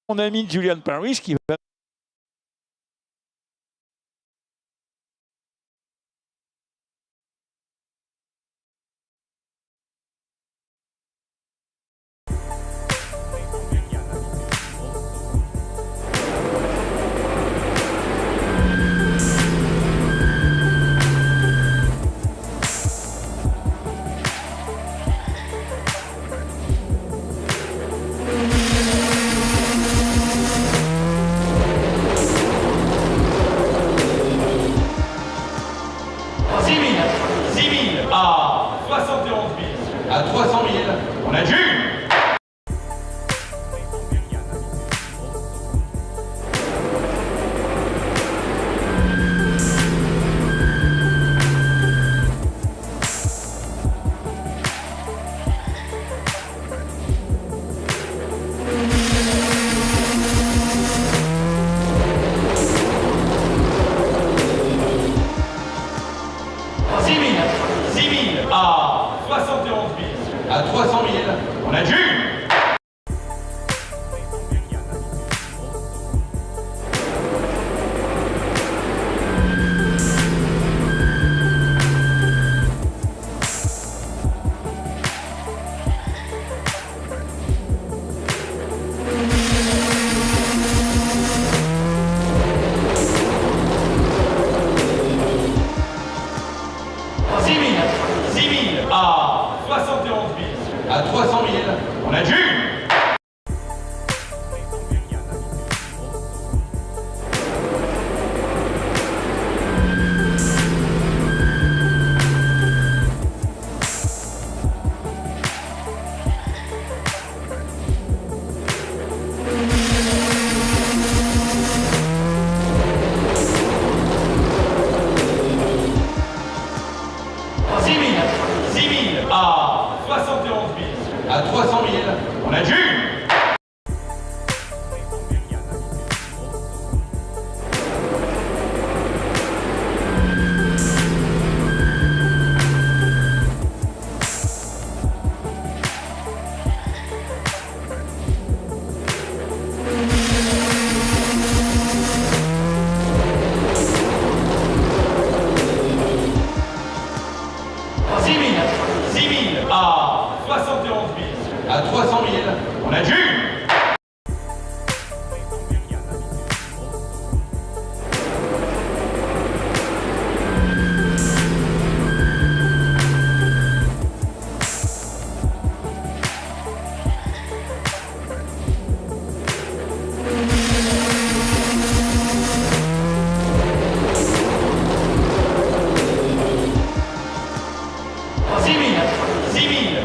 mon ami Julian Parrish qui va... à 71 000, à 300 000, on adjure. À 71 000, à 300 000, on adjure. À 71 000, à 300 000, on adjure. À 71 000, à 300 000, on adjure. À 71 000, à 300 000, on adjure.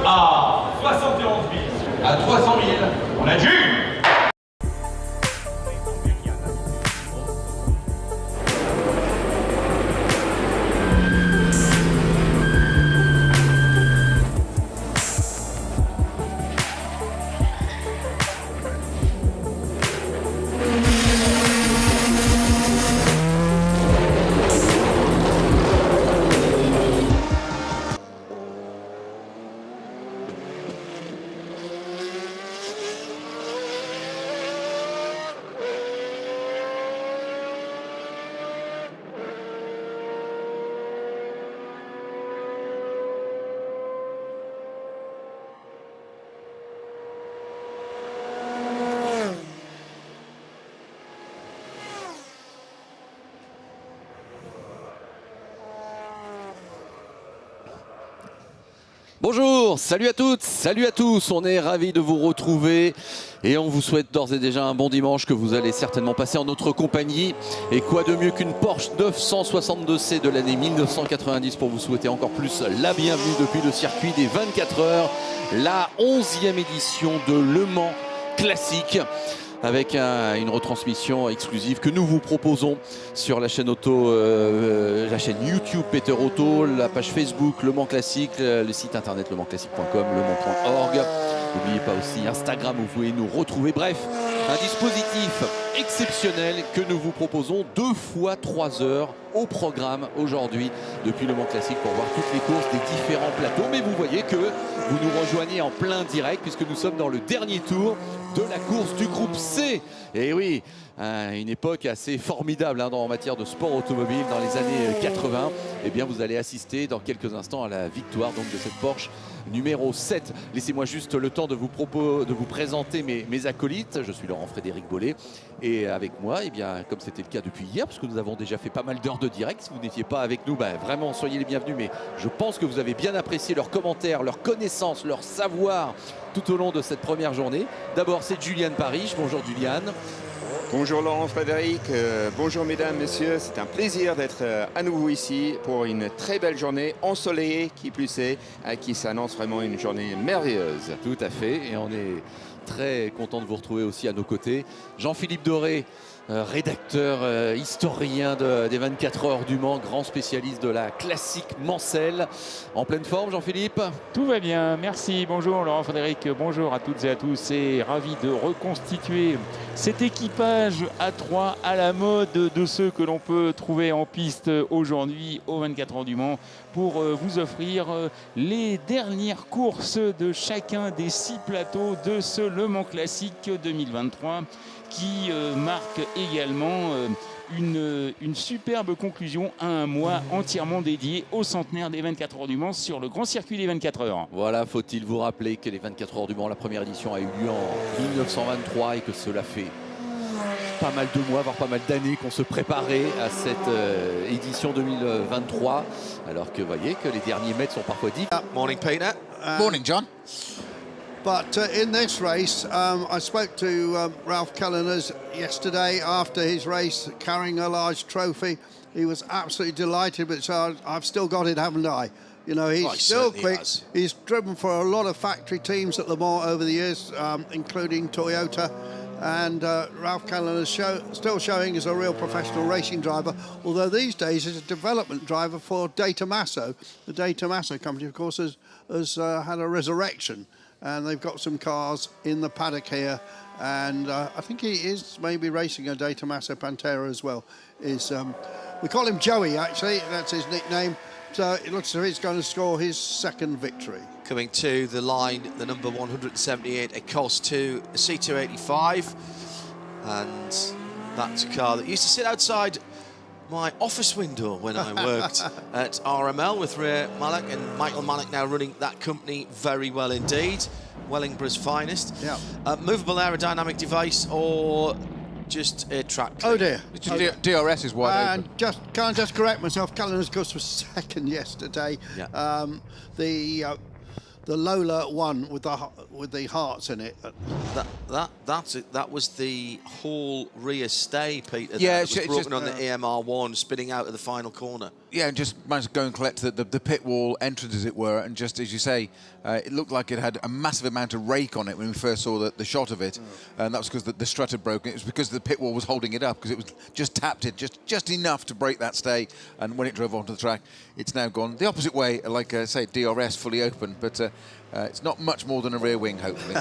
À 71 000, à 300 000, on adjure. Bonjour, salut à toutes, salut à tous, on est ravis de vous retrouver et on vous souhaite d'ores et déjà un bon dimanche que vous allez certainement passer en notre compagnie. Et quoi de mieux qu'une Porsche 962C de l'année 1990 pour vous souhaiter encore plus la bienvenue depuis le circuit des 24 heures, la 11e édition de Le Mans Classique, avec une retransmission exclusive que nous vous proposons sur la chaîne auto, la chaîne YouTube Peter Auto, la page Facebook Le Mans Classique, le site internet lemansclassique.com, lemans.org. N'oubliez pas aussi Instagram où vous pouvez nous retrouver. Bref, un dispositif exceptionnel que nous vous proposons 2 fois 3 heures au programme aujourd'hui depuis Le Mans Classique pour voir toutes les courses des différents plateaux. Mais vous voyez que vous nous rejoignez en plein direct puisque nous sommes dans le dernier tour de la course du groupe C. Et oui, une époque assez formidable en matière de sport automobile dans les années 80. Eh bien, vous allez assister dans quelques instants à la victoire donc, de cette Porsche numéro 7. Laissez-moi juste le temps de vous présenter mes acolytes. Je suis Laurent-Frédéric Bollet. Et avec moi, eh bien, comme c'était le cas depuis hier, parce que nous avons déjà fait pas mal d'heures de direct, si vous n'étiez pas avec nous, vraiment, soyez les bienvenus. Mais je pense que vous avez bien apprécié leurs commentaires, leurs connaissances, leur savoir tout au long de cette première journée. D'abord, c'est Julian Paris. Bonjour Julian. Bonjour Laurent-Frédéric, bonjour mesdames, messieurs, c'est un plaisir d'être à nouveau ici pour une très belle journée ensoleillée qui plus est, qui s'annonce vraiment une journée merveilleuse. Tout à fait, et on est très content de vous retrouver aussi à nos côtés. Jean-Philippe Doré, rédacteur, historien des 24 heures du Mans, grand spécialiste de la classique mancelle. En pleine forme, Jean-Philippe? Tout va bien, merci. Bonjour Laurent-Frédéric, bonjour à toutes et à tous. Et ravi de reconstituer cet équipage à 3 à la mode de ceux que l'on peut trouver en piste aujourd'hui aux 24 heures du Mans pour vous offrir les dernières courses de chacun des 6 plateaux de ce Le Mans Classique 2023 qui marque également une superbe conclusion à un mois entièrement dédié au centenaire des 24 heures du Mans sur le grand circuit des 24 heures. Voilà, faut-il vous rappeler que les 24 heures du Mans, la première édition a eu lieu en 1923 et que cela fait pas mal de mois, voire pas mal d'années qu'on se préparait à cette édition 2023, alors que vous voyez que les derniers mètres sont parfois difficiles. Morning, Peter. Morning, John. But in this race, I spoke to Ralph Culleners yesterday after his race, carrying a large trophy. He was absolutely delighted, but so I've still got it, haven't I? You know, he's still quick. Has. He's driven for a lot of factory teams at Le Mans over the years, including Toyota. And Ralph Culleners still showing as a real professional racing driver, although these days he's a development driver for Data Masso. The Data Masso company, of course, has had a resurrection. And they've got some cars in the paddock here, and I think he is maybe racing a Data Masso Pantera as well. We call him Joey, actually, that's his nickname. So it looks as if he's going to score his second victory. Coming to the line, the number 178, a Cos 2, a C285, and that's a car that used to sit outside my office window when I worked at RML with Ray Malek, and Michael Malek now running that company very well indeed. Wellingborough's finest. Yeah. Movable aerodynamic device or just a track? Oh dear. DRS is wide And can I just correct myself? Culleners, of course, was second yesterday. Yeah. The Lola won with the hearts in it. That was the whole rear stay, Peter. Yeah, that was it's broken just, on the AMR1, spinning out of the final corner. Yeah, and just managed to go and collect the pit wall entrance, as it were, and just, as you say, it looked like it had a massive amount of rake on it when we first saw the shot of it, and that was because the strut had broken. It was because the pit wall was holding it up, because it was just tapped it just enough to break that stay, and when it drove onto the track, it's now gone the opposite way, like, say, DRS fully open, but it's not much more than a rear wing, hopefully.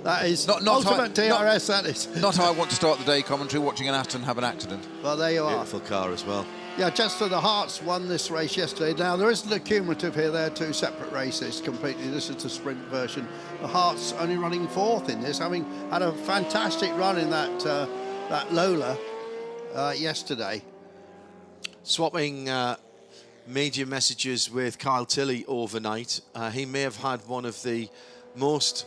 That is Not ultimate how, DRS, that is. Not how I want to start the day commentary, watching an Aston have an accident. Well, there you are. Beautiful car as well. Yeah, just for the Hearts won this race yesterday. Now, there isn't a cumulative here. They're 2 separate races completely. This is the sprint version. The Hearts only running 4th in this, having had a fantastic run in that Lola yesterday. Swapping media messages with Kyle Tilley overnight. He may have had one of the most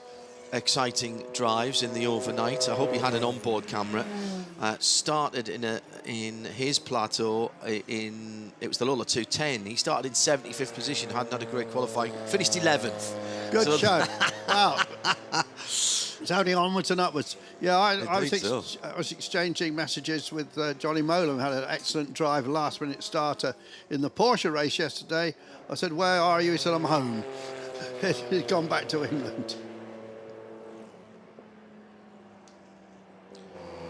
exciting drives in the overnight. I hope he had an onboard camera. Started in his plateau it was the Lola 210. He started in 75th position, hadn't had a great qualifying, finished 11th. Good show. Wow. It's only onwards and upwards. Yeah, I was exchanging messages with Johnny Molan, who had an excellent drive, last-minute starter in the Porsche race yesterday. I said, "Where are you?" He said, "I'm home." He's gone back to England.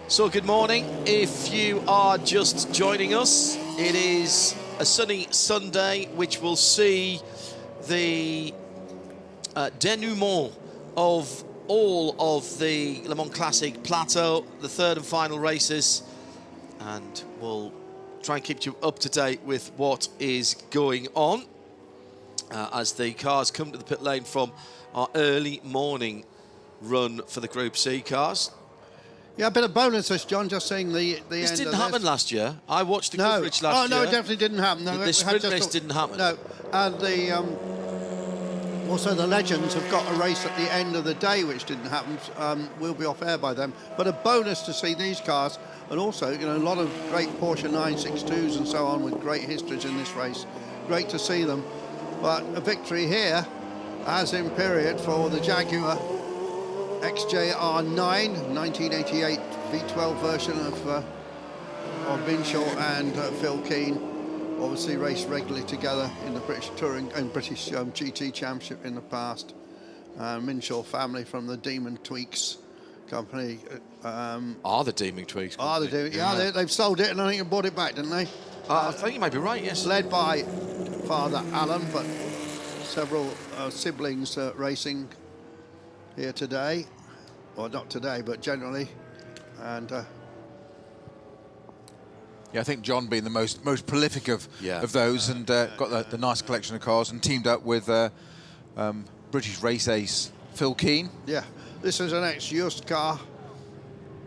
So good morning. If you are just joining us, it is a sunny Sunday which will see the denouement of all of the Le Mans Classic Plateau, the third and final races, and we'll try and keep you up to date with what is going on as the cars come to the pit lane from our early morning run for the Group C cars. Yeah, a bit of bonus, this, John, just seeing the end This of didn't happen last year. I watched the coverage last year. Oh, no, it definitely didn't happen. No, The sprint race didn't happen. No, and also the Legends have got a race at the end of the day, which didn't happen. We'll be off air by then. But a bonus to see these cars, and also, you know, a lot of great Porsche 962s and so on with great histories in this race. Great to see them. But a victory here, as in period, for the Jaguar XJR9, 1988 V12 version of Binshaw and Phil Keane. Obviously raced regularly together in the British Touring and British GT Championship in the past. Minshaw family from the Demon Tweaks company. Are the Demon Tweaks? Yeah, they've sold it and I think they bought it back, didn't they? I think you might be right, yes. Led by Father Alan, but several siblings racing here today. Well, not today, but generally. And yeah, I think John being the most prolific of those, and got the nice collection of cars, and teamed up with British race ace Phil Keane. Yeah, this is an ex-used car,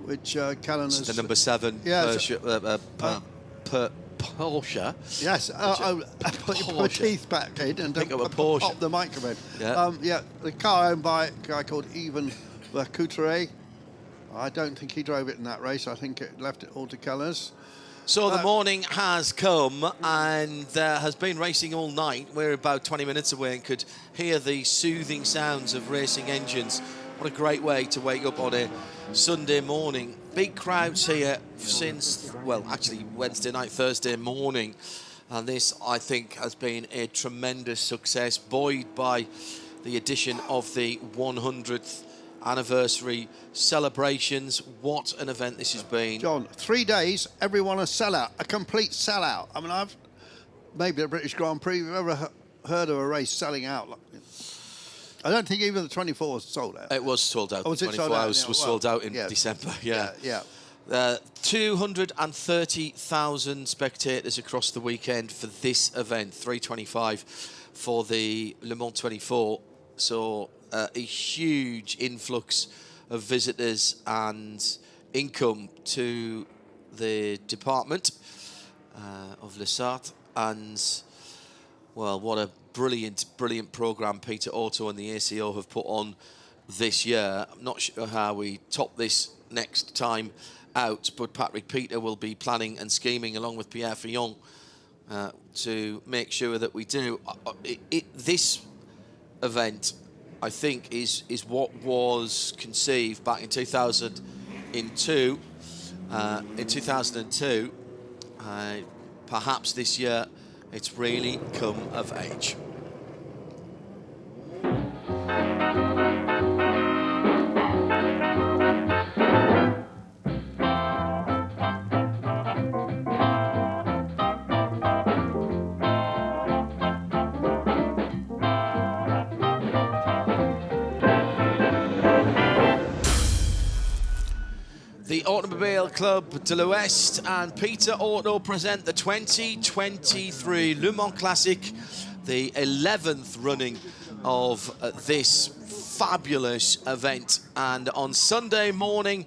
which Callan has... The number 7 Porsche. Yes, put Keith back in and pick up a Porsche. Pop the microphone. Yeah. The car owned by a guy called Yvan Vercoutre. I don't think he drove it in that race. I think it left it all to Callers. So the morning has come and has been racing all night. We're about 20 minutes away and could hear the soothing sounds of racing engines. What a great way to wake up on a Sunday morning. Big crowds here since, well, actually Wednesday night, Thursday morning. And this, I think, has been a tremendous success, buoyed by the addition of the 100th anniversary celebrations. What an event this has been. John, 3 days, everyone a sellout, a complete sellout. I mean, maybe the British Grand Prix, you've ever heard of a race selling out? I don't think even the 24 was sold out. It was sold out. Oh, was the it 24 sold out? hours was sold out in December. Yeah. 230,000 spectators across the weekend for this event, 325 for the Le Mans 24. So a huge influx of visitors and income to the department of Les Sarthe, and well, what a brilliant programme Peter Otto and the ACO have put on this year. I'm not sure how we top this next time out, but Patrick Peter will be planning and scheming along with Pierre Fillon to make sure that we do. This event, I think, is what was conceived back in 2002. Perhaps this year it's really come of age. The Automobile Club de l'Ouest and Peter Otto present the 2023 Le Mans Classic, the 11th running of this fabulous event. And on Sunday morning,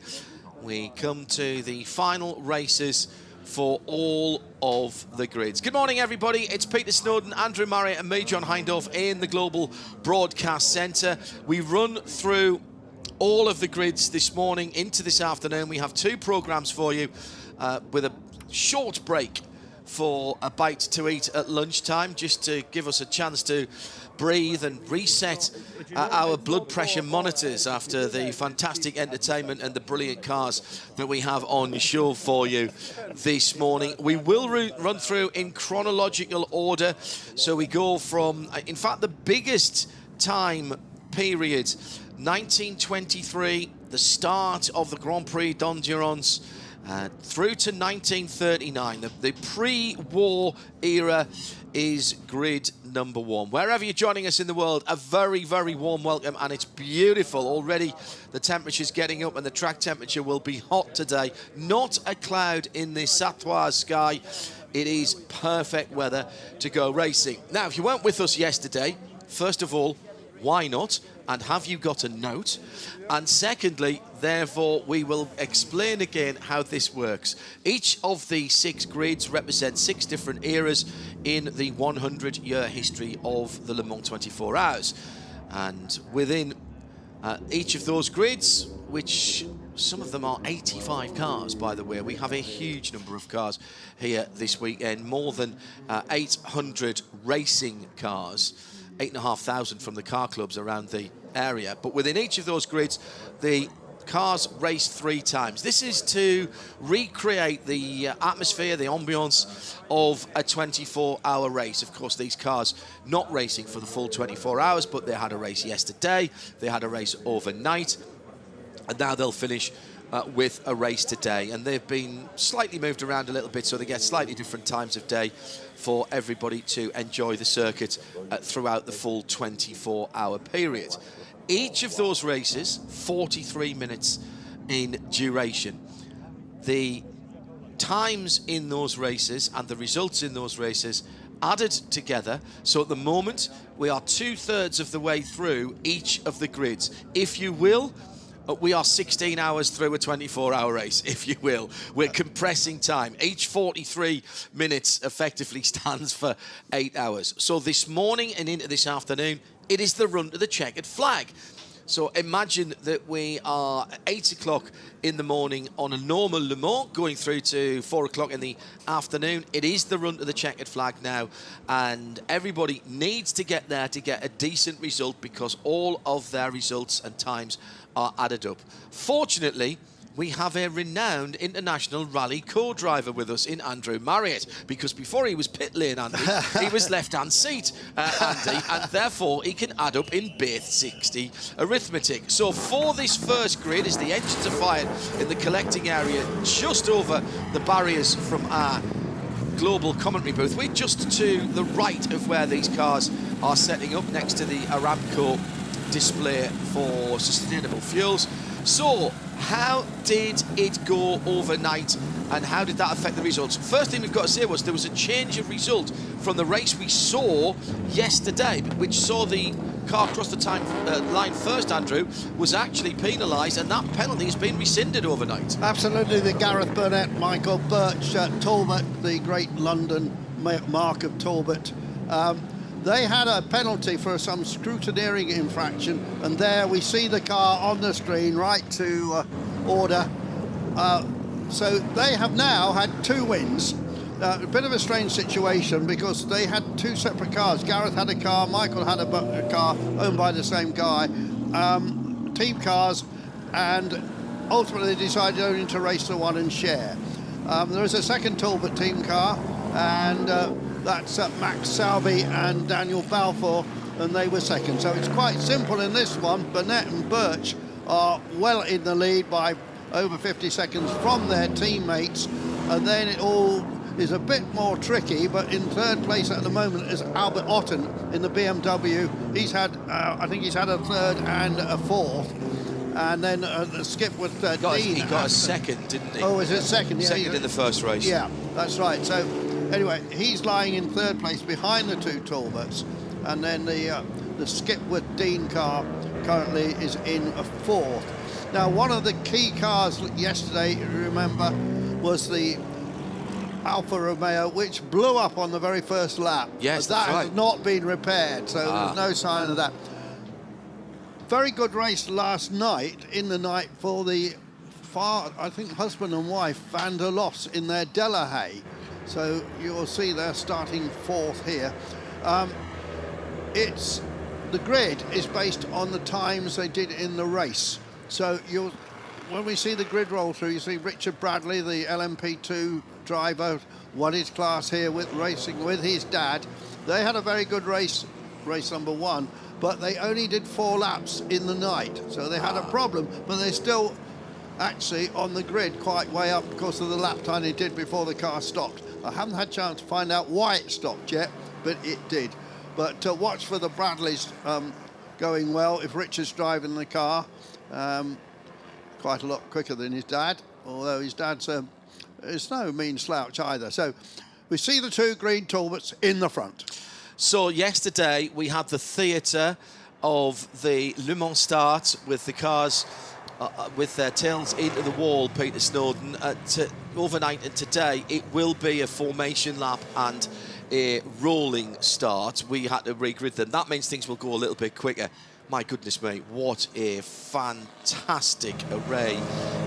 we come to the final races for all of the grids. Good morning, everybody. It's Peter Snowden, Andrew Murray and me, John Hindhaugh, in the Global Broadcast Centre. We run through all of the grids this morning into this afternoon. We have 2 programmes for you with a short break for a bite to eat at lunchtime, just to give us a chance to breathe and reset our blood pressure monitors after the fantastic entertainment and the brilliant cars that we have on show for you this morning. We will run through in chronological order. So we go from, in fact, the biggest time period, 1923, the start of the Grand Prix d'Endurance. through to 1939. The pre-war era is grid number 1. Wherever you're joining us in the world, a very, very warm welcome, and it's beautiful. Already the temperature's getting up and the track temperature will be hot today. Not a cloud in the Satoise sky. It is perfect weather to go racing. Now, if you weren't with us yesterday, first of all, why not? And have you got a note? And secondly, therefore, we will explain again how this works. Each of the 6 grids represents 6 different eras in the 100-year history of the Le Mans 24 Hours. And within each of those grids, which some of them are 85 cars, by the way. We have a huge number of cars here this weekend, more than 800 racing cars, 8,500 from the car clubs around the area. But within each of those grids, the cars race 3 times. This is to recreate the atmosphere, the ambience of a 24-hour race. Of course, these cars not racing for the full 24 hours, but they had a race yesterday, they had a race overnight, and now they'll finish with a race today. And they've been slightly moved around a little bit, so they get slightly different times of day for everybody to enjoy the circuit throughout the full 24-hour period. Each of those races, 43 minutes in duration. The times in those races and the results in those races added together. So at the moment, we are 2/3 of the way through each of the grids. If you will, we are 16 hours through a 24-hour race, if you will. We're compressing time. Each 43 minutes effectively stands for 8 hours. So this morning and into this afternoon, it is the run to the checkered flag. So imagine that we are 8 o'clock in the morning on a normal Le Mans, going through to 4 o'clock in the afternoon. It is the run to the checkered flag now, and everybody needs to get there to get a decent result, because all of their results and times are added up. Fortunately, we have a renowned international rally co-driver with us in Andrew Marriott, because before he was pit lane Andy, he was left-hand seat Andy, and therefore he can add up in base 60 arithmetic. So for this first grid, as the engines are fired in the collecting area just over the barriers from our global commentary booth, we're just to the right of where these cars are setting up, next to the Aramco display for sustainable fuels. So how did it go overnight, and how did that affect the results? First thing we've got to say was there was a change of result from the race we saw yesterday, which saw the car cross the time line first, Andrew, was actually penalised, and that penalty has been rescinded overnight. Absolutely. The Gareth Burnett, Michael Birch, Talbot, the great London mark of Talbot, they had a penalty for some scrutineering infraction, and there we see the car on the screen, right to order. So they have now had 2 wins. A bit of a strange situation, because they had 2 separate cars. Gareth had a car, Michael had a car owned by the same guy, team cars, and ultimately they decided only to race the one and share. There is a second Talbot team car, and that's Max Salby and Daniel Balfour, and they were second. So it's quite simple in this one. Burnett and Birch are well in the lead by over 50 seconds from their teammates, and then it all is a bit more tricky. But in 3rd place at the moment is Albert Otten in the BMW. He's had, I think he's had a 3rd and a 4th. And then the skip with Dean. He got a 2nd, didn't he? Oh, is it 2nd? Yeah, 2nd in the first race. Yeah, that's right. So anyway, he's lying in 3rd place behind the 2 Talbots, and then the Skipworth Dean car currently is in a 4th. Now, one of the key cars yesterday, remember, was the Alfa Romeo, which blew up on the very first lap. Yes, that that's right. has not been repaired, so there's no sign of that. Very good race last night, in the night, for the I think husband and wife Van der Los in their Delahaye. So you'll see they're starting 4th here. The grid is based on the times they did in the race. So when we see the grid roll through, you see Richard Bradley, the LMP2 driver, won his class here with racing with his dad. They had a very good race number 1, but they only did 4 laps in the night. So they had a problem, but they still actually on the grid quite way up because of the lap time it did before the car stopped. I haven't had a chance to find out why it stopped yet, but it did. But watch for the Bradleys going well. If Richard's driving the car, quite a lot quicker than his dad, although his dad's is no mean slouch either. So we see the two green Talbots in the front. So yesterday we had the theatre of the Le Mans start with the cars with their tails into the wall, Peter Snowden. Overnight and today it will be a formation lap and a rolling start. We had to regrid them. That means things will go a little bit quicker. My goodness me, what a fantastic array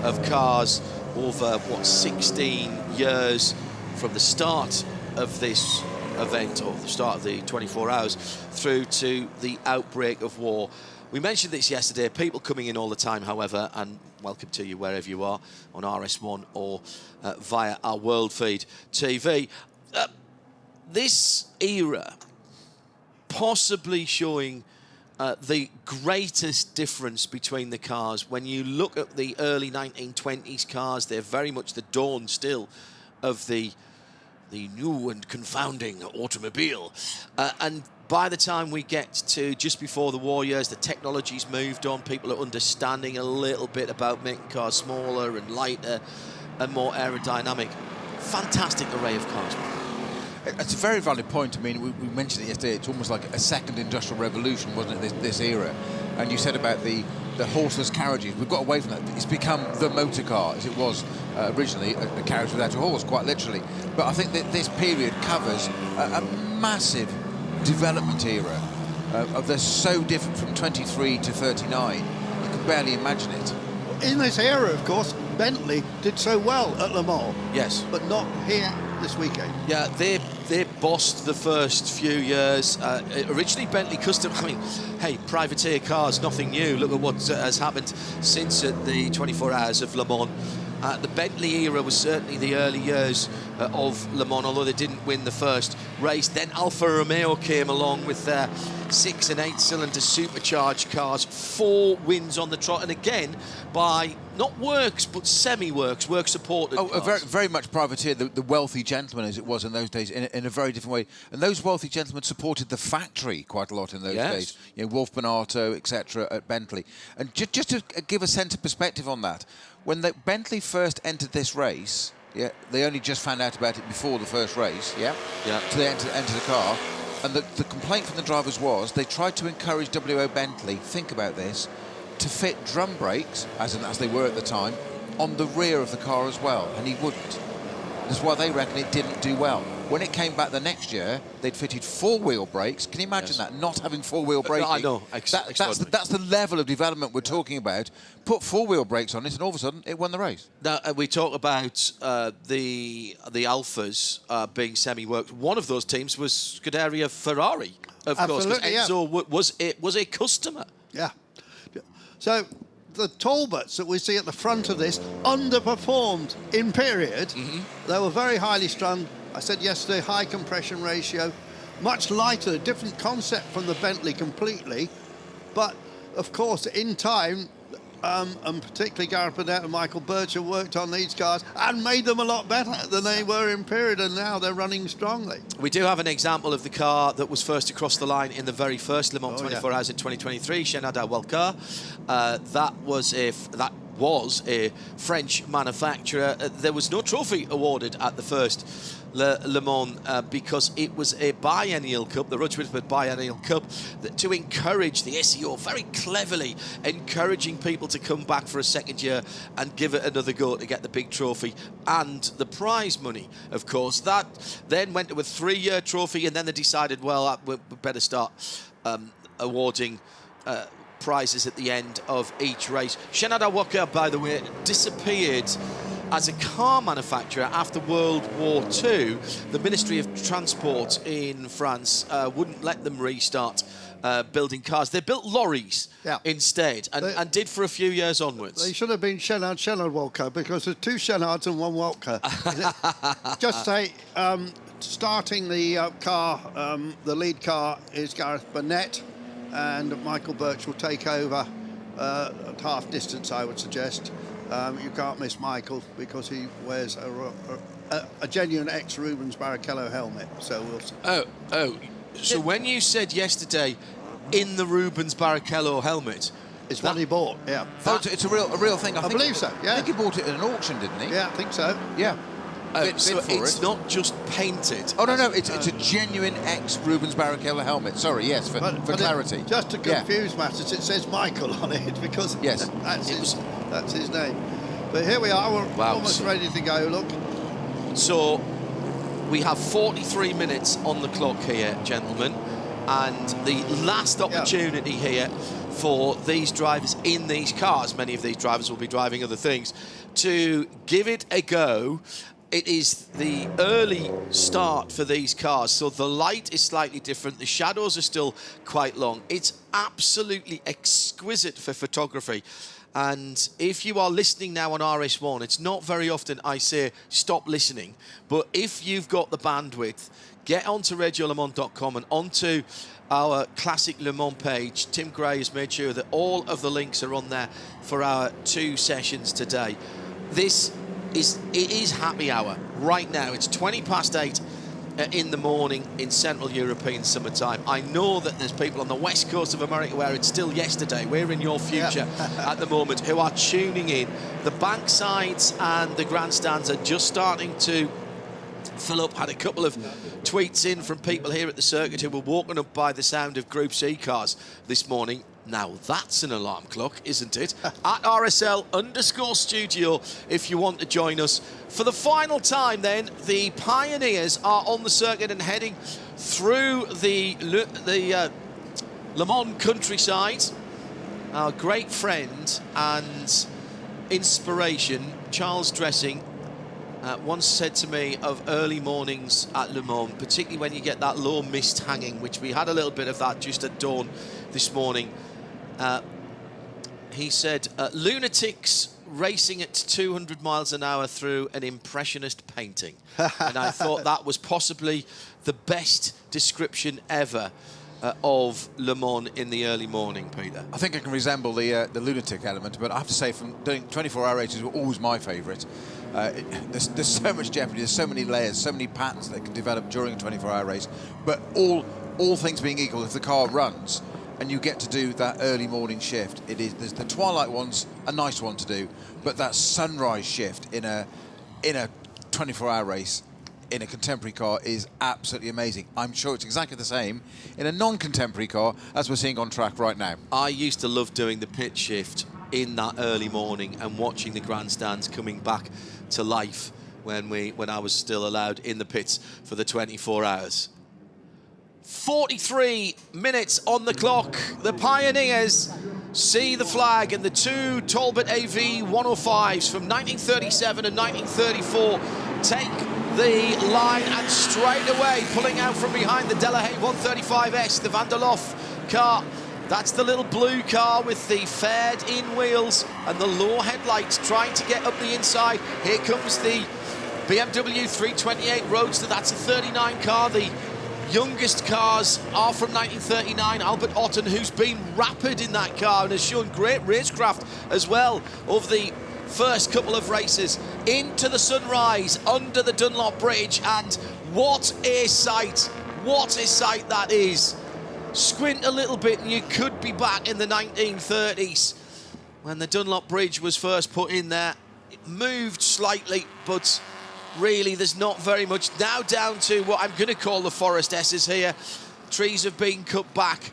of cars over, 16 years from the start of this event, or the start of the 24 hours, through to the outbreak of war. We mentioned this yesterday, people coming in all the time, however, and welcome to you wherever you are, on RS1 or via our World Feed TV. This era possibly showing the greatest difference between the cars. When you look at the early 1920s cars, they're very much the dawn still of the new and confounding automobile. And by the time we get to just before the war years, the technology's moved on. People are understanding a little bit about making cars smaller and lighter and more aerodynamic. Fantastic array of cars. It's a very valid point. I mean, we mentioned it yesterday. It's almost like a second industrial revolution, wasn't it, this era? And you said about the horseless carriages. We've got away from that. It's become the motor car, as it was originally, a carriage without a horse, quite literally. But I think that this period covers a massive development era. They're so different from 23 to 39. You can barely imagine it. In this era, of course, Bentley did so well at Le Mans. Yes. But not here this weekend. Yeah, they bossed the first few years. Originally Bentley Custom, I mean, hey, privateer cars, nothing new. Look at what has happened since the 24 hours of Le Mans. The Bentley era was certainly the early years of Le Mans, although they didn't win the first race. Then Alfa Romeo came along with their 6- and 8-cylinder supercharged cars, 4 wins on the trot, and again by not works but semi-works, work-supported cars. Very, very much privateer, the wealthy gentleman as it was in those days, in a very different way. And those wealthy gentlemen supported the factory quite a lot in those days. You know, Wolf Bonato, etc. at Bentley. And just to give a sense of perspective on that, when Bentley first entered this race, they only just found out about it before the first race, so they entered the car, and the complaint from the drivers was they tried to encourage W.O. Bentley, think about this, to fit drum brakes, as they were at the time, on the rear of the car as well, and he wouldn't. That's why they reckon it didn't do well. When it came back the next year, they'd fitted 4-wheel brakes. Can you imagine that, not having 4-wheel braking? I know, that's the level of development we're talking about. Put 4-wheel brakes on it, and all of a sudden, it won the race. Now, we talk about the Alphas being semi-worked. One of those teams was Scuderia Ferrari, of course, because Enzo was a customer. Yeah. So the Talbots that we see at the front of this underperformed in period. They were very highly strung. I said yesterday, high compression ratio, much lighter, different concept from the Bentley completely. But of course, in time, and particularly Gareth Burnett and Michael Birch have worked on these cars and made them a lot better than they were in period, and now they're running strongly. We do have an example of the car that was first across the line in the very first Le Mans 24 Hours in 2023, Shenada Welcar. That was a French manufacturer. There was no trophy awarded at the first Le Mans because it was a biennial cup, the Rudge Whitford Biennial Cup, to encourage the SEO, very cleverly encouraging people to come back for a second year and give it another go to get the big trophy and the prize money, of course. That then went to a 3-year trophy, and then they decided, well, we better start awarding prizes at the end of each race. Shenada Walker, by the way, disappeared as a car manufacturer after World War II. The Ministry of Transport in France wouldn't let them restart building cars. They built lorries instead, and did for a few years onwards. They should have been Shenard Walker, because there's 2 Shenards and 1 Walker. Just say, starting the car, the lead car is Gareth Burnett, and Michael Birch will take over at half distance, I would suggest. you can't miss Michael because he wears a genuine ex-Rubens Barrichello helmet. So we'll see. Oh. So when you said yesterday, in the Rubens Barrichello helmet, It's what he bought, yeah. It's a real thing. I believe so, yeah. I think he bought it at an auction, didn't he? Yeah, I think so. Yeah. so Bid for it's it. not just painted. Oh, no, it's a genuine ex-Rubens Barrichello helmet. Sorry, yes, for clarity. Just to confuse matters, it says Michael on it because Yes. that's his name. But here we are, we're almost ready to go, look. So we have 43 minutes on the clock here, gentlemen, and the last opportunity here for these drivers in these cars, many of these drivers will be driving other things, to give it a go. It is the early start for these cars, so the light is slightly different. The shadows are still quite long. It's absolutely exquisite for photography. And if you are listening now on RS1, it's not very often I say stop listening, but if you've got the bandwidth, get onto radiolemans.com and onto our Classic Le Mans page. Tim Gray has made sure that all of the links are on there for our 2 sessions today. It is happy hour right now. It's 8:20 in the morning in Central European summertime. I know that there's people on the west coast of America where it's still yesterday. We're in your future at the moment who are tuning in. The banksides and the grandstands are just starting to fill up. Had a couple of tweets in from people here at the circuit who were woken up by the sound of Group C cars this morning. Now that's an alarm clock, isn't it? At RSL_studio if you want to join us. For the final time then, the Pioneers are on the circuit and heading through the Le Mans countryside. Our great friend and inspiration, Charles Dressing, once said to me of early mornings at Le Mans, particularly when you get that low mist hanging, which we had a little bit of that just at dawn this morning. He said, lunatics racing at 200 miles an hour through an impressionist painting. And I thought that was possibly the best description ever of Le Mans in the early morning, Peter. I think I can resemble the lunatic element, but I have to say, from doing 24-hour races were always my favourite. There's so much jeopardy, there's so many layers, so many patterns that can develop during a 24-hour race. But all things being equal, if the car runs and you get to do that early morning shift, there's the twilight one's a nice one to do, but that sunrise shift in a 24-hour race in a contemporary car is absolutely amazing. I'm sure it's exactly the same in a non-contemporary car as we're seeing on track right now. I used to love doing the pit shift in that early morning and watching the grandstands coming back to life when I was still allowed in the pits for the 24 hours. 43 minutes on the clock. The Pioneers see the flag, and the 2 Talbot AV 105s from 1937 and 1934 take the line, and straight away pulling out from behind the Delahaye 135S, the Van der Lof car. That's the little blue car with the fared-in wheels and the low headlights trying to get up the inside. Here comes the BMW 328 Roadster. That's a 39 car. The youngest cars are from 1939. Albert Otten, who's been rapid in that car and has shown great racecraft as well over the first couple of races. Into the sunrise under the Dunlop Bridge, and what a sight that is. Squint a little bit and you could be back in the 1930s when the Dunlop Bridge was first put in there. It moved slightly, but really there's not very much. Now down to what I'm going to call the Forest S's here. Trees have been cut back,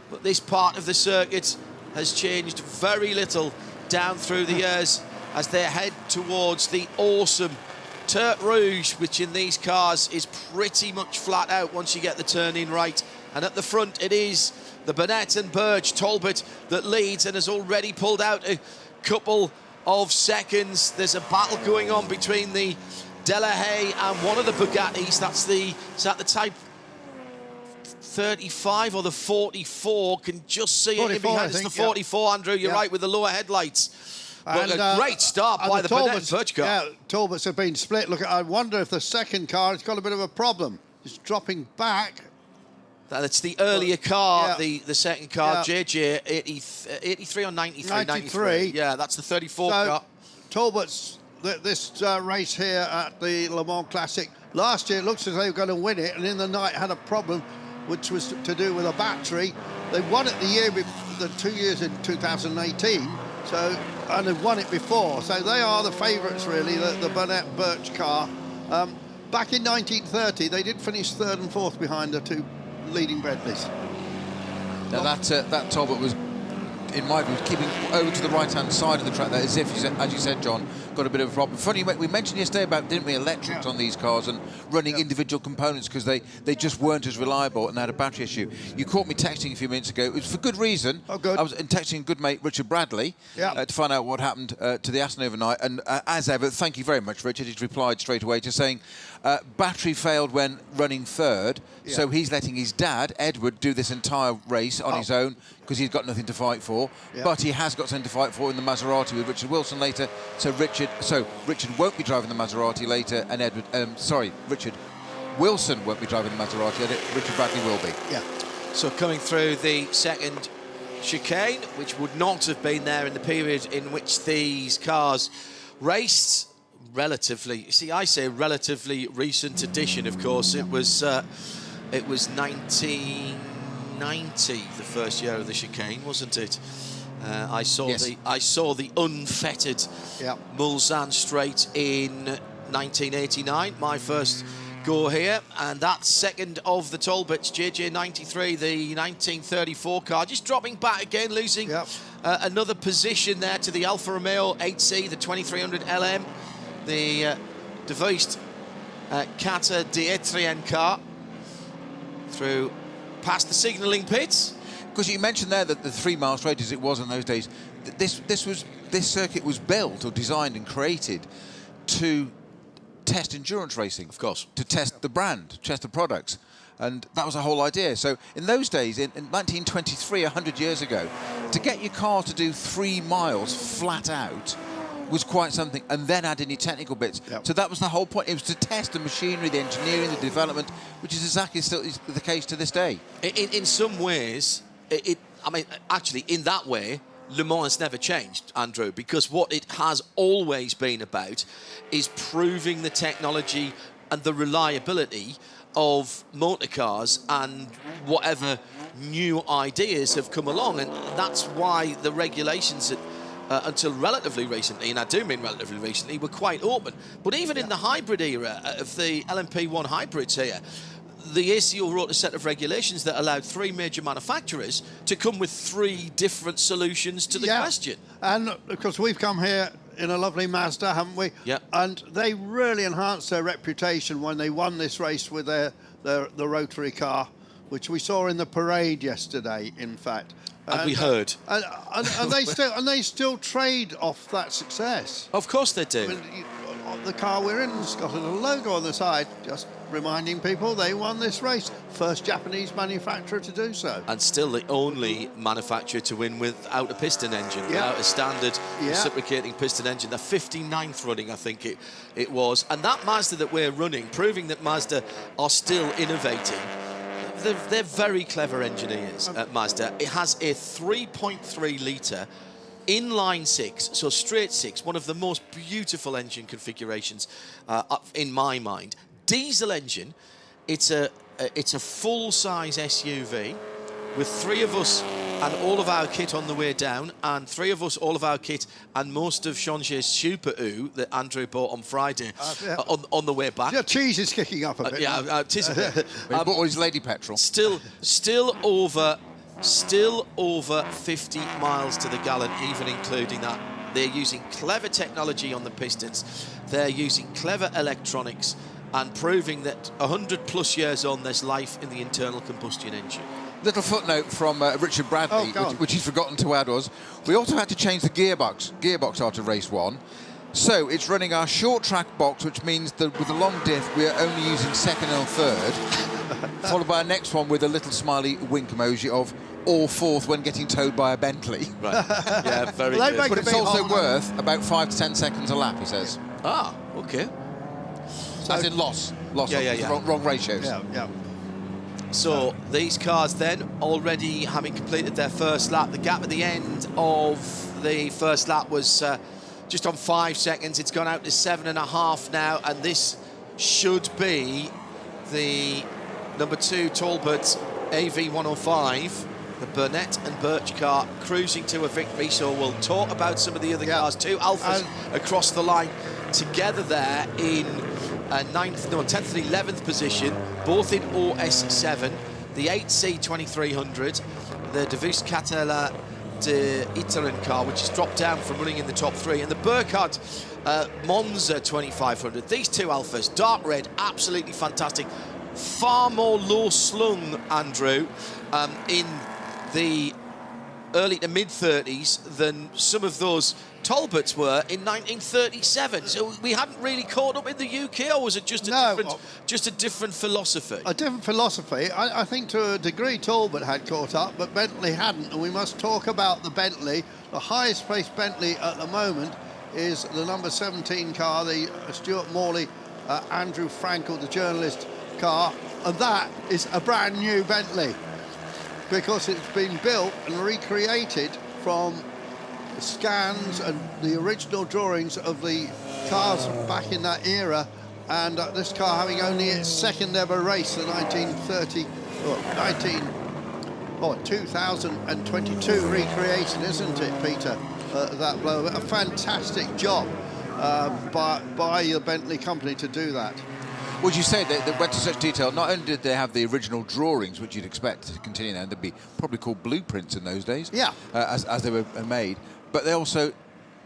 but this part of the circuit has changed very little down through the years as they head towards the awesome Tertre Rouge, which in these cars is pretty much flat out once you get the turn in right. And at the front, it is the Burnett and Burge Talbot that leads and has already pulled out a couple of seconds. There's a battle going on between the Delahaye and one of the Bugattis. Is that the Type 35 or the 44? Can just see it in behind. It's the 44, Andrew. You're right, with the lower headlights. But a great start by the Burnett and Burge car. Yeah, Talbots have been split. Look, I wonder if the second car has got a bit of a problem. It's dropping back. That's the earlier car, the second car, JJ 83 or 93? 93. Yeah, that's the 34 car. Talbot's this race here at the Le Mans Classic. Last year, it looks as though they were going to win it, and in the night had a problem, which was to do with a battery. They won it the 2 years in 2018, and they've won it before. So they are the favourites, really, the Burnett Birch car. Back in 1930, they did finish 3rd and 4th behind the 2 leading Bradleys. Now that Talbot was, in my view, keeping over to the right-hand side of the track there, as if, as you said, John, got a bit of a problem. Funny, we mentioned yesterday about, didn't we, electrics on these cars and running individual components because they just weren't as reliable and they had a battery issue. You caught me texting a few minutes ago. It was for good reason. Oh, good. I was texting a good mate, Richard Bradley, to find out what happened to the Aston overnight. And as ever, thank you very much, Richard. He's replied straight away to saying battery failed when running 3rd, so he's letting his dad, Edward, do this entire race on his own because he's got nothing to fight for. But he has got something to fight for in the Maserati with Richard Wilson later. So Richard won't be driving the Maserati later, and Richard Wilson won't be driving the Maserati, and Richard Bradley will be. Yeah. So coming through the second chicane, which would not have been there in the period in which these cars raced. Relatively, see, I say relatively recent addition. Of course, it was 1990, the first year of the chicane, wasn't it? I saw the unfettered Mulsanne straight in 1989, my first go here, and that second of the Talbots, JJ93, the 1934 car, just dropping back again, losing another position there to the Alfa Romeo 8C, the 2300 LM, the devoiced Kata D'Etrienne car, through past the signalling pits. Because you mentioned there that the 3 mile straight as it was in those days, this circuit was built or designed and created to test endurance racing. Of course. To test the brand, test the products. And that was the whole idea. So in those days, in 1923, 100 years ago, to get your car to do 3 miles flat out was quite something, and then add any technical bits. So that was the whole point. It was to test the machinery, the engineering, the development, which is exactly still the case to this day. In some ways, I mean, actually, in that way, Le Mans has never changed, Andrew, because what it has always been about is proving the technology and the reliability of motor cars and whatever new ideas have come along. And that's why the regulations until relatively recently, and I do mean relatively recently, were quite open. But even in the hybrid era of the LMP1 hybrids here, the ACO wrote a set of regulations that allowed 3 major manufacturers to come with 3 different solutions to the question. And of course, we've come here in a lovely Mazda, haven't we? Yeah. And they really enhanced their reputation when they won this race with the rotary car, which we saw in the parade yesterday, in fact. And we heard. And they still trade off that success. Of course they do. I mean, the car we're in has got a little logo on the side, just reminding people they won this race. First Japanese manufacturer to do so. And still the only manufacturer to win without a piston engine, without a standard reciprocating piston engine. The 59th running, I think it was. And that Mazda that we're running, proving that Mazda are still innovating. They're very clever engineers at Mazda. It has a 3.3 litre inline 6, so straight 6, one of the most beautiful engine configurations in my mind. Diesel engine. It's a full-size SUV with 3 of us and all of our kit on the way down, and 3 of us, all of our kit, and most of Changer's Super U that Andrew bought on Friday on the way back. Yeah, cheese is kicking up a bit. It is a bit. He bought all his lady petrol. Still over 50 miles to the gallon, even including that. They're using clever technology on the pistons. They're using clever electronics and proving that 100 plus years on, there's life in the internal combustion engine. Little footnote from Richard Bradley, which he's forgotten to add was, we also had to change the gearbox after race 1. So it's running our short track box, which means that with the long diff, we're only using 2nd and 3rd, followed by a next one with a little smiley wink emoji of or 4th when getting towed by a Bentley. Right. Yeah, very good. But it's also worth about 5 to 10 seconds a lap, he says. Ah, okay. As in loss. Wrong ratios. Yeah. So these cars then, already having completed their first lap, the gap at the end of the first lap was just on 5 seconds. It's gone out to 7.5 now, and this should be the number 2 Talbot AV105, the Burnett and Birch car, cruising to a victory. So we'll talk about some of the other cars. 2 Alphas across the line together there in 10th and 11th position, both in OS7. The 8C 2300, the De Vries Catella de Iteren car, which has dropped down from running in the top 3, and the Burkhardt Monza 2500. These 2 Alphas, dark red, absolutely fantastic. Far more low slung, Andrew, in the early to mid 30s than some of those Talbots were in 1937. So we hadn't really caught up in the UK, or was it just a different philosophy? A different philosophy. I think to a degree Talbot had caught up, but Bentley hadn't. And we must talk about the Bentley. The highest placed Bentley at the moment is the number 17 car, the Stuart Morley, Andrew Frankel, the journalist car. And that is a brand new Bentley, because it's been built and recreated from scans and the original drawings of the cars back in that era, and this car having only its second ever race, the 2022 recreation, isn't it, Peter? That blow, a fantastic job by the Bentley company to do that. Would you say that they went to such detail? Not only did they have the original drawings, which you'd expect to continue now, they'd be probably called blueprints in those days, as they were made, but they also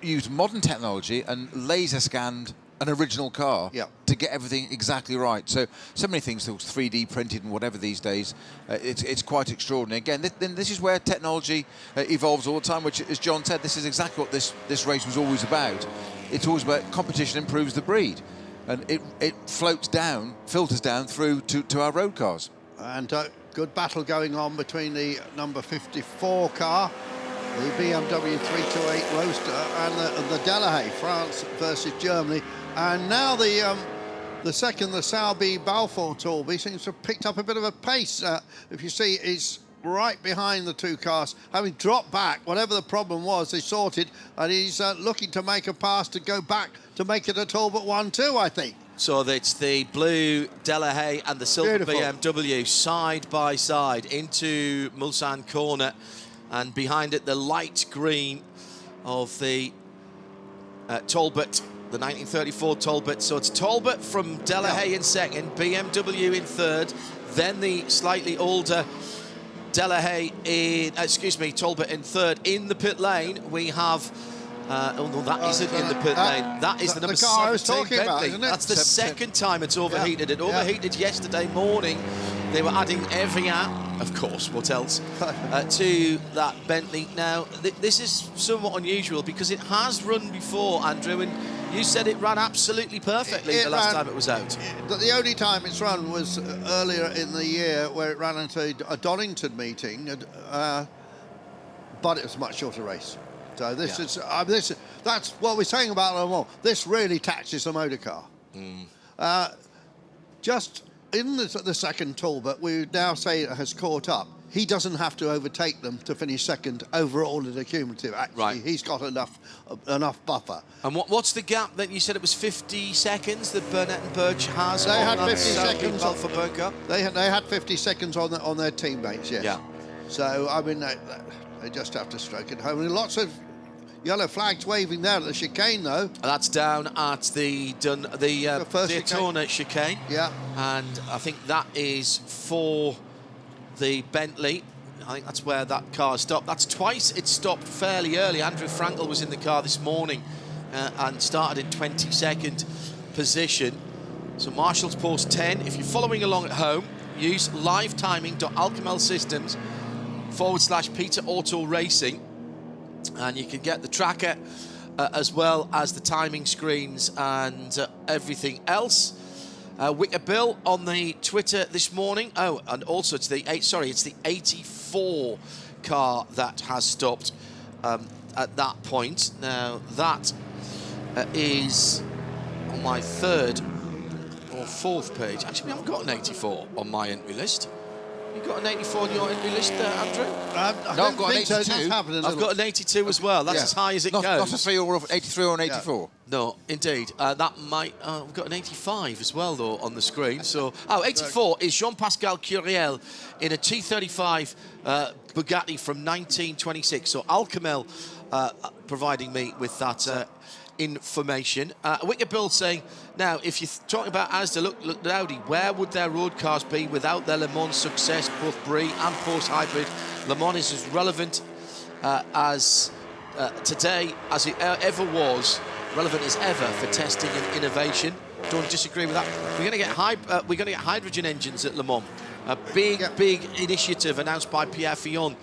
used modern technology and laser scanned an original car to get everything exactly right. So many things that was 3D printed and whatever these days. It's quite extraordinary. Again, this is where technology evolves all the time, which, as John said, this is exactly what this race was always about. It's always about competition improves the breed. And it floats down, filters down through to our road cars. And good battle going on between the number 54 car, the BMW 328 Roadster, and the Delahaye, France versus Germany. And now the second, the Sauber Balfour Talby, seems to have picked up a bit of a pace. If you see, it's right behind the 2 cars, having dropped back. Whatever the problem was, they sorted, and he's looking to make a pass to go back to make it a Talbot 1-2, I think. So it's the blue Delahaye and the silver BMW side by side into Mulsanne corner, and behind it the light green of the Talbot, the 1934 Talbot. So it's Talbot from Delahaye in second, BMW in third, then the slightly older Delahaye in, Talbot in third. In the pit lane, we have, oh no, that isn't in the pit lane. That is the number 17 Bentley. That's the second time it's overheated. It overheated yesterday morning. They were adding Evian, of course, what else, to that Bentley. Now, this is somewhat unusual because it has run before, Andrew, and you said it ran absolutely perfectly the last time it was out. The only time it's run was earlier in the year, where it ran into a Donington meeting, but it was a much shorter race. So this is, that's what we're saying about Le Mans. This really taxes the motor car. Just in the second Talbot, we now say it has caught up. He doesn't have to overtake them to finish second overall in the cumulative. Actually, he's got enough buffer. And what's the gap that you said it was 50 seconds that Burnett and Birch has? They had 50 seconds for Burger. They had 50 seconds on their teammates. Yes. Yeah. So I mean, they just have to stroke it home. And lots of yellow flags waving there at the chicane, though. That's down at the Daytona chicane. Yeah. And I think that is for the Bentley. I think that's where that car stopped. That's twice it stopped fairly early. Andrew Frankel was in the car this morning and started in 22nd position. So Marshall's Post 10. If you're following along at home, use livetiming.alchemel.systems/Peter Auto Racing, and you can get the tracker as well as the timing screens and everything else. Wicker Bill on the Twitter this morning. Oh, and also it's the 84 car that has stopped at that point. Now that is on my third or fourth page. Actually, we haven't got an 84 on my entry list. You got an 84 on your entry list there, Andrew? I No, don't I've got an think so. It 82. does happen a I've little. got an 82 as well. That's Yeah. as high as it Not goes. a 3 or 83 or an 84. No, indeed. That might... we've got an 85 as well, though, on the screen. So, 84 is Jean-Pascal Curiel in a T35 Bugatti from 1926. So, Alcamel providing me with that information. Wicked Bill saying, now, if you're talking about Asda, look at Audi, where would their road cars be without their Le Mans success, both Brie and post-hybrid? Le Mans is as relevant as today as it ever was, relevant as ever for testing and innovation. Don't disagree with that. We're going to get hydrogen engines at Le Mans. A big initiative announced by Pierre Fillon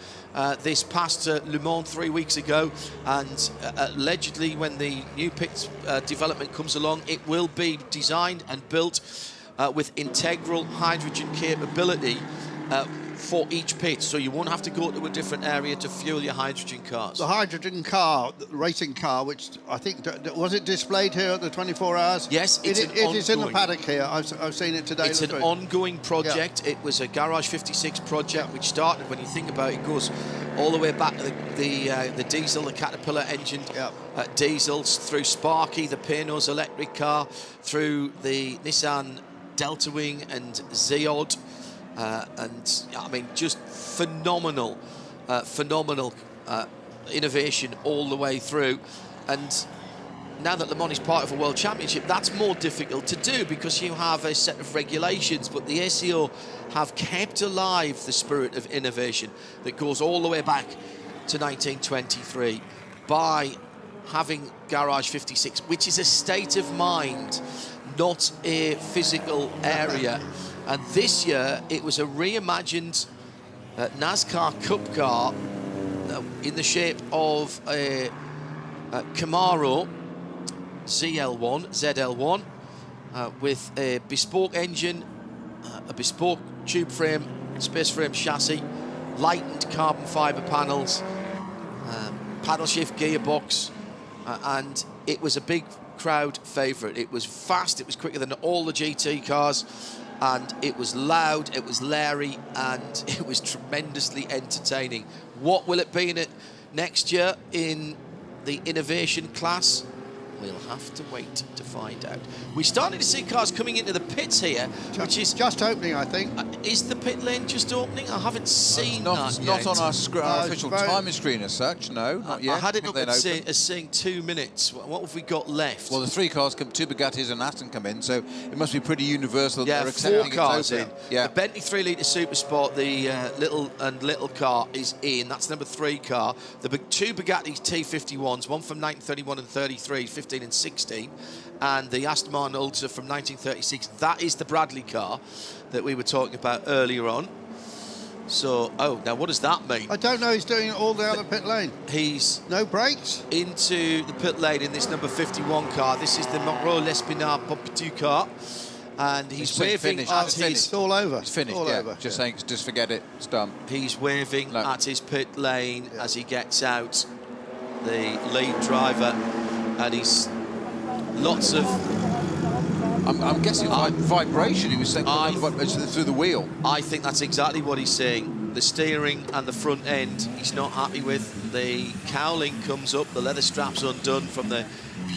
this past Le Mans 3 weeks ago, and allegedly when the new pit development comes along, it will be designed and built with integral hydrogen capability for each pit, so you won't have to go to a different area to fuel your hydrogen cars. The hydrogen car, the racing car, which I think, was it displayed here at the 24 Hours? Yes, it is in the paddock here. I've seen it today. It's an ongoing project. Yeah. It was a Garage 56 project, which started, when you think about it, goes all the way back to the diesel, the Caterpillar engine diesels, through Sparky, the Panoz electric car, through the Nissan Delta Wing and Zeod. And I mean, just phenomenal innovation all the way through. And now that Le Mans is part of a World Championship, that's more difficult to do because you have a set of regulations, but the SEO have kept alive the spirit of innovation that goes all the way back to 1923 by having Garage 56, which is a state of mind, not a physical area. And this year, it was a reimagined NASCAR Cup car in the shape of a Camaro ZL1, with a bespoke engine, a bespoke tube frame, space frame chassis, lightened carbon fibre panels, paddle shift gearbox, and it was a big crowd favourite. It was fast, it was quicker than all the GT cars, and it was loud, it was leery, and it was tremendously entertaining. What will it be in it next year in the innovation class? We'll have to wait to find out. We're starting to see cars coming into the pits here, which is just opening, I think. Is the pit lane just opening? I haven't seen that Not yet. on our official timing screen as such, no, not yet. I had it up as open. saying 2 minutes. What have we got left? Well, the 3 cars, 2 Bugattis and Aston come in, so it must be pretty universal that Yeah, they're accepting 4 cars it's in. open. Yeah. The Bentley 3-litre Super Sport, the little car is in. That's number 3 car. The 2 Bugatti T51s, one from 1931 and 33, 15 and 16. And the Aston Martin Ultra from 1936. That is the Bradley car that we were talking about earlier on. So, now what does that mean? I don't know. He's doing it all down the pit lane. He's no brakes into the pit lane in this number 51 car. This is the Monroe Lespinard Pompidou car, and he's waving at his. It's all over. It's finished. All yeah. over. Just saying, just forget it. It's done. He's waving at his pit lane as he gets out, the lead driver, and he's lots of. I'm guessing vibration. He was saying through the wheel. I think that's exactly what he's saying. The steering and the front end, he's not happy with. The cowling comes up, the leather straps undone from the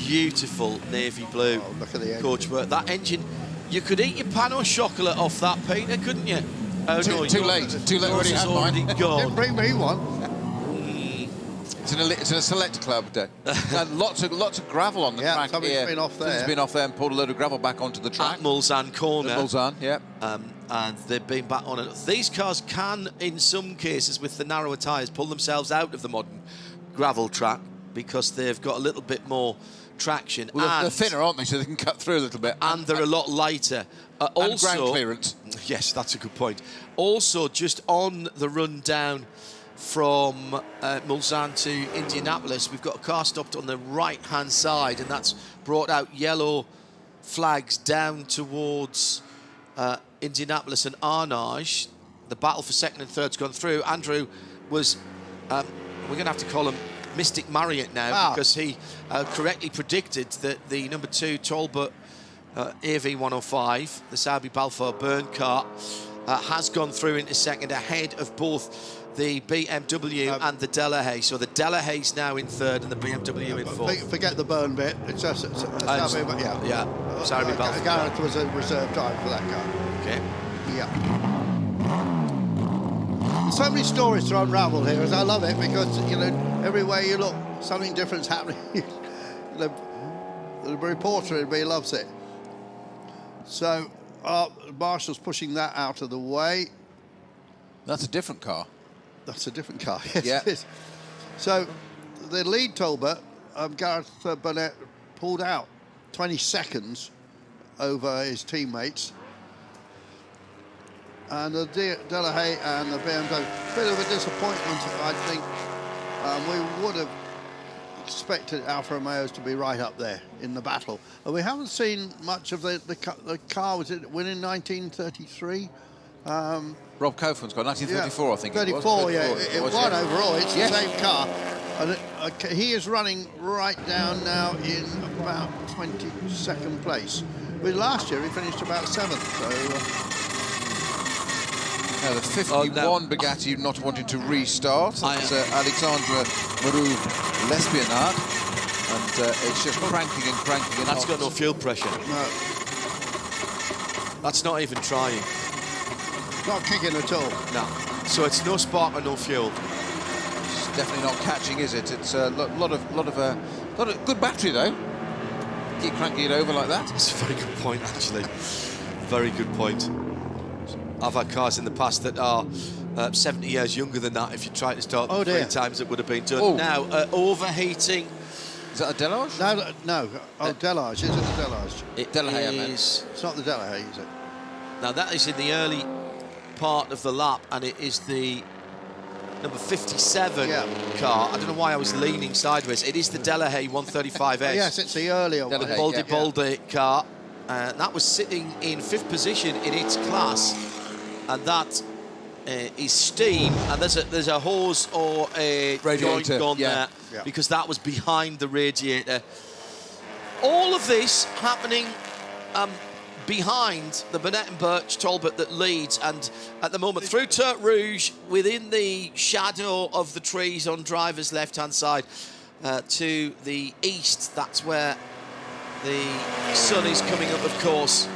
beautiful navy blue look at the coachwork. That engine, you could eat your pan or chocolate off that, Peter, couldn't you? Oh, too late. Too late. Yours is already gone. Didn't bring me one. It's in a select club day. And lots of gravel on the track here. Been off there. Somebody's been off there and pulled a load of gravel back onto the track. At Mulsanne Corner. Mulsanne, yeah. And they've been back on it. These cars can, in some cases, with the narrower tyres, pull themselves out of the modern gravel track because they've got a little bit more traction. Well, they're thinner, aren't they? So they can cut through a little bit. And they're a lot lighter. And ground clearance. Yes, that's a good point. Also, just on the run down from Mulsanne to Indianapolis, we've got a car stopped on the right-hand side, and that's brought out yellow flags down towards Indianapolis and Arnage. The battle for second and third's gone through. Andrew was, we're going to have to call him Mystic Marriott now, because he correctly predicted that the number 2 Talbot AV105, the Saudi Balfour Burn car, has gone through into second ahead of both the BMW and the Delahaye. So the Delahay's now in third and the BMW in fourth. Forget the burn bit. It's just Sorry, but yeah. Sorry about Gareth was a reserve driver for that car. Okay. Yeah. There's so many stories to unravel here, as I love it, because everywhere you look, something different's happening. the reporter in me loves it. So Marshall's pushing that out of the way. That's a different car. That's a different car. Yes, Yeah. it is. So the lead Talbot, Gareth Burnett pulled out 20 seconds over his teammates. And the Delahaye and the BMW, bit of a disappointment, I think. We would have expected Alfa Romeos to be right up there in the battle. And we haven't seen much of the car. Was it winning 1933? Rob Cofan's got 1934, I think 34, it was. 34, yeah. It won overall. It's the same car. And he is running right down now in about 22nd place. With last year, he finished about 7th. So... Now the 51 Bugatti not wanting to restart. That's Alexandre Moreau L'Espionade. And it's just cranking and cranking. And that's got no fuel pressure. No. That's not even trying. Not kicking at all. No. So it's no spark and no fuel. It's definitely not catching, is it? It's a lot of good battery though. Keep cranking it over like that. That's a very good point, actually. Very good point. I've had cars in the past that are 70 years younger than that. If you try to start 3 times, it would have been done. Oh. Now, overheating. Is that a Delage? No. Oh, Delage. Is it the Delage? It Delahaye, I meant. is. It's not the Delahaye, is it? Now, that is in the early part of the lap, and it is the number 57 car. I don't know why I was leaning sideways. It is the Delahaye 135S. Yes, it's the earlier one. The Baldy car. That was sitting in 5th position in its class, and that is steam, and there's a hose or a joint gone there because that was behind the radiator. All of this happening behind the Burnett and Birch Talbot that leads, and at the moment through Turk Rouge, within the shadow of the trees on driver's left-hand side, to the east. That's where the sun is coming up, of course.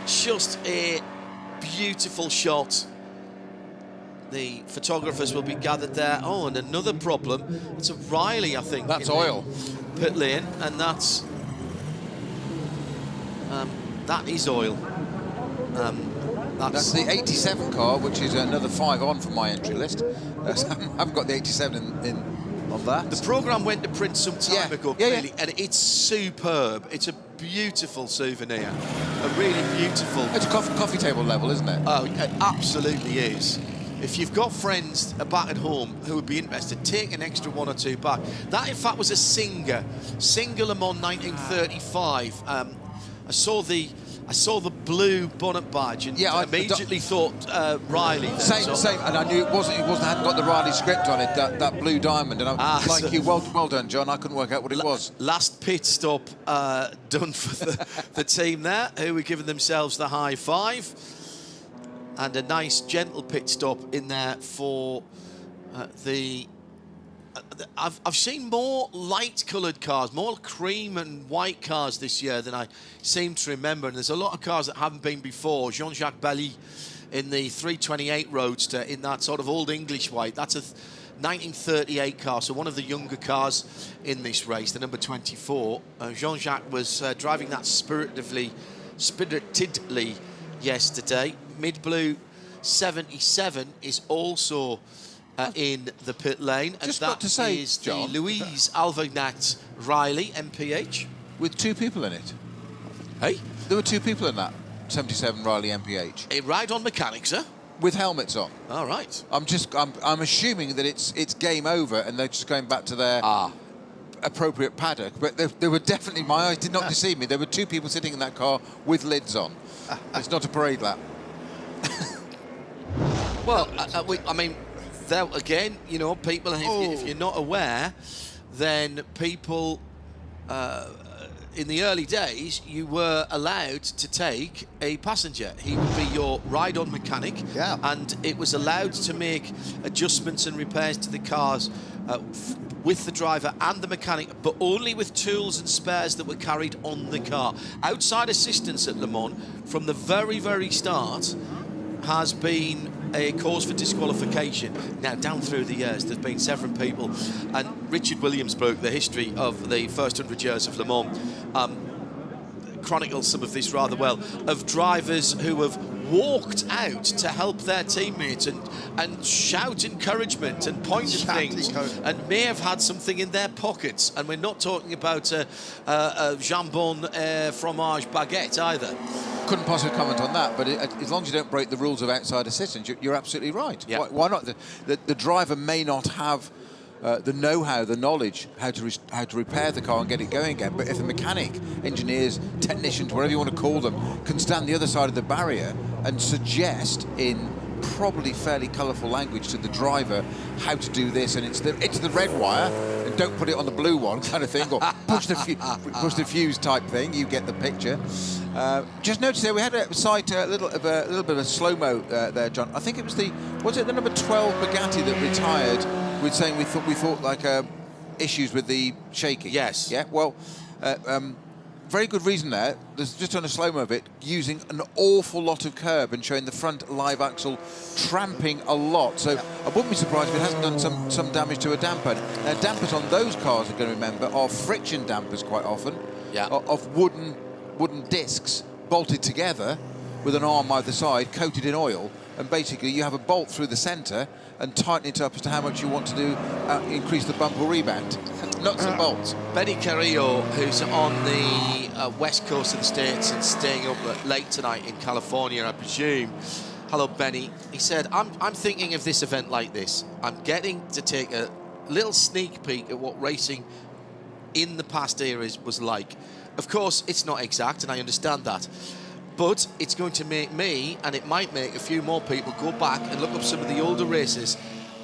Just a beautiful shot. The photographers will be gathered there. Oh, and another problem. It's a Riley, I think. That's oil. Pit lane, and that's that is oil. That's the 87 car, which is another 5 on from my entry list. I've got the 87 in on that. The programme went to print some time ago, clearly, and it's superb. It's a beautiful souvenir. A really beautiful... It's a coffee table level, isn't it? Oh, it absolutely is. If you've got friends back at home who would be interested, take an extra 1 or 2 back. That, in fact, was a Singer Le Mans 1935. I saw the blue bonnet badge and I immediately thought Riley. Same, and I knew it hadn't got the Riley script on it, that blue diamond, and I'm like you, well done, John. I couldn't work out what it was. Last pit stop done for the team there, who were giving themselves the high five, and a nice gentle pit stop in there for the. I've seen more light-coloured cars, more cream and white cars this year than I seem to remember. And there's a lot of cars that haven't been before. Jean-Jacques Bally in the 328 Roadster in that sort of old English white. That's a 1938 car, so one of the younger cars in this race, the number 24. Jean-Jacques was driving that spiritedly yesterday. Mid-blue 77 is also... in the pit lane, and just that to say, is John, the Louise Alvagnat Riley MPH. With 2 people in it. Hey? There were 2 people in that 77 Riley MPH. A ride-on mechanic, sir? With helmets on. All right. I'm assuming that it's game over and they're just going back to their appropriate paddock. But there were definitely, my eyes did not deceive me, there were 2 people sitting in that car with lids on. It's not a parade lap. Well, I mean... There again, you know, people, if you're not aware, then people, in the early days, you were allowed to take a passenger. He would be your ride-on mechanic, Yeah. and it was allowed to make adjustments and repairs to the cars with the driver and the mechanic, but only with tools and spares that were carried on the car. Outside assistance at Le Mans, from the very, very start, has been a cause for disqualification. Now, down through the years, there's been several people, and Richard Williams broke the history of the first 100 years of Le Mans, chronicles some of this rather well, of drivers who have walked out to help their teammates and shout encouragement and point at things, and may have had something in their pockets. And we're not talking about a jambon fromage baguette either. Couldn't possibly comment on that, but as long as you don't break the rules of outside assistance, you're absolutely right. Yeah. Why not? The driver may not have the know-how, the knowledge, how to repair the car and get it going again, but if the mechanic, engineers, technicians, whatever you want to call them, can stand the other side of the barrier and suggest in probably fairly colourful language to the driver how to do this, and it's the red wire and don't put it on the blue one kind of thing, or push the fuse type thing. You get the picture. Just notice there we had a sight a little bit of a slow-mo there, John. I think it was the number 12 Bugatti that retired with saying we thought like issues with the shaking. Yes. Yeah. Well, very good reason there. There's just on a slow-mo of it, using an awful lot of curb and showing the front live axle tramping a lot. So I wouldn't be surprised if it hasn't done some damage to a damper. Now, dampers on those cars, you're going to remember, are friction dampers quite often, of wooden discs bolted together with an arm either side coated in oil, and basically you have a bolt through the centre and tighten it up as to how much you want to do increase the bump or rebound. Nuts and bolts. Benny Carrillo, who's on the west coast of the States and staying up late tonight in California, I presume. Hello, Benny. He said, I'm thinking of this event like this. I'm getting to take a little sneak peek at what racing in the past eras was like. Of course, it's not exact, and I understand that. But it's going to make me, and it might make a few more people, go back and look up some of the older races,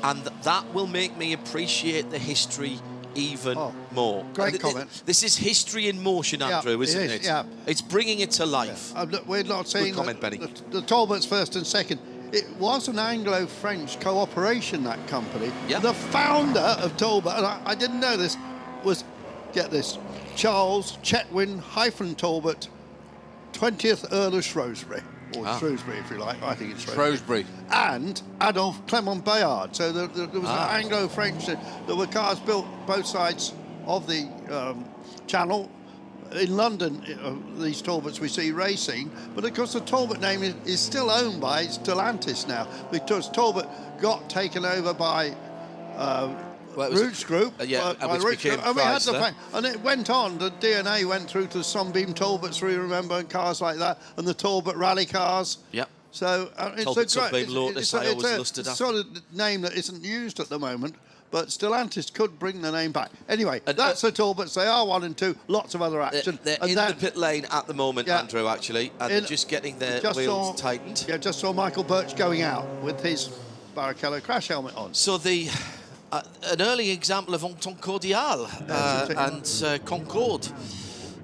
and that will make me appreciate the history even more. Great comment. This is history in motion, Andrew, isn't it? Yeah. It's bringing it to life. Yeah. We're not saying Good comment, Benny. The Talbots first and second. It was an Anglo-French cooperation, that company. Yeah. The founder of Talbot, and I didn't know this, was, get this, Charles Chetwynd-Talbot, 20th Earl of Shrewsbury, or Shrewsbury if you like. I think it's Shrewsbury. And Adolphe Clement Bayard. So there was an Anglo-French. There were cars built both sides of the channel. In London, these Talbots we see racing, but of course the Talbot name is still owned by Stellantis now, because Talbot got taken over by Roots Group, which became and we had the Chrysler. and it went on. The DNA went through to Sunbeam Talbots, we remember, and cars like that, and the Talbot rally cars. Yep. So it's Talbot a Sunbeam great, Lotus, I always lusted it's a sort of name that isn't used at the moment, but Stellantis could bring the name back. Anyway, that's the Talbots. They are 1 and 2. Lots of other action. They're in the pit lane at the moment, Andrew, actually, and they're just getting their wheels tightened. Yeah, just saw Michael Birch going out with his Barrichello crash helmet on. So an early example of entente cordiale and Concorde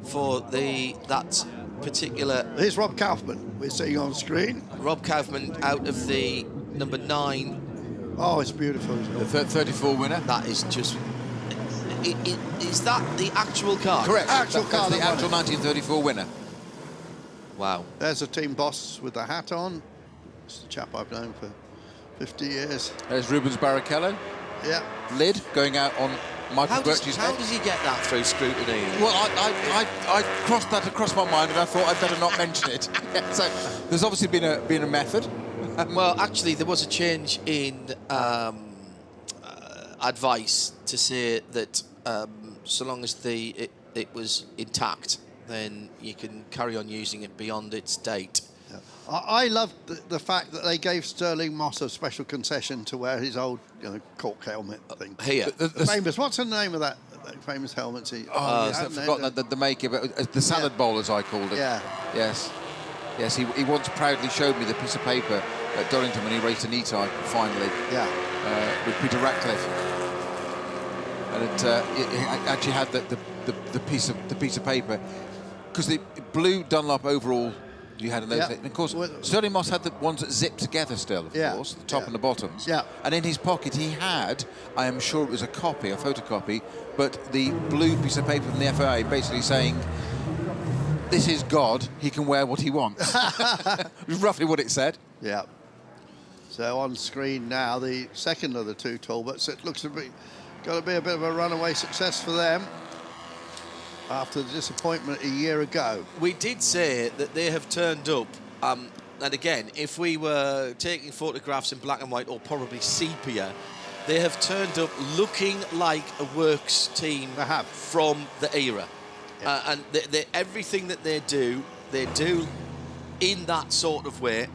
for that particular... Here's Rob Kaufman we're seeing on screen. Rob Kaufman out of the number 9. Oh, it's beautiful. The 34 winner. That is just... Is that the actual car? Correct. That's the actual 1934 winner. Wow. There's a team boss with the hat on. It's the chap I've known for 50 years. There's Rubens Barrichello. Yeah. Lid going out on Michael Birch's head. How does he get that through scrutiny? Well, I crossed that across my mind, and I thought I'd better not mention it. So there's obviously been a method. Well, actually, there was a change in advice to say that so long as it was intact, then you can carry on using it beyond its date. Yeah. I love the fact that they gave Sterling Moss a special concession to wear his old cork helmet thing. Here. The famous, what's the name of that famous helmet? I've forgotten the maker, but the salad bowl, as I called it. Yeah. Yes. Yes, he once proudly showed me the piece of paper at Donington when he raced an E-Type, finally. Yeah. With Peter Ratcliffe. and it actually had the piece of paper, because the blue Dunlop overall you had in those days. And of course, Sterling Moss had the ones that zipped together still, of course, the top and the bottoms. Yeah. And in his pocket he had, I am sure it was a copy, a photocopy, but the blue piece of paper from the FAA basically saying, this is God, he can wear what he wants. It was roughly what it said. Yeah. So on screen now, the second of the two Talbots. It looks to be got to be a bit of a runaway success for them after the disappointment a year ago. We did say that they have turned up, and again, if we were taking photographs in black and white or probably sepia, they have turned up looking like a works team from the era. Yeah. And everything that they do in that sort of way.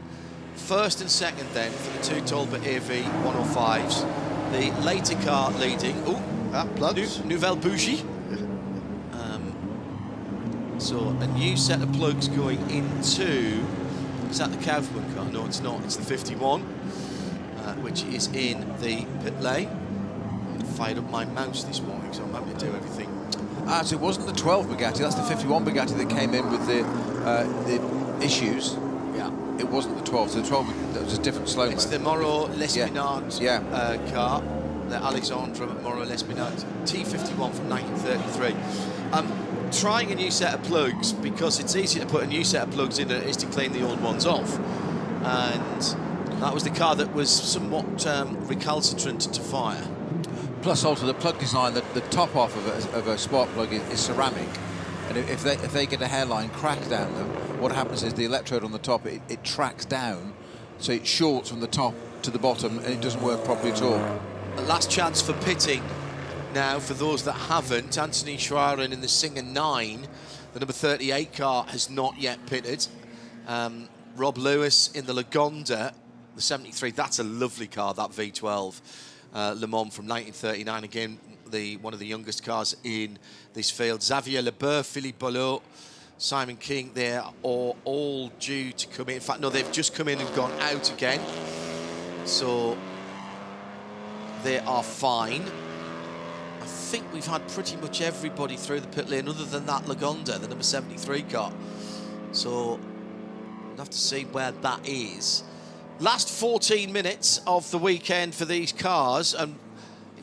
First and second then for the two Talbot AV 105s. The later car leading, plugs. Nouvelle Bougie. So a new set of plugs going into, is that the Kaufman car? No, it's not, it's the 51, which is in the pit lane. I fired up my mouse this morning, so I'm having to do everything. So it wasn't the 12 Bugatti, that's the 51 Bugatti that came in with the issues. Yeah. It wasn't the 12, so the 12 that was a different slow-mo. It's the Moreau L'Espinard car, the Alexandre Moreau L'Espinard T51 from 1933. Trying a new set of plugs because it's easier to put a new set of plugs in than it is to clean the old ones off. And that was the car that was somewhat recalcitrant to fire. Plus also the plug design, the top off of a spark plug is ceramic. And if they get a hairline crack down them, what happens is the electrode on the top, it tracks down, so it shorts from the top to the bottom and it doesn't work properly at all. A last chance for pitting now for those that haven't. Anthony Schreier in the Singer 9, the number 38 car has not yet pitted. Rob Lewis in the Lagonda, the 73, that's a lovely car, that V12. Le Mans from 1939, again, one of the youngest cars in this field. Xavier Leboeuf, Philippe Bollot, Simon King, they are all due to come in. In fact, no, they've just come in and gone out again. So they are fine. I think we've had pretty much everybody through the pit lane other than that Lagonda, the number 73 car. So we'll have to see where that is. Last 14 minutes of the weekend for these cars, and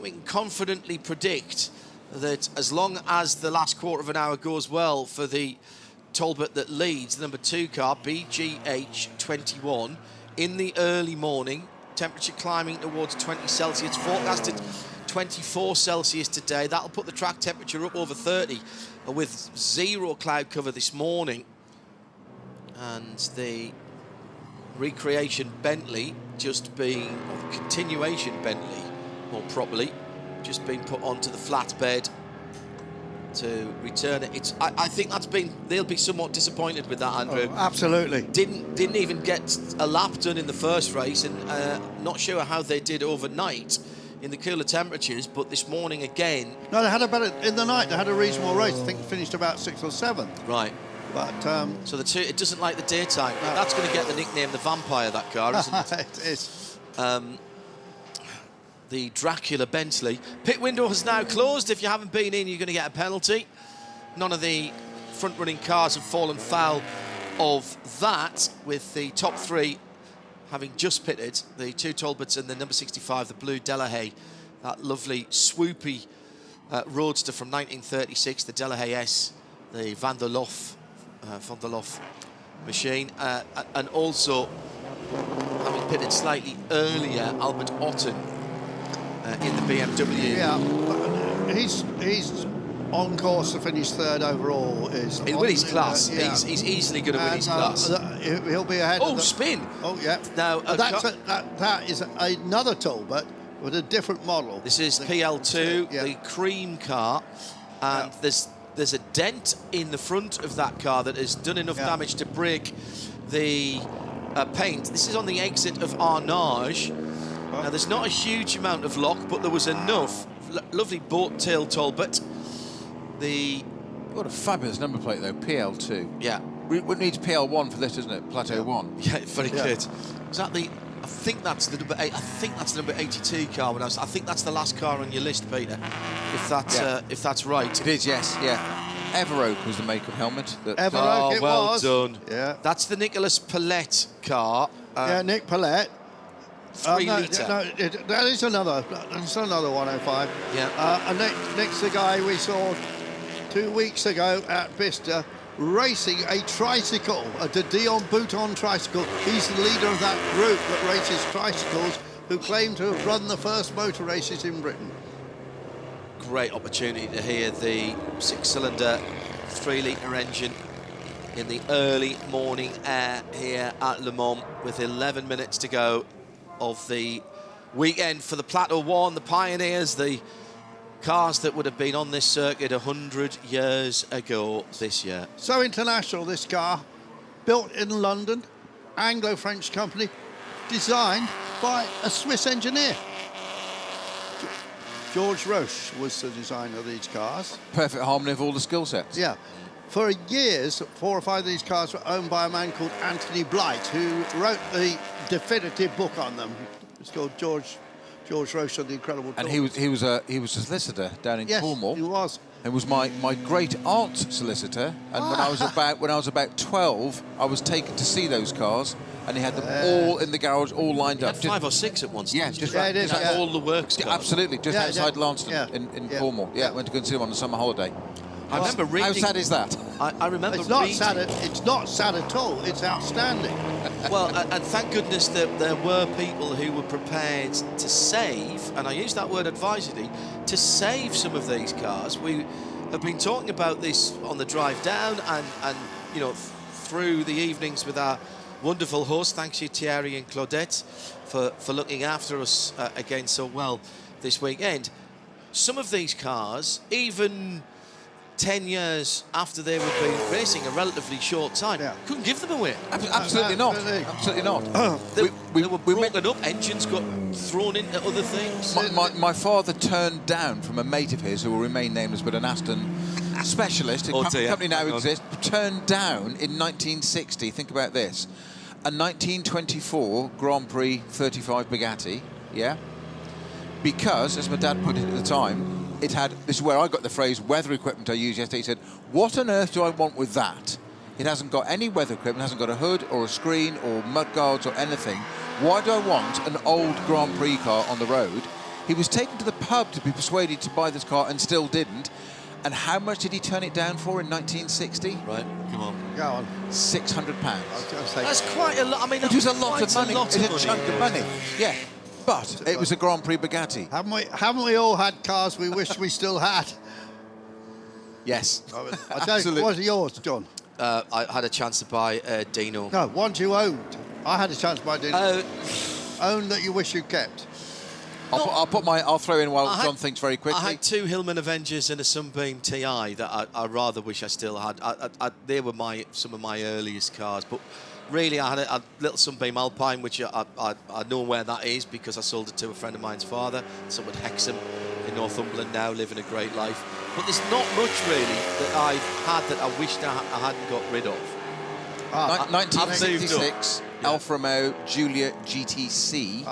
we can confidently predict that as long as the last quarter of an hour goes well for the Talbot that leads, the number 2 car, BGH21, in the early morning, temperature climbing towards 20 Celsius, forecasted 24 Celsius today. That'll put the track temperature up over 30 with zero cloud cover this morning. And the recreation Bentley just being, or continuation Bentley more properly, just been put onto the flatbed to return it. I think that's been, they'll be somewhat disappointed with that, Andrew. Oh, absolutely. Didn't even get a lap done in the first race, and not sure how they did overnight in the cooler temperatures, but this morning again. No, they had in the night, they had a reasonable race. I think it finished about 6th or 7th. Right. But so the two, it doesn't like the daytime. No. That's going to get the nickname the Vampire, that car, isn't it? It is. The Dracula Bentley. Pit window has now closed. If you haven't been in, you're going to get a penalty. None of the front-running cars have fallen foul of that, with the top 3 having just pitted, the 2 Talbots and the number 65, the blue Delahaye, that lovely swoopy roadster from 1936, the Delahaye S, the Van der Lof machine, and also having pitted slightly earlier, Albert Otten in the BMW. Yeah, but he's on course to finish 3rd overall. With his class, he's easily going to win his class. He'll be ahead. Oh, spin! Oh, yeah. Now that is another Talbot with a different model. This is PL2, the cream car, and there's a dent in the front of that car that has done enough damage to break the paint. This is on the exit of Arnage. Now, there's not a huge amount of lock, but there was enough. Lovely boat-tail Talbot. What a fabulous number plate, though, PL2. Yeah. We need PL1 for this, isn't it? Plateau 1. Yeah, very good. Was that the I think that's the number 8. I think that's the number 82 car. I think that's the last car on your list, Peter. If that's right. It is, yes, yeah. Everoak was the make of helmet. Everoak, it well was. done. Yeah. That's the Nicholas Paulette car. Yeah, Nick Paulette. 3 litre. That is another. That's another 105. Yeah. And Nick's the guy we saw 2 weeks ago at Bicester racing a tricycle, a De Dion Bouton tricycle. He's the leader of that group that races tricycles, who claim to have run the first motor races in Britain. Great opportunity to hear the 6-cylinder 3-litre engine in the early morning air here at Le Mans with 11 minutes to go of the weekend for the Plateau 1, the Pioneers, the cars that would have been on this circuit 100 years ago this year. So international, this car, built in London, Anglo-French company, designed by a Swiss engineer. George Roche was the designer of these cars. Perfect harmony of all the skill sets. Yeah. For years, 4 or 5 of these cars were owned by a man called Anthony Blight, who wrote the definitive book on them. It's called George Roche and the Incredible And Daughters. he was a solicitor down in Cornwall. He was. It was my great aunt's solicitor, and when I was about 12, I was taken to see those cars, and he had them all in the garage, all lined He up. had 5 or 6 at once. Yeah, didn't just he? it is. All the works. Yeah, absolutely, just outside Launceston in Yeah. Cornwall. Yeah, went to go and see him on a summer holiday. I remember reading. How sad is that? I remember It's not reading. sad. It's not sad at all. It's outstanding. Well, and thank goodness that there were people who were prepared to save, and I use that word advisedly, to save some of these cars. We have been talking about this on the drive down and you know, through the evenings with our wonderful hosts. Thanks to Thierry and Claudette for looking after us again so well this weekend. Some of these cars, even 10 years after they were being racing a relatively short time, couldn't give them away. Absolutely not. Absolutely not. They were broken up, engines got thrown into other things. My father turned down from a mate of his, who will remain nameless, but an Aston specialist, a company now exists, turned down in 1960, think about this, a 1924 Grand Prix 35 Bugatti, yeah? Because, as my dad put it at the time, it had, this is where I got the phrase weather equipment I used yesterday. He said, what on earth do I want with that? It hasn't got any weather equipment, hasn't got a hood or a screen or mud guards or anything. Why do I want an old Grand Prix car on the road? He was taken to the pub to be persuaded to buy this car and still didn't. And how much did he turn it down for in 1960? Right, come on. Go on. £600. That's quite a lot. I mean, It was a lot of money. It's It's a chunk of money. Yeah. But it was a Grand Prix Bugatti. Haven't we all had cars we wish we still had? Yes. I don't. What are yours, John? I had a chance to buy a Dino. No, ones you owned. I had a chance to buy Dino. Own that you wish you kept. I'll throw in while John thinks very quickly. I had 2 Hillman Avengers and a Sunbeam TI that I rather wish I still had. They were some of my earliest cars, but really I had a little Sunbeam Alpine, which I know where that is because I sold it to a friend of mine's father, someone at Hexham in Northumberland now, living a great life. But there's not much really that I've had that I wished I hadn't got rid of. 1966 Alfa Romeo Giulia GTC.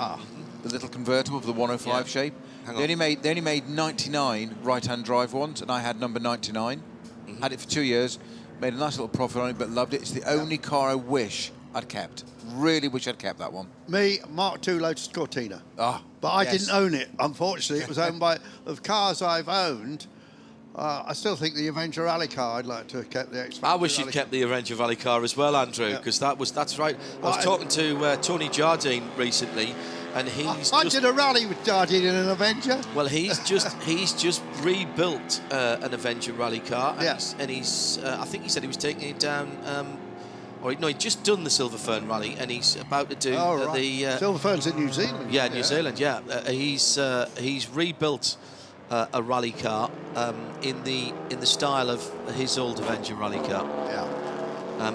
The little convertible of the 105 shape. They only made 99 right-hand drive ones, and I had number 99. Had it for 2 years, made a nice little profit on it, but loved it. It's the only car I wish I'd kept. Really wish I'd kept that one. Me, Mark II Lotus Cortina. But I didn't own it, unfortunately. It was owned by, of cars I've owned, I still think the Avenger Rally car I'd like to have kept the X. I wish you'd kept the Avenger Rally car as well, Andrew, because that's right. I was talking to Tony Jardine recently, and I did a rally with Jardine in an Avenger. Well, he's just rebuilt an Avenger Rally car, and he's I think he said he was taking it down. He'd just done the Silver Fern Rally, and he's about to do the Silver Fern's in New Zealand. Yeah, New Zealand. Yeah, he's rebuilt a rally car in the style of his old Avenger Rally car. Yeah.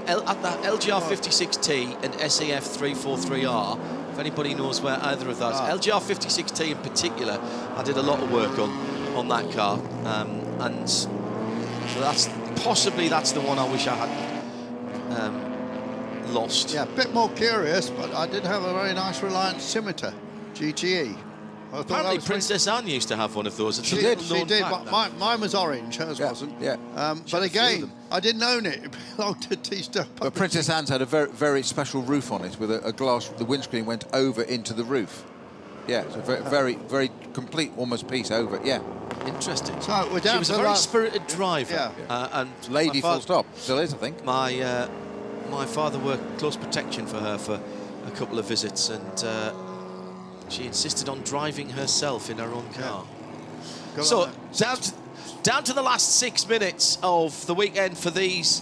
At that LGR 56T and SAF 343R. If anybody knows where either of those, LGR 56T in particular, I did a lot of work on that car, and so that's the one I wish I had lost. Yeah, a bit more curious, but I did have a very nice Reliant Scimitar GTE. I thought Apparently, that was Princess Anne used to have one of those. It's a She little did, known but fact, mine was orange, hers wasn't. yeah. But had a few of again, them. I didn't own it. It belonged to T-Star. But Princess Anne's had a very, very special roof on it with a glass. The windscreen went over into the roof. Yeah, it's a very, very, very complete, almost piece over. Yeah, Interesting. So we're down She was to a the very last- spirited driver. Yeah. And lady, my full stop. Still is, I think. My father worked close protection for her for a couple of visits, and she insisted on driving herself in her own car. Go So on then. down to the last 6 minutes of the weekend for these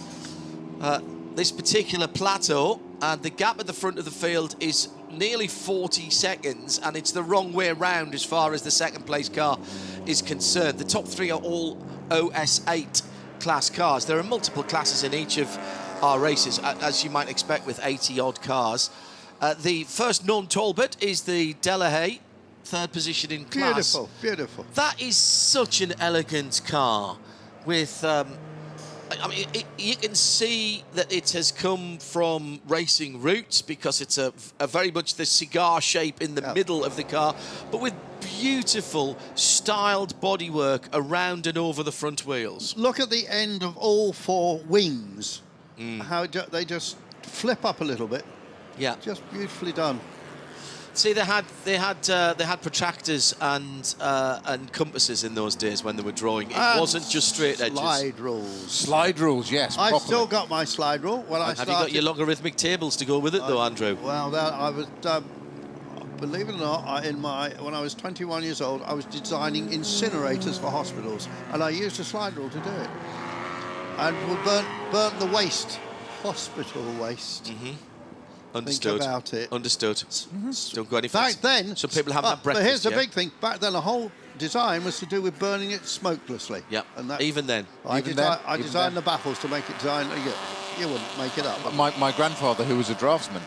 this particular plateau, and the gap at the front of the field is nearly 40 seconds, and it's the wrong way round as far as the second place car is concerned. The top three are all OS8 class cars. There are multiple classes in each of our races, as you might expect with 80 odd cars. The first known Talbot is the Delahaye, third position in class. Beautiful, beautiful. That is such an elegant car with, I mean, you can see that it has come from racing roots because it's a very much the cigar shape in the middle of the car, but with beautiful styled bodywork around and over the front wheels. Look at the end of all four wings. How they just flip up a little bit. Yeah. Just beautifully done. See, they had protractors and compasses in those days when they were drawing. It And wasn't just straight edges. Slide rules. Slide rules, yes. I've properly. still got my slide rule. When I Have started, you got your logarithmic tables to go with it, though, Andrew? Well, I was, believe it or not, when I was 21 years old, I was designing incinerators for hospitals, and I used a slide rule to do it. And we burnt the waste, hospital waste. Understood. Think about it. Understood. Don't go any Back further. then, Some people haven't had breakfast but here's the yet. big thing. Back then, the whole design was to do with burning it smokelessly. Yeah. And that, Even then. I Even designed then. the baffles to make it design. You wouldn't make it up. My grandfather, who was a draftsman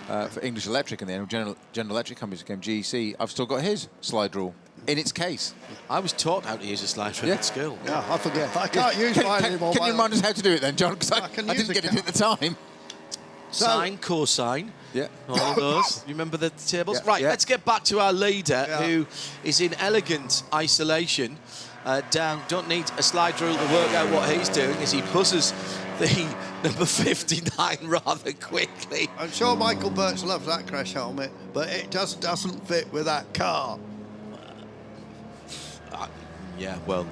for English Electric and then General Electric companies became GEC, I've still got his slide rule in its case. I was taught how to use a slide rule at school. Yeah, I forget. I can't use mine anymore. Can you remind us how to do it then, John? Because I can didn't use get the it at the time. Sine, cosine. Yeah. All of those. You remember the tables? Yeah. Right, Yeah. let's get back to our leader, Yeah. who is in elegant isolation. Don't need a slide rule to work out what he's doing as he buzzes the number 59 rather quickly. I'm sure Michael Birch loves that crash helmet, but it just doesn't fit with that car. Yeah, well,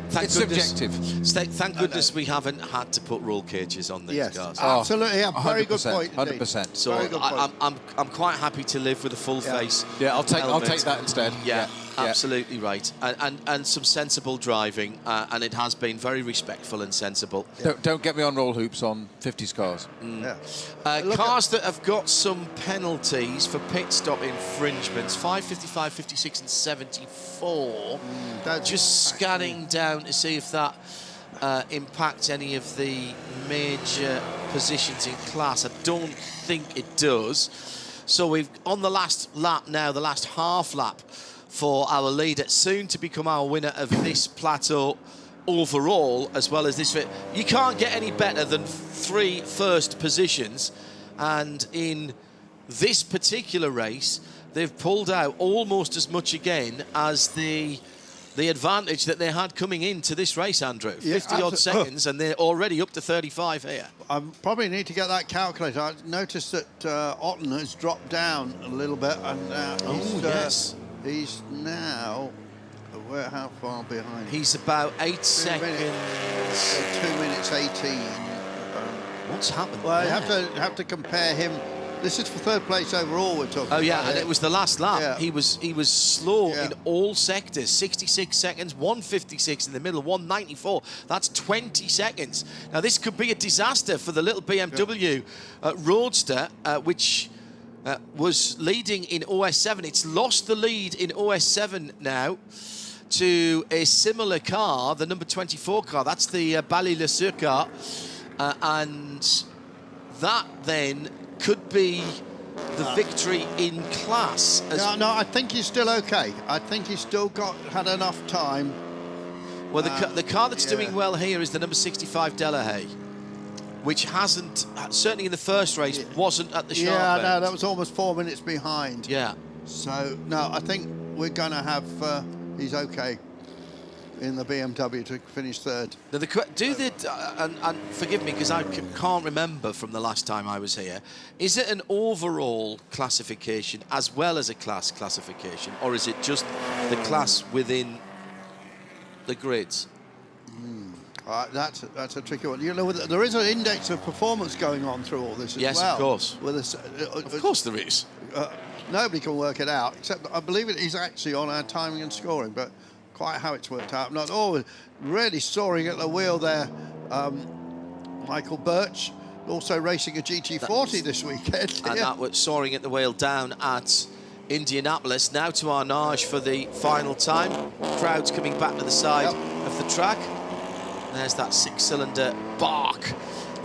thank It's goodness, subjective. Thank goodness we haven't had to put roll cages on these Yes, cars. absolutely. Yeah, very good 100%, point. indeed. 100%. So Very good point. I'm quite happy to live with a full Yeah. face. Yeah, I'll take helmet. that instead. Yeah, Yeah. absolutely right. And some sensible driving, and it has been very respectful and sensible. Don't get me on roll hoops on 50s cars. Yeah. Cars that have got some penalties for pit stop infringements, 555, 56 and 74. That's Just scanning down to see if that impacts any of the major positions in class. I don't think it does. So we've on the last lap now, the last half lap for our leader, soon to become our winner of this plateau overall, as well as this fit. You can't get any better than 3 first positions, and in this particular race, they've pulled out almost as much again as the advantage that they had coming into this race, Andrew. Yeah, 50-odd seconds, and they're already up to 35 here. I probably need to get that calculator. I noticed that Otten has dropped down a little bit, and Yes. he's now how far behind? He's about 8 seconds. 2 minutes 18. What's happened Well, there? you have to compare him. This is for third place overall. We're talking. Oh yeah, about and here. it was the last lap. Yeah. He was slow Yeah. in all sectors. 66 seconds, 156 in the middle, 194. That's 20 seconds. Now this could be a disaster for the little BMW Roadster, which was leading in OS7. It's lost the lead in OS7 now to a similar car, the number 24 car. That's the Bally-Le-Sur car, and that then could be the victory in class. No, I think he's still okay. I think he's still had enough time. Well, the car that's yeah. doing well here is the number 65 Delahaye. which hasn't, certainly in the first race, wasn't at the sharp Yeah, end. no, that was almost 4 minutes behind. Yeah. So, no, I think we're going to have, he's okay in the BMW to finish third. Now, and forgive me because I can't remember from the last time I was here, is it an overall classification as well as a class classification, or is it just the class within the grids? That's a tricky one. You know, there is an index of performance going on through all this as Yes, well. of course. Of course there is. Nobody can work it out, except I believe it is actually on our timing and scoring, but quite how it's worked out. Not always really soaring at the wheel there. Michael Birch also racing a GT40 this weekend. And that was soaring at the wheel down at Indianapolis. Now to Arnage for the final time. Crowds coming back to the side of the track. There's that 6-cylinder bark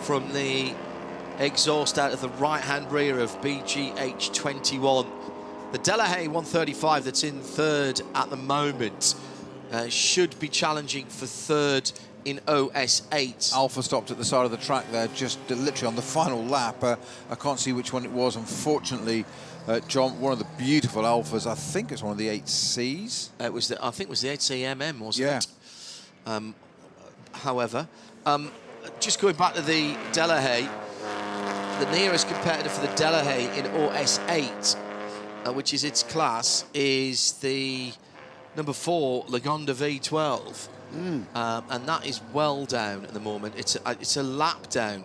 from the exhaust out of the right-hand rear of BGH21. The Delahaye 135 that's in third at the moment should be challenging for third in OS8. Alpha stopped at the side of the track there, just literally on the final lap. I can't see which one it was, unfortunately. John, one of the beautiful Alphas, I think it's one of the 8Cs. I think it was the 8C wasn't it? However, just going back to the Delahaye, the nearest competitor for the Delahaye in OS8, which is its class, is the number 4 Lagonda V12. And that is well down at the moment. It's a lap down.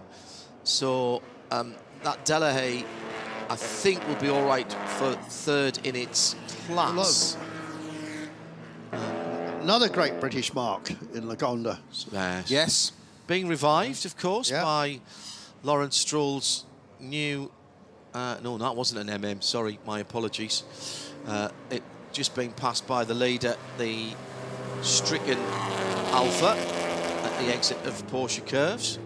So that Delahaye, I think, will be all right for third in its class. Another great British mark in Lagonda. Yes. Being revived, of course, by Lawrence Stroll's new... no, that wasn't an MM, sorry, my apologies. It just being passed by the leader, the stricken Alpha, at the exit of Porsche Curves.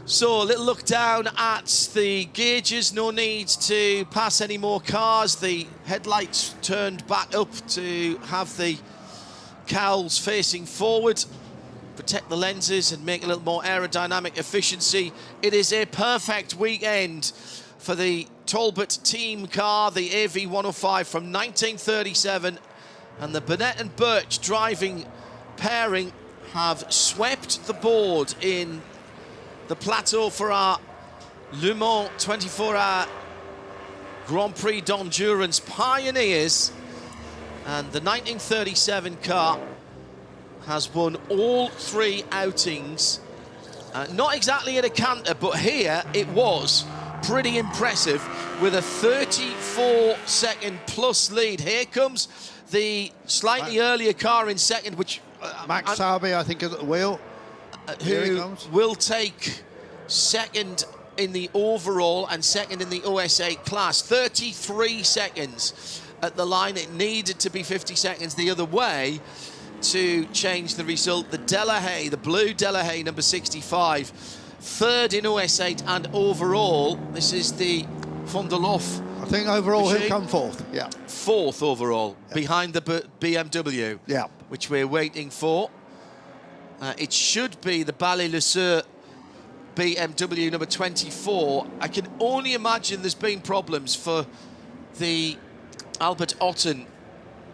So, a little look down at the gauges. No need to pass any more cars. The headlights turned back up to have the cowls facing forward, protect the lenses and make a little more aerodynamic efficiency. It is a perfect weekend for the Talbot team car, the AV105 from 1937, and the Burnett and Birch driving pairing have swept the board in the plateau for our Le Mans 24-hour Grand Prix d'Endurance pioneers. And the 1937 car has won all 3 outings. Not exactly at a canter, but here it was pretty impressive with a 34-second plus lead. Here comes the slightly earlier car in second, which... Max Sauber, I think, is at the wheel. Who will take second in the overall and second in the OS8 class. 33 seconds at the line. It needed to be 50 seconds the other way to change the result. The Delahaye, the blue Delahaye, number 65, third in OS8 and overall. This is the Von der Loff. I think overall machine. he'll come fourth, Fourth overall, behind the BMW, which we're waiting for. It should be the Bally-Le-Sur BMW number 24. I can only imagine there's been problems for the Albert Otten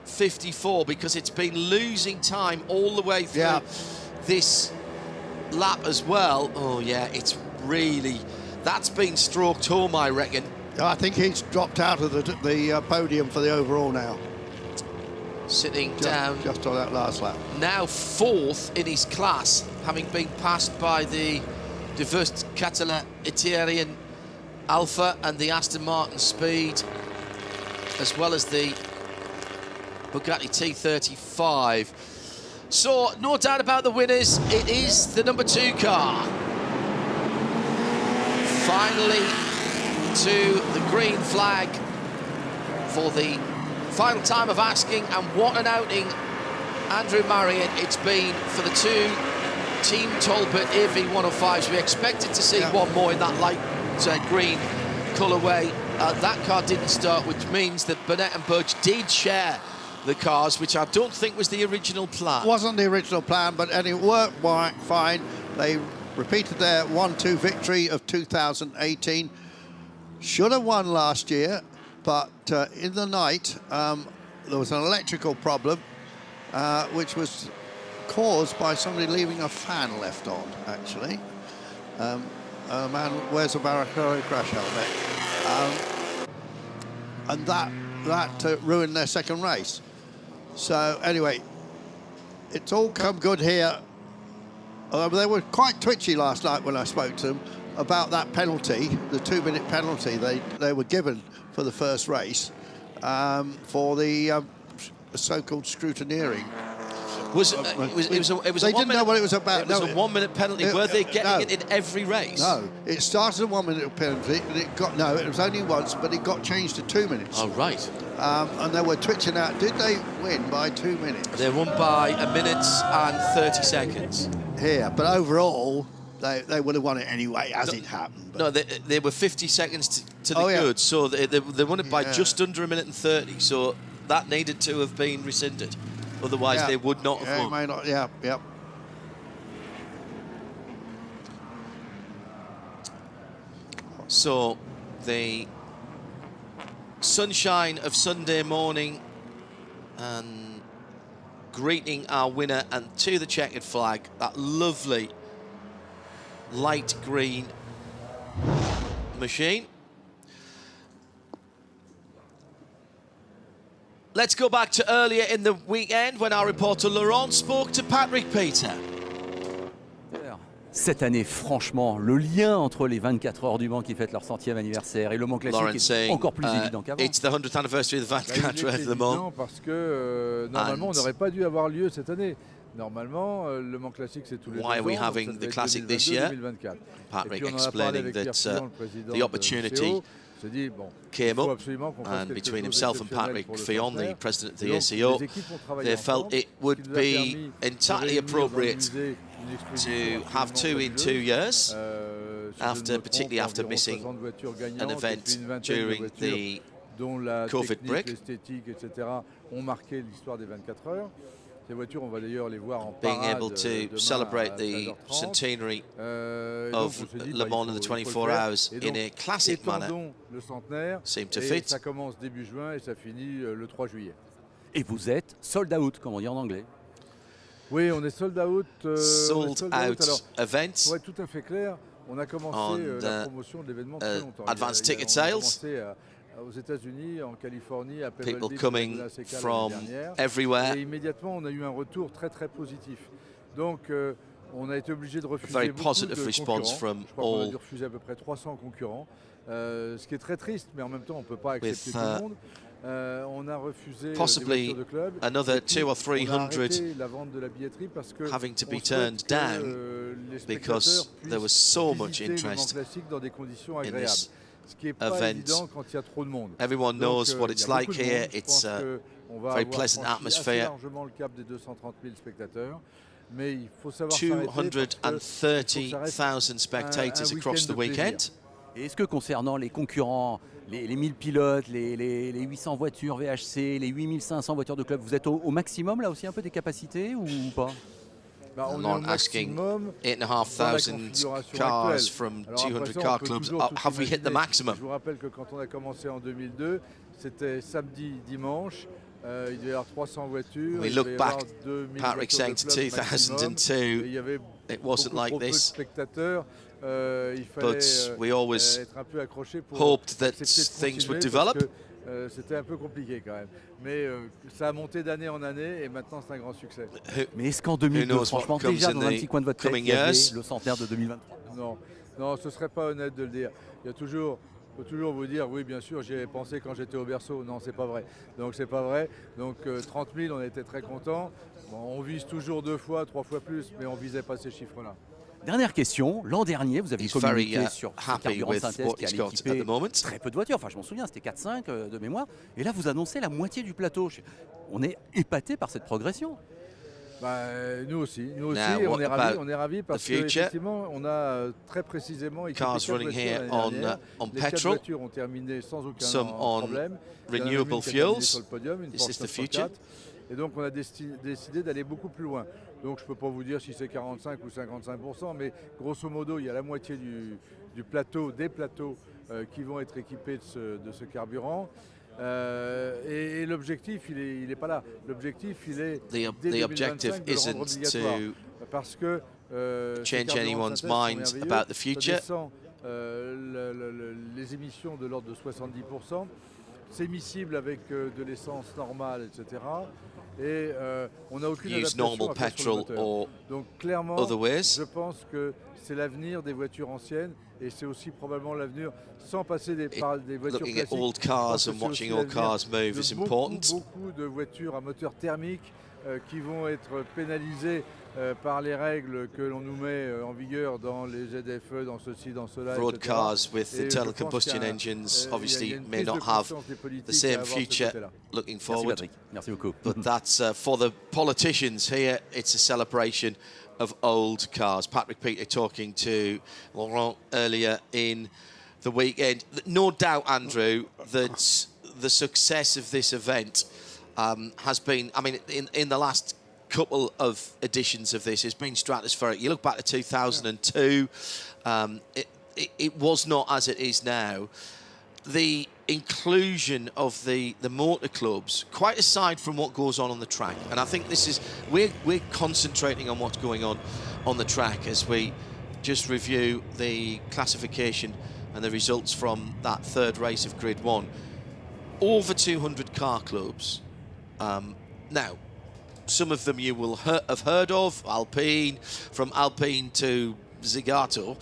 54 because it's been losing time all the way through this lap as well. Oh yeah, it's really, that's been stroked home, I reckon. I think he's dropped out of the podium for the overall now. Sitting down just on that last lap. Now fourth in his class, having been passed by the Diverse Catalan Italian Alpha and the Aston Martin Speed, as well as the Bugatti T35. So, no doubt about the winners, it is the number 2 car. Finally to the green flag for the final time of asking, and what an outing, Andrew Marion, it's been for the 2 Team Talbot AV105s. We expected to see one more in that light green colourway. That car didn't start, which means that Burnett and Birch did share the cars, which I don't think was the original plan. Wasn't the original plan, but it worked fine. They repeated their 1-2 victory of 2018. Should have won last year, but in the night there was an electrical problem which was caused by somebody leaving a fan left on, actually. A man wears a Barracuda crash helmet. And that ruined their second race. So anyway, it's all come good here. They were quite twitchy last night when I spoke to them about that penalty, the 2-minute penalty they were given for the first race for the so-called scrutineering. They didn't know what it was about. It was a 1-minute penalty. Were they getting it in every race? No, it started a 1-minute penalty, and it was only once, but it got changed to 2 minutes. Oh, right. And they were twitching out. Did they win by 2 minutes? They won by 1 minute and 30 seconds. Here, but overall, they would have won it anyway, as it happened. But no, they were 50 seconds to the good, so they won it by just under 1 minute and 30, so that needed to have been rescinded. Otherwise, they would not have won. May not, yeah. So, the sunshine of Sunday morning and greeting our winner, and to the checkered flag, that lovely light green machine. Let's go back to earlier in the weekend when our reporter Laurent spoke to Patrick Peter. Cette année, franchement, le lien entre les 24 heures du Mans qui fêtent leur 100e anniversaire et le Mans classique est encore plus évident qu'avant. It's the 100th anniversary of the 24 Heures de Mans. Parce que normalement, on n'aurait pas dû avoir lieu cette année. Normalement, le Mans classique, c'est tous les 2 ans. Why are we having the classic this year? Patrick explaining that the opportunity came up, and between himself and Patrick Fillon, the president of the ACO, they felt it would be entirely appropriate to have 2 in 2 years, particularly after missing an event during the COVID break. Being able to celebrate the centenary of Le Mans in the 24 hours in a classic manner seemed to fit. Et vous êtes sold out, comme on dit en anglais. Oui, on est sold out. Sold out events. Pour être tout à fait clair, on a commencé la promotion de l'événement très longtemps. Advanced ticket sales. Aux États-Unis, en Californie, à people coming from everywhere. Et immédiatement, on a eu un retour très très positif. Donc, on a été obligé de refuser very beaucoup positive de response concurrents. from Je crois qu'on a all. dû refuser à peu près 300 concurrents, ce qui est très triste, mais en même temps, on ne peut pas accepter tout le monde. On a refusé Possibly de club. another 200 or 300 on a arrêté la vente de la billetterie parce que having to be on turned souhaite que, down les because spectateurs there was so puissent much visiter le Mans interest classique dans des conditions in agréables. this Ce qui n'est pas event. évident quand il y a trop de monde. Everyone Donc, knows what il y it's a like beaucoup de here. monde. Je It's pense a qu'on va very avoir pleasant franchi assez atmosphere. largement le cap des 230 000 spectateurs. Mais il faut savoir s'arrêter parce que il faut que ça reste 230,000 spectators across the de plaisir. weekend. Et est-ce que concernant les concurrents, les 1000 pilotes, les 800 voitures VHC, les 8500 voitures de club, vous êtes au maximum là aussi un peu des capacités ou pas? Bah, on est Not au asking maximum 8,500 cars from 200 car clubs. Have we hit the maximum? Je vous rappelle que quand on a commencé en 2002, c'était samedi, dimanche. Il devait y avoir 300 voitures. We look back, Patrick saying to 2002, it wasn't like this. But we always hoped that things would develop. C'était un peu compliqué quand même. Mais ça a monté d'année en année et maintenant c'est un grand succès. Mais est-ce qu'en 2002, franchement, déjà dans un petit coin de votre tête, il y avait le centenaire de 2023? Non, ce serait pas honnête de le dire. Il y a toujours... Il faut toujours vous dire, oui, bien sûr, j'y ai pensé quand j'étais au berceau. Non, c'est pas vrai. Donc, c'est pas vrai. Donc, 30 000, on était très contents. Bon, on vise toujours 2 fois, 3 fois plus, mais on visait pas ces chiffres-là. Dernière question. L'an dernier, vous aviez communiqué sur ce carburant de synthèse qui allait équiper moment. très peu de voitures. Enfin, je m'en souviens, c'était 4-5 de mémoire. Et là, vous annoncez la moitié du plateau. On est épaté par cette progression. Bah, nous aussi, Now, on est ravis parce qu'effectivement, on a très précisément équipé Cars 4 running voitures here l'année dernière. on Les 4 petrol, voitures ont terminé sans aucun some on problème. renewable Il y en a une qui a terminé fuels. sur le podium, une This Porsche is the future. 904. Et donc on a décidé d'aller beaucoup plus loin. Donc je ne peux pas vous dire si c'est 45 ou 55%, mais grosso modo, il y a la moitié du plateau, des plateaux qui vont être équipés de ce carburant. Et l'objectif, il n'est pas là. L'objectif, il est dès 2025 de le rendre obligatoire. Parce que change anyone's mind about the future. Les émissions de l'ordre de 70%. C'est miscible avec de l'essence normale, etc. Et on n'a aucune adaptation à faire sur le moteur. Donc clairement, je pense que c'est l'avenir des voitures anciennes et c'est aussi probablement l'avenir sans passer par des voitures looking classiques. at old cars and watching old cars move is important. Beaucoup de voitures à moteur thermique qui vont être pénalisées par les règles que l'on nous met en vigueur dans les ZFE, dans ceci, dans cela, Road etc. cars with internal combustion engines obviously may not have the same future looking forward. Merci Patrick, merci beaucoup. But that's for the politicians here, it's a celebration of old cars. Patrick Peter talking to Laurent earlier in the weekend. No doubt, Andrew, that the success of this event has been, I mean, in the last couple of editions of this has been stratospheric. You look back to 2002, it was not as it is now. The inclusion of the motor clubs, quite aside from what goes on the track, and I think this is, we're concentrating on what's going on the track as we just review the classification and the results from that third race of Grid 1. Over 200 car clubs. Now, some of them you will have heard of, Alpine, from Alpine to Zagato.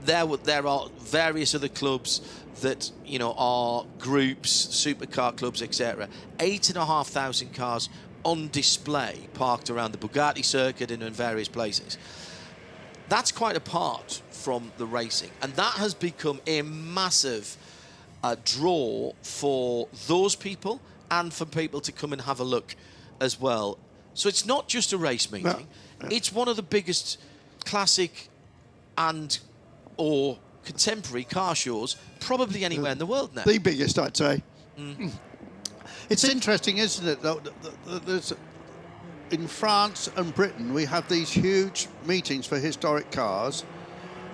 There are various other clubs that, you know, are groups, supercar clubs, etc. 8,500 cars on display, parked around the Bugatti circuit and in various places. That's quite apart from the racing, and that has become a massive draw for those people and for people to come and have a look as well. So it's not just a race meeting, it's one of the biggest classic and or contemporary car shows probably anywhere in the world now. The biggest, I'd say. It's interesting, isn't it, though, there's, in France and Britain we have these huge meetings for historic cars,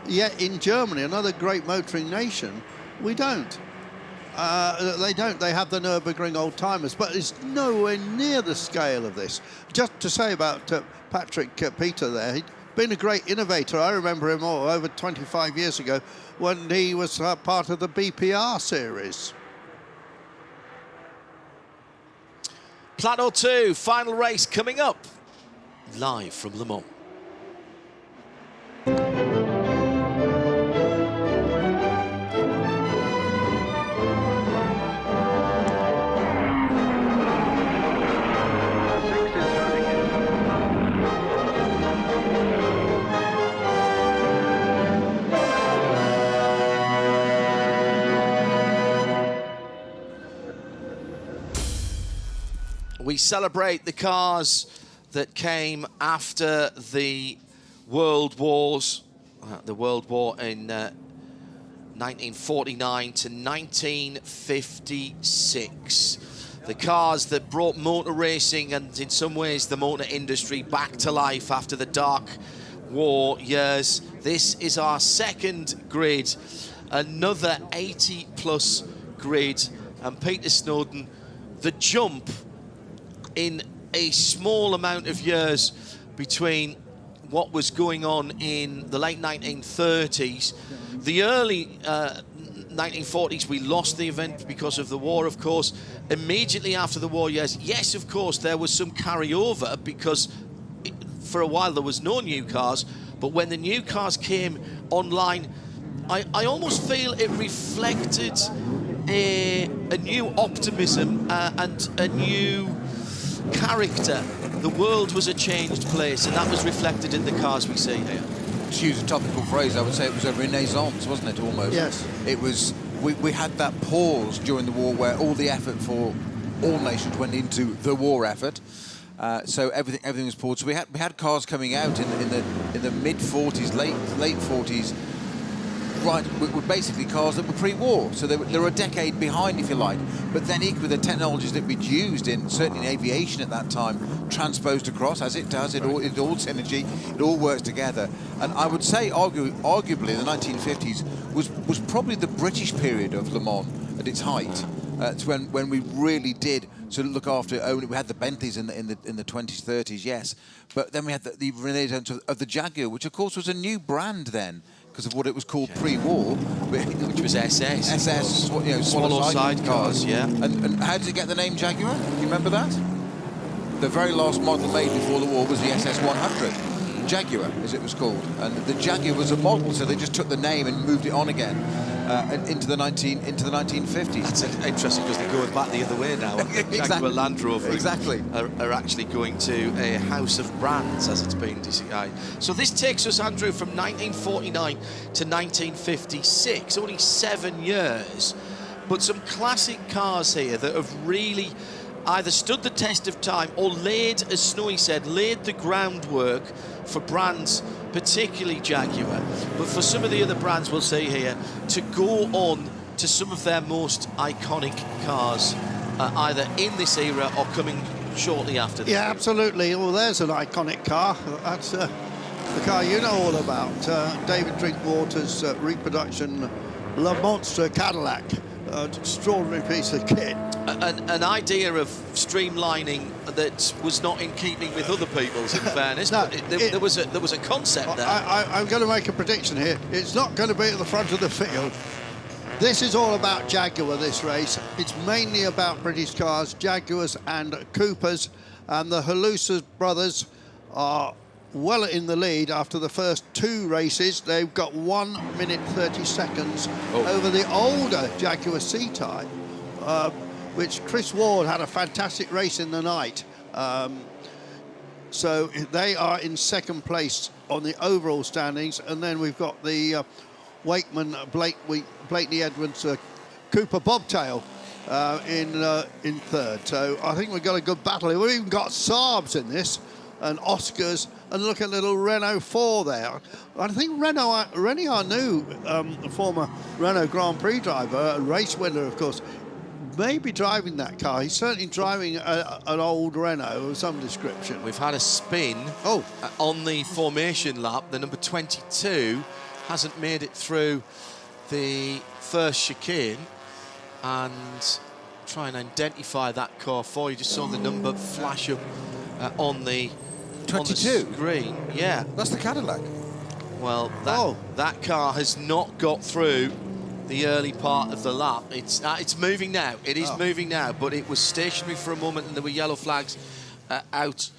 yet in Germany, another great motoring nation, we don't. They have the Nürburgring old timers, but it's nowhere near the scale of this. Just to say about Patrick Peter there, he'd been a great innovator. I remember him over 25 years ago when he was part of the BPR series. Plateau 2, final race coming up, live from Le Mans. We celebrate the cars that came after the World Wars, the World War in 1949 to 1956. The cars that brought motor racing and in some ways the motor industry back to life after the Dark War years. This is our second grid, another 80-plus grid, and Peter Snowden, the jump in a small amount of years between what was going on in the late 1930s. The early 1940s, we lost the event because of the war, of course. Immediately after the war years, yes, of course, there was some carryover because for a while there was no new cars, but when the new cars came online, I almost feel it reflected a new optimism and a new character. The world was a changed place, and that was reflected in the cars we see here. To use a topical phrase, I would say it was a renaissance, wasn't it, almost? Yes. It was, we had that pause during the war where all the effort for all nations went into the war effort. So everything was paused. So we had cars coming out in the mid 40s, late 40s, were basically cars that were pre-war, so they were a decade behind, if you like. But then equally, the technologies that we'd used certainly in aviation at that time transposed across, as it does. It all synergy, it all works together. And I would say, arguably, the 1950s was probably the British period of Le Mans at its height. It's when we really did sort of look after. We had the Bentleys in the 20s, 30s, yes, but then we had the renaissance of the Jaguar, which of course was a new brand then, because of what it was called pre-war, which was SS. SS, swallow sidecars, yeah. And how did it get the name Jaguar? Do you remember that? The very last model made before the war was the SS 100, Jaguar, as it was called, and the Jaguar was a model, so they just took the name and moved it on again into the 1950s. That's interesting because they're going back the other way now. Exactly. Jaguar Land Rover exactly are actually going to a house of brands, as it's been DCI. So this takes us, Andrew, from 1949 to 1956, only 7 years, but some classic cars here that have really either stood the test of time or laid, as Snowy said, laid the groundwork for brands, particularly Jaguar, but for some of the other brands we'll see here, to go on to some of their most iconic cars, either in this era or coming shortly after this. Yeah, absolutely. Well, there's an iconic car. That's the car you know all about. David Drinkwater's reproduction Le Monstre Cadillac. Extraordinary piece of kit. An idea of streamlining that was not in keeping with other people's, in fairness. No, but there was a concept there. I'm going to make a prediction here. It's not going to be at the front of the field. This is all about Jaguar, this race. It's mainly about British cars, Jaguars and Coopers, and the Halusa brothers are well in the lead after the first 2 races. They've got 1 minute 30 seconds over the older Jaguar C-Type, which Chris Ward had a fantastic race in the night. So they are in second place on the overall standings, and then we've got the Wakeman, Blakeney Edwards, Cooper Bobtail in third. So I think we've got a good battle here. We've even got Saabs in this, and Oscars, and look at little Renault 4 there. I think Rennie Arnoux, former Renault Grand Prix driver, a race winner, of course, may be driving that car. He's certainly driving an old Renault of some description. We've had a spin on the formation lap. The number 22 hasn't made it through the first chicane, and try and identify that car for you. Just saw the number flash up on the 22 screen. Yeah, that's the Cadillac. Well, that car has not got through the early part of the lap. It's moving now. It is moving now, but it was stationary for a moment, and there were yellow flags out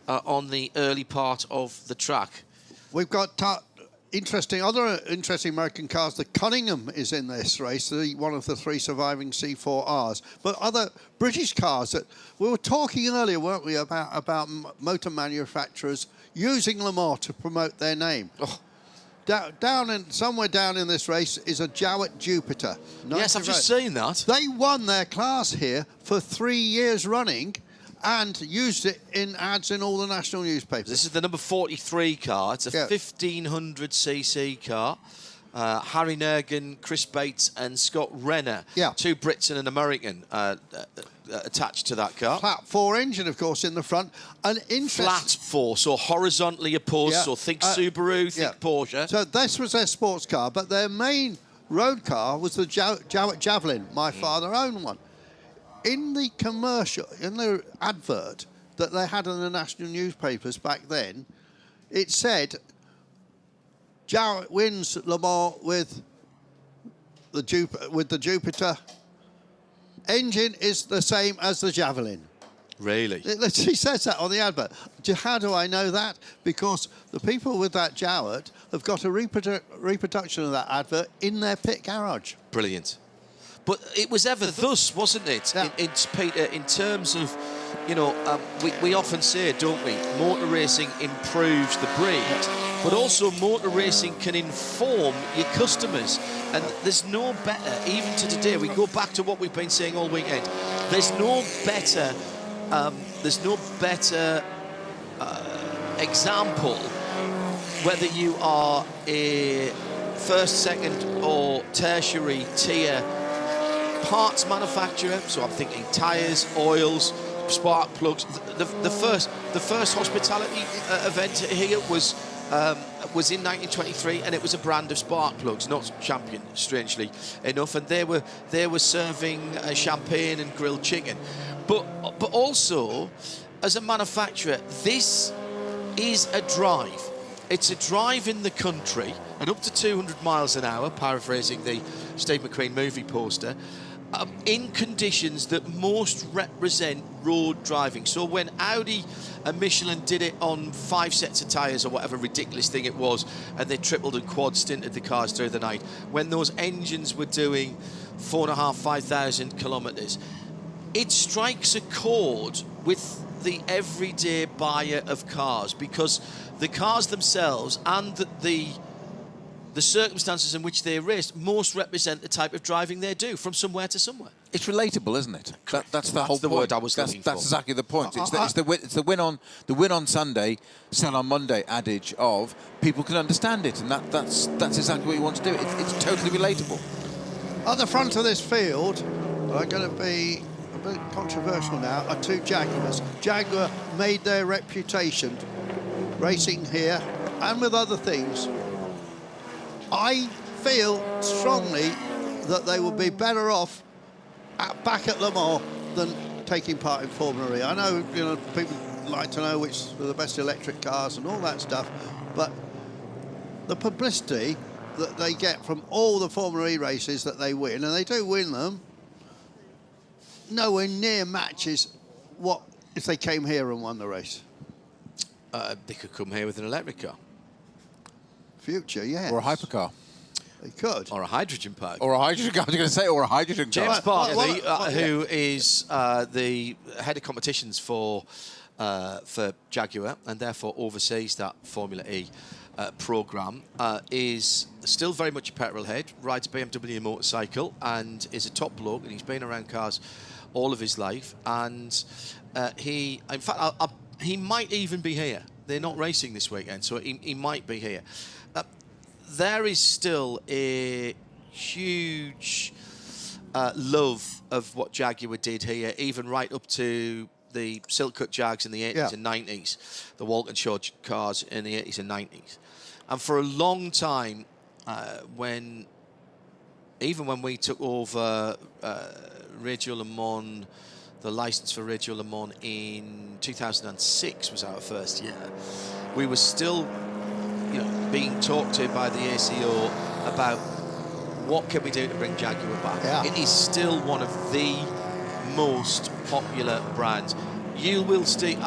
on the early part of the track. We've got other interesting American cars. The Cunningham is in this race, one of the 3 surviving C4Rs. But other British cars that we were talking earlier, weren't we, about motor manufacturers using Le Mans to promote their name. Somewhere down in this race is a Jowett Jupiter. Yes, I've just seen that. They won their class here for 3 years running and used it in ads in all the national newspapers. This is the number 43 car. It's a 1500cc car. Harry Nergan, Chris Bates and Scott Renner. 2 Brits and an American attached to that car. Flat 4 engine, of course, in the front. Flat 4, so horizontally opposed, so think Subaru, think Porsche. So this was their sports car, but their main road car was the Jowett Javelin. My father owned one. In the commercial, in the advert that they had in the national newspapers back then, it said, Jowett wins Le Mans with the Jupiter. Engine is the same as the Javelin. Really? She says that on the advert. How do I know that? Because the people with that Jowett have got a reproduction of that advert in their pit garage. Brilliant. But it was ever thus, wasn't it? Yeah. Peter, in terms of, we often say, don't we, motor racing improves the breed, but also motor racing can inform your customers. And there's no better, even to today, we go back to what we've been saying all weekend, there's no better example, whether you are a first, second or tertiary tier parts manufacturer. So I'm thinking tyres, oils, spark plugs. The first hospitality event here was in 1923, and it was a brand of spark plugs, not Champion, strangely enough. And they were serving champagne and grilled chicken. But also, as a manufacturer, this is a drive. It's a drive in the country at up to 200 miles an hour, paraphrasing the Steve McQueen movie poster, in conditions that most represent road driving. So when Audi and Michelin did it on 5 sets of tyres or whatever ridiculous thing it was, and they tripled and quad stinted the cars through the night, when those engines were doing 4,500, 5,000 kilometres, it strikes a chord with the everyday buyer of cars, because the cars themselves and the circumstances in which they raced most represent the type of driving they do from somewhere to somewhere. It's relatable, isn't it? That's the whole point. Word I was looking for. That's exactly the point. It's the win on Sunday, sell on Monday adage of people can understand it, and that's exactly what you want to do. It's totally relatable. At the front of this field are going to be a bit controversial now, are 2 Jaguars. Jaguar made their reputation racing here and with other things. I feel strongly that they would be better off back at Le Mans than taking part in Formula E. I know, people like to know which are the best electric cars and all that stuff, but the publicity that they get from all the Formula E races that they win, and they do win them, nowhere near matches what if they came here and won the race. They could come here with an electric car. Future, yes. Or a hypercar. They could. Or a hydrogen pack. Or a hydrogen car. I was going to say, or a hydrogen car. James Bartley, who is the head of competitions for Jaguar and therefore oversees that Formula E programme, is still very much a petrol head, rides a BMW motorcycle and is a top bloke, and he's been around cars all of his life. And he might even be here. They're not racing this weekend, so he might be here. There is still a huge love of what Jaguar did here, even right up to the Silk Cut Jags in the 80s and 90s, the Walkinshaw cars in the 80s and 90s. And for a long time, even when we took over Radio Le Mans, the license for Radio Le Mans in 2006 was our first year, we were still being talked to by the ACO about what can we do to bring Jaguar back. Yeah. It is still one of the most popular brands. You will see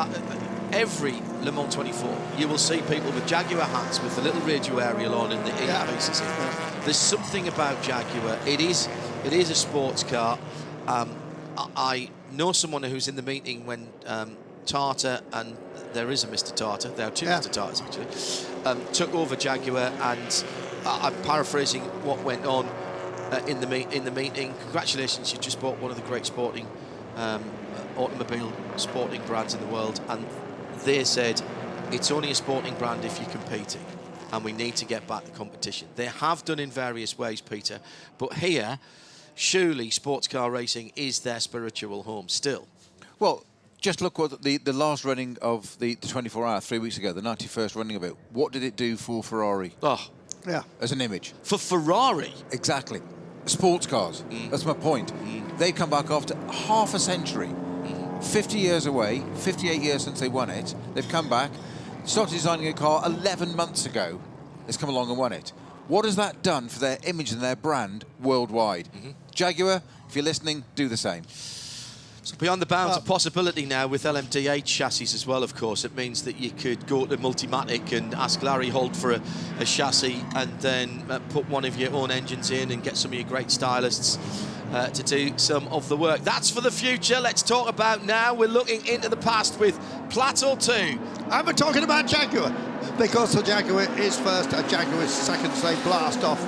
every Le Mans 24, you will see people with Jaguar hats with the little radio aerial on and the earpieces in. There's something about Jaguar. It is a sports car. I know someone who's in the meeting when Tartar, and there is a Mr. Tartar, there are 2 Mr. Tartars actually, took over Jaguar, and I'm paraphrasing what went on in the meeting. Congratulations, you just bought one of the great sporting automobile sporting brands in the world. And they said it's only a sporting brand if you're competing, and we need to get back the competition. They have done in various ways, Peter, but here surely sports car racing is their spiritual home still. Well, just look what the last running of the 24-hour 3 weeks ago, the 91st running of it. What did it do for Ferrari? Oh, yeah, as an image. For Ferrari? Exactly. Sports cars. That's my point. They come back after half a century, 50 years away, 58 years since they won it. They've come back, started designing a car 11 months ago. It's come along and won it. What has that done for their image and their brand worldwide? Jaguar, if you're listening, do the same. So beyond the bounds of possibility now with LMDH chassis as well, of course. It means that you could go to Multimatic and ask Larry Holt for a chassis, and then put one of your own engines in and get some of your great stylists to do some of the work. That's for the future. Let's talk about now. We're looking into the past with Plateau 2. And we're talking about Jaguar, because the Jaguar is first and Jaguar is second, so they blast off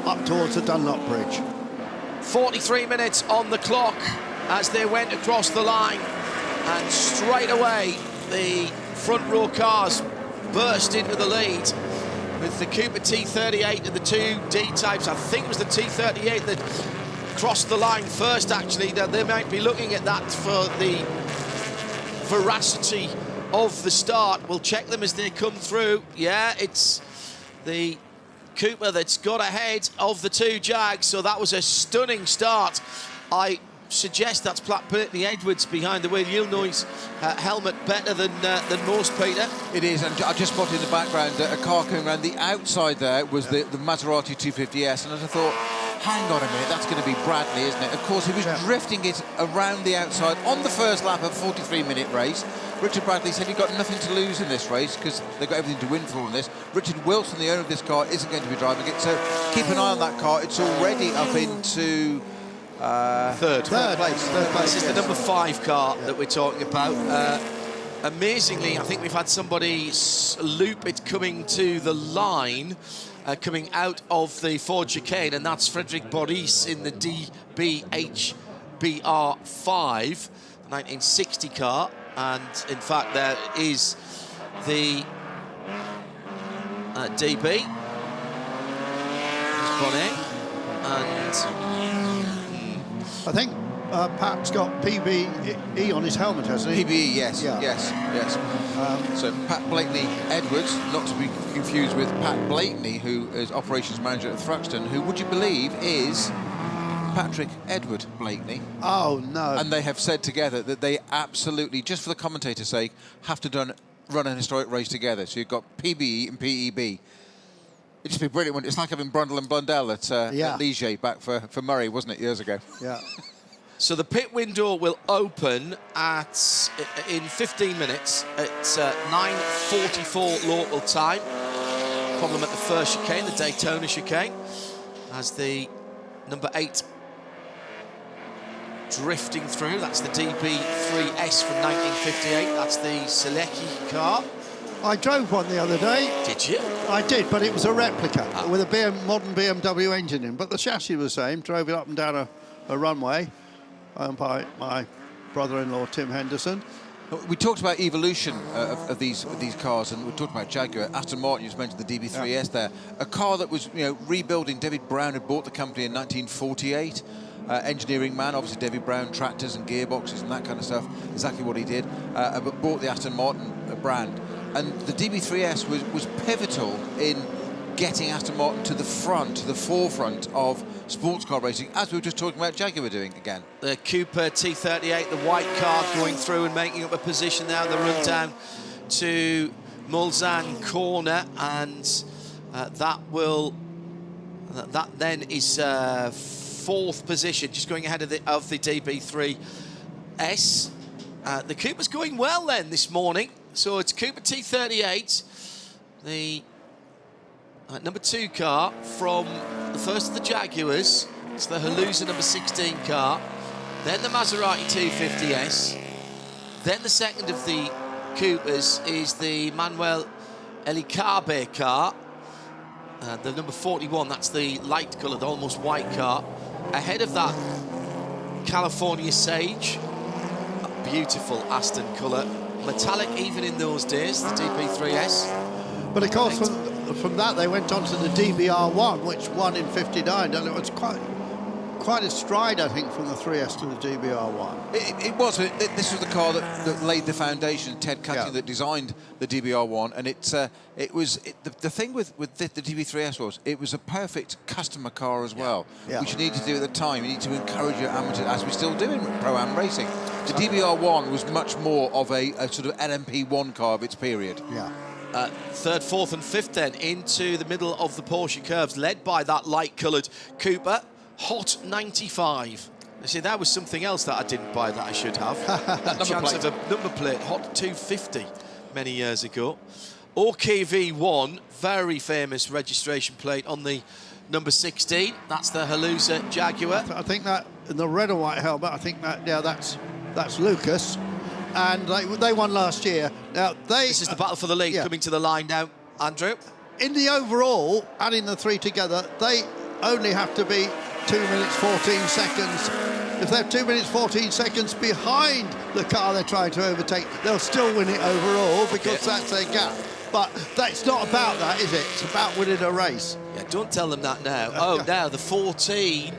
up towards the Dunlop Bridge. 43 minutes on the clock as they went across the line, and straight away the front row cars burst into the lead. with the Cooper T38 and the two D-types. I think it was the T38 that crossed the line first, actually. Now, they might be looking at that for the veracity of the start. We'll check them as they come through. Yeah, it's the Cooper that's got ahead of the two Jags, so that was a stunning start. I suggest that's Platt Blakeney Edwards behind the wheel. You'll know his helmet better than most, Peter. It is, and I just spotted in the background a car coming around the outside there was the Maserati 250S, and as I thought, hang on a minute, that's going to be Bradley, isn't it? Of course, he was drifting it around the outside on the first lap of a 43-minute race. Richard Bradley said he's got nothing to lose in this race because they've got everything to win for in this. Richard Wilson, the owner of this car, isn't going to be driving it, so keep an eye on that car. It's already up into third place. This is the number 5 car that we're talking about. Amazingly, I think we've had somebody loop it coming to the line, coming out of the Ford chicane, and that's Frederic Boris in the DBHBR5, the 1960 car. And in fact, there is the DB. Just gone in, and I think Pat's got PBE on his helmet, hasn't he? PBE, yes, yes. So Pat Blakeney Edwards, not to be confused with Pat Blakeney, who is operations manager at Thruxton, who, would you believe, is Patrick Edward Blakeney. Oh, no. And they have said together that they absolutely, just for the commentator's sake, have to run an historic race together. So you've got PBE and PEB. It'd just be brilliant. It's like having Brundle and Blundell at Ligier back for Murray, wasn't it, years ago? Yeah. So the pit window will open in 15 minutes at 9:44 local time. Problem at the first chicane, the Daytona chicane, as the number 8 drifting through. That's the DB3S from 1958. That's the Selecki car. I drove one the other day. Did you? I did, but it was a replica with a modern BMW engine in. But the chassis was the same. Drove it up and down a runway, owned by my brother-in-law Tim Henderson. We talked about evolution of these cars, and we talked about Jaguar. Aston Martin, you just mentioned the DB3S there. A car that was, rebuilding. David Brown had bought the company in 1948. Engineering man, obviously David Brown, tractors and gearboxes and that kind of stuff, exactly what he did, but bought the Aston Martin brand. And the DB3S was pivotal in getting Aston Martin to the forefront of sports car racing, as we were just talking about Jaguar doing again. The Cooper T38, the white car, going through and making up a position now. The run down to Mulsanne corner, and that then is 4th position, just going ahead of the DB3S. The Cooper's going well then this morning. So it's Cooper T38, the number 2 car from the first of the Jaguars. It's the Halusa number 16 car. Then the Maserati 250S. Then the second of the Coopers is the Manuel Elikabe car. The number 41, that's the light coloured, almost white car. Ahead of that, California Sage. A beautiful Aston colour. Metallic even in those days, the DB3S. But of course, from that they went on to the DBR1, which won in '59, and it was quite a stride, I think, from the 3S to the DBR1. It was. This was the car that laid the foundation. Ted Cutting that designed the DBR1, and the thing with the DB3S was it was a perfect customer car as well, which you need to do at the time. You need to encourage your amateurs, as we still do in Pro-Am racing. The DBR1 was much more of a sort of LMP1 car of its period. Yeah. 3rd, 4th and 5th then into the middle of the Porsche curves, led by that light-coloured Cooper. Hot 95. I see, that was something else that I didn't buy that I should have. That chance of a number plate, Hot 250, many years ago. OKV1, very famous registration plate on the number 16. That's the Halusa Jaguar. I think that in the red and white helmet, I think that that's Lucas, and they won last year. Now this is the battle for the lead coming to the line now, Andrew. In the overall, adding the 3 together, they only have to be 2 minutes 14 seconds. If they're 2 minutes 14 seconds behind the car they're trying to overtake, they'll still win it overall because that's their gap. But that's not about that, is it? It's about winning a race. Yeah, don't tell them that now. Oh, now the 14,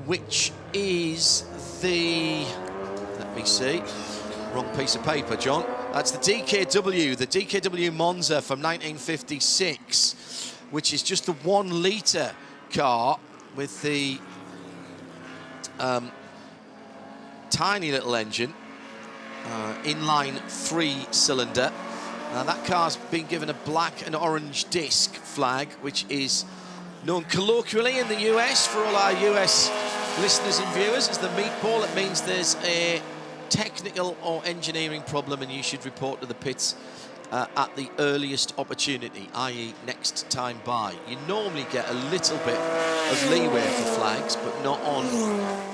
which is the... Let me see. Wrong piece of paper, John. That's the DKW Monza from 1956, which is just the 1 litre car with the tiny little engine, inline 3-cylinder. That car's been given a black and orange disc flag, which is known colloquially in the US for all our US listeners and viewers as the meatball. It means there's a technical or engineering problem and you should report to the pits at the earliest opportunity, i.e. next time by. You normally get a little bit of leeway for flags, but not on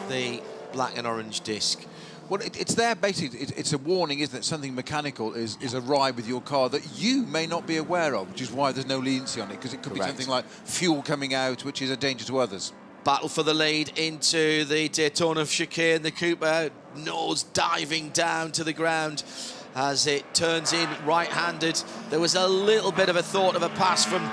the black and orange disc. Well, it's there basically. It's a warning, isn't it? Something mechanical is awry with your car that you may not be aware of, which is why there's no leniency on it, because it could be something like fuel coming out, which is a danger to others. Battle for the lead into the Daytona chicane. The Cooper nose diving down to the ground as it turns in right-handed. There was a little bit of a thought of a pass from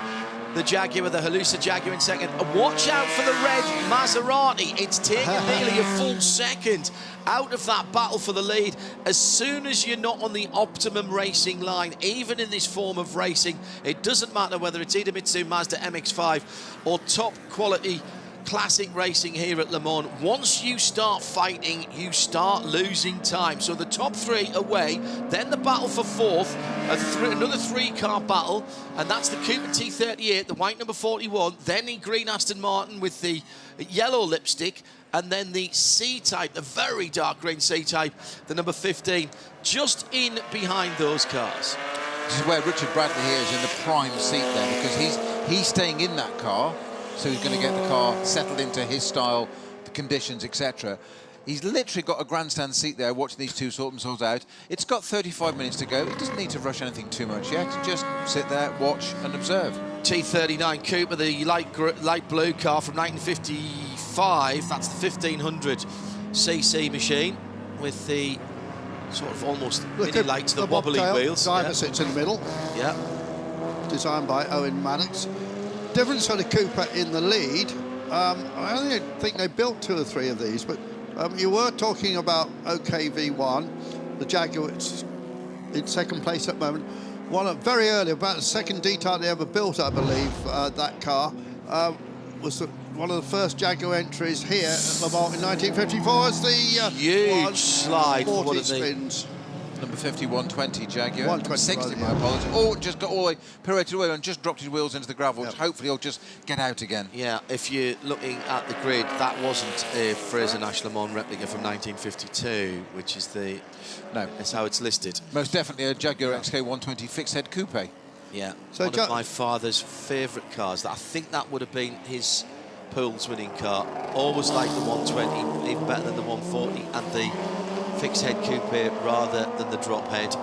the Jaguar, the Halusa Jaguar in second. And watch out for the red Maserati. It's taken nearly a full second out of that battle for the lead. As soon as you're not on the optimum racing line, even in this form of racing, it doesn't matter whether it's Idemitsu Mazda MX-5 or top quality classic racing here at Le Mans. Once you start fighting, you start losing time. So the top 3 away, then the battle for 4th, another 3-car battle, and that's the Cooper T38, the white number 41, then the green Aston Martin with the yellow lipstick, and then the C-Type, the very dark green C-Type, the number 15, just in behind those cars. This is where Richard Bradley here is in the prime seat there, because he's staying in that car. So he's going to get the car settled into his style, the conditions, etc. He's literally got a grandstand seat there watching these two sort themselves out. It's got 35 minutes to go. He doesn't need to rush anything too much yet. Just sit there, watch and observe. T39 Cooper, the light blue car from 1955. That's the 1500cc machine with the sort of almost mini lights, the wobbly wheels. Driver sits in the middle. Yeah. Designed by Owen Maddox. Difference on the Cooper in the lead. I only think they built 2 or 3 of these, but you were talking about OKV1, the Jaguar. It's in second place at the moment. One very early, about the second D-type they ever built, I believe. That car was one of the first Jaguar entries here at Le Mans in 1954 as the huge slide 40 spins. Number 50, 120 Jaguar. 120, 60, my apologies. Oh, just got all the way pirouetted away and just dropped his wheels into the gravel. Yep. Hopefully he'll just get out again. Yeah, if you're looking at the grid, that wasn't a Fraser-Nash Le Mans replica from 1952, which is the... No. That's how it's listed. Most definitely a Jaguar XK 120 fixed head coupe. Yeah, so one of my father's favourite cars. I think that would have been his Pools winning car. Always liked the 120, even better than the 140, and the fixed head coupe rather than the drop head.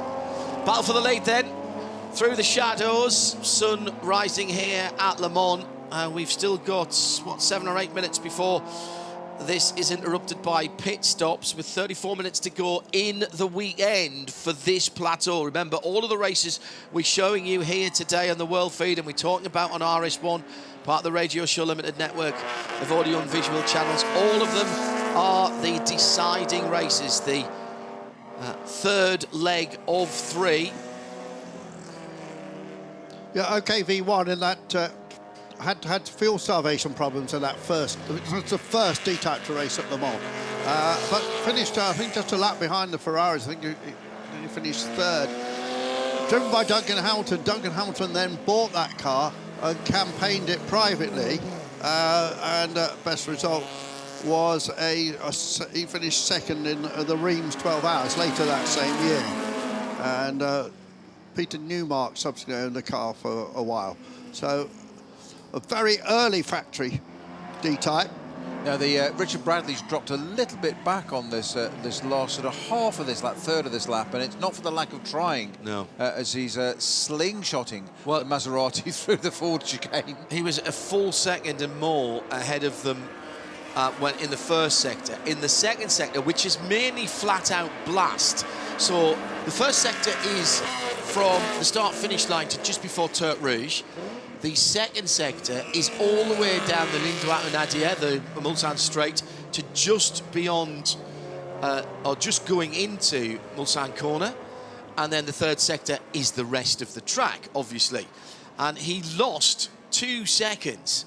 Battle for the lead then, through the shadows, sun rising here at Le Mans. We've still got, what, 7 or 8 minutes before this is interrupted by pit stops, with 34 minutes to go in the weekend for this plateau. Remember, all of the races we're showing you here today on the World Feed and we're talking about on RS1, part of the Radio Show Limited network of audio and visual channels, all of them are the deciding races, the third leg of 3. Yeah, OKV1 in that had fuel starvation problems in that first. It was the first D-type to race at Le Mans, but finished I think just a lap behind the Ferraris. I think he finished 3rd. Driven by Duncan Hamilton. Duncan Hamilton then bought that car and campaigned it privately, and best result was he finished 2nd in the Reims 12 Hours later that same year, and Peter Newmark subsequently owned the car for a while. So a very early factory D-type. Now the Richard Bradley's dropped a little bit back on this this last sort of half of this lap, third of this lap, and it's not for the lack of trying. No, as he's slingshotting the Maserati through the Ford chicane. He was a full second and more ahead of them went in the first sector. In the second sector, which is mainly flat-out blast. So the first sector is from the start-finish line to just before Tertre Rouge. The second sector is all the way down the Ligne droite and Nadia, the Mulsanne Straight, to just beyond, or just going into Mulsanne Corner. And then the third sector is the rest of the track, obviously. And he lost 2 seconds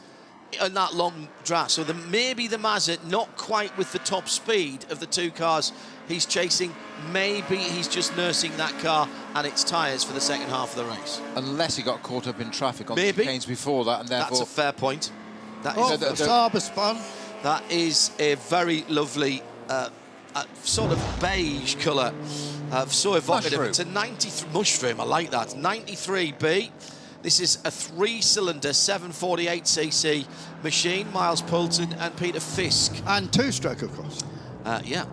in that long draft. So maybe the Mazda, not quite with the top speed of the 2 cars he's chasing, maybe he's just nursing that car and its tyres for the second half of the race. Unless he got caught up in traffic on Maybe. the chicanes before that, and therefore... That's a fair point. That is Sabre spun. That is a very lovely sort of beige colour. So evocative. Mushroom. It's a 93 mushroom, I like that. 93B. This is a 3-cylinder 748cc machine. Miles Poulton and Peter Fisk. And 2-stroke, of course. Yeah,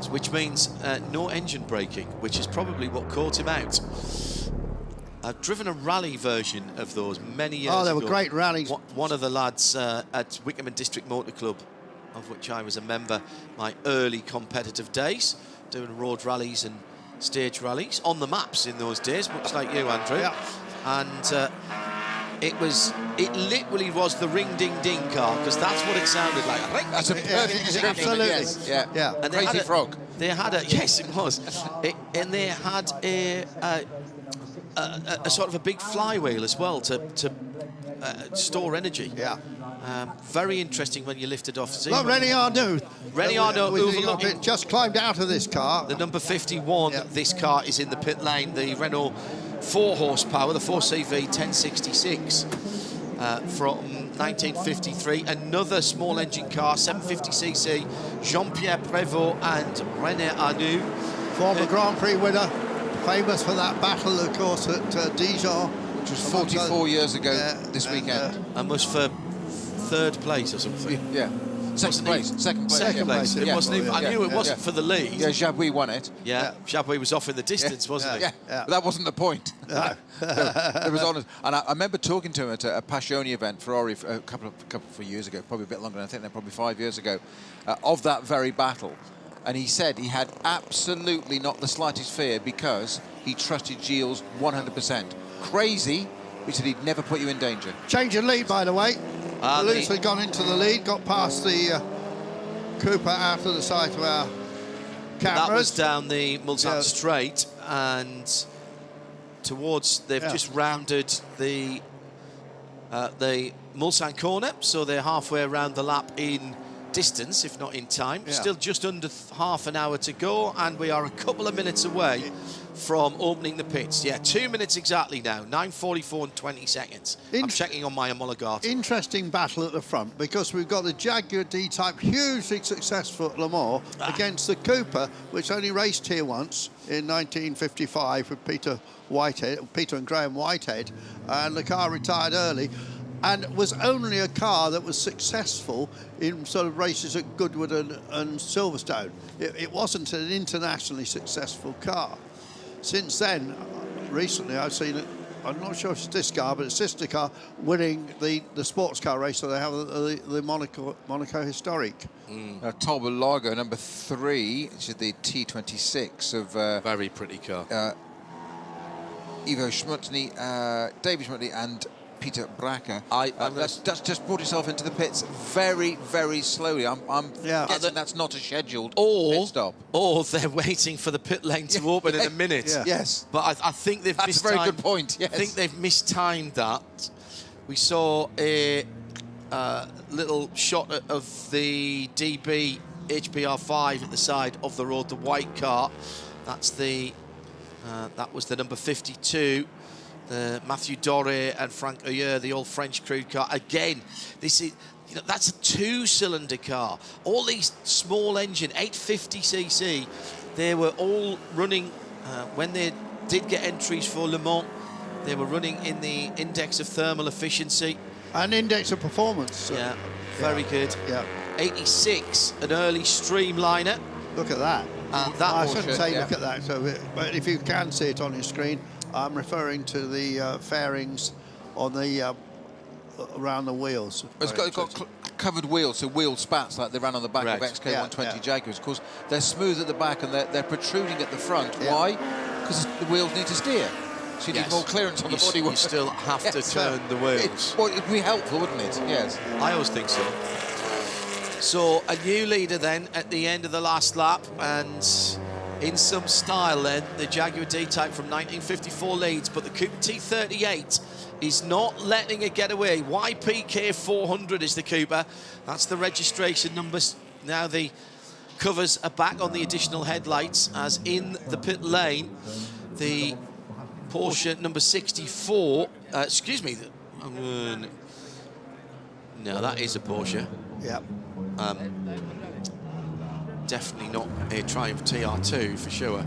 which means no engine braking, which is probably what caught him out. I've driven a rally version of those many years ago. Oh, they were great rallies. One of the lads at Wickham and District Motor Club, of which I was a member, my early competitive days, doing road rallies and stage rallies on the maps in those days, much like you, Andrew. Yeah. And it literally was the ring-ding-ding car, because that's what it sounded like. That's a perfect description. Absolutely. Yes. Yeah. Yeah. And they Crazy had frog. They had a yes, it was, and they had a sort of a big flywheel as well to store energy. Yeah. Very interesting when you lifted off. Well, Rennie Arnaud. Rennie Arnaud overlooking. Just climbed out of this car. The number 51, Yeah. this car is in the pit lane. The Renault 4 horsepower, the 4CV 1066 from 1953. Another small engine car, 750cc, Jean-Pierre Prévost and René Arnoux. Former Grand Prix winner. Famous for that battle, of course, at Dijon. Which was 44 years ago this weekend. And was for 3rd place or something. Yeah. Second place. Second place. It wasn't even, I knew it wasn't for the lead. Yeah, Jabouille won it. Yeah, Jabouille was off in the distance, wasn't he? Yeah. But that wasn't the point. No. It was honest. And I remember talking to him at a Passioni event, Ferrari, a couple of years ago, probably a bit longer than I think, probably 5 years ago, of that very battle. And he said he had absolutely not the slightest fear because he trusted Gilles 100%. Crazy, he said he'd never put you in danger. Change of lead, by the way. Lewis had gone into the lead, got past the Cooper out of the sight of our cameras. That was down the Mulsanne Straight, and towards, they've just rounded the Mulsanne Corner, so they're halfway around the lap in distance, if not in time. Yeah. Still just under half an hour to go, and we are a couple of minutes away from opening the pits. Yeah, 2 minutes exactly now, 9:44 and 20 seconds. I'm checking on my homologator. Interesting battle at the front, because we've got the Jaguar D-Type, hugely successful at Le Mans, against the Cooper, which only raced here once in 1955 with Peter and Graham Whitehead, and the car retired early. And was only a car that was successful in sort of races at Goodwood and Silverstone. It wasn't an internationally successful car. Since then, recently I've seen it, I'm not sure if it's this car, but it's sister car winning the sports car race, so they have the Monaco Historic. Tolba Largo, number 3, which is the T26 of... Very pretty car. Ivo Schmutny, David Schmutny and Peter Bracker. That's just brought himself into the pits very, very slowly. I'm guessing that's not a scheduled pit stop. Or they're waiting for the pit lane to open in a minute. Yeah. Yes. But I think they've That's a very good point, yes. I think they've mistimed that. We saw a little shot of the DB HBR5 at the side of the road, the white car. That's the that was the number 52. Mathieu Doré and Frank Oyer, the old French crude car. Again, this is, that's a 2-cylinder car. All these small engine, 850cc, they were all running, when they did get entries for Le Mans, they were running in the index of thermal efficiency. And index of performance. Yeah, very good. Yeah. 86, an early streamliner. Look at that. I shouldn't say look at that, but if you can see it on your screen, I'm referring to the fairings on the around the wheels. It's got covered wheels, so wheel spats like they ran on the back Right. of XK120 Yeah. Jaguars. Of course, they're smooth at the back and they're protruding at the front. Yeah. Why? Because the wheels need to steer. So you Yes. need more clearance on the You bodywork. still have to Yes. turn the wheels. Well, it'd be helpful, wouldn't it? Yes. I always think so. So a new leader then at the end of the last lap, and in some style then, the Jaguar D-Type from 1954 leads, but the Cooper T38 is not letting it get away. YPK 400 is the Cooper. That's the registration numbers. Now the covers are back on the additional headlights, as in the pit lane, the Porsche number 64, excuse me, no, that is a Porsche. Yeah. Definitely not a Triumph TR2 for sure.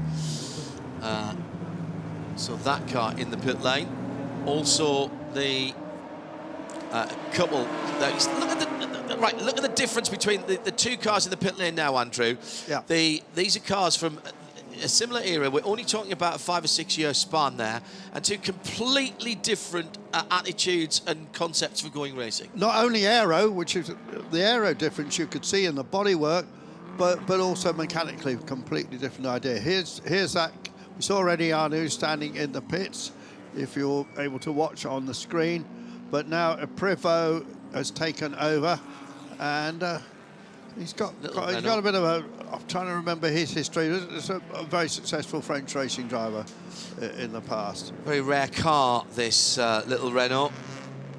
So that car in the pit lane. Also the couple. Look at the difference between the two cars in the pit lane now, Andrew. Yeah. These are cars from a similar era. We're only talking about a 5 or 6 year span there, and two completely different attitudes and concepts for going racing. Not only aero, which is the aero difference you could see in the bodywork, but also mechanically completely different idea. Here's that. We saw already Arnaud standing in the pits, if you're able to watch on the screen. But now Privo has taken over, and he's got a bit of a. I'm trying to remember his history. He's a very successful French racing driver in the past. Very rare car, this little Renault.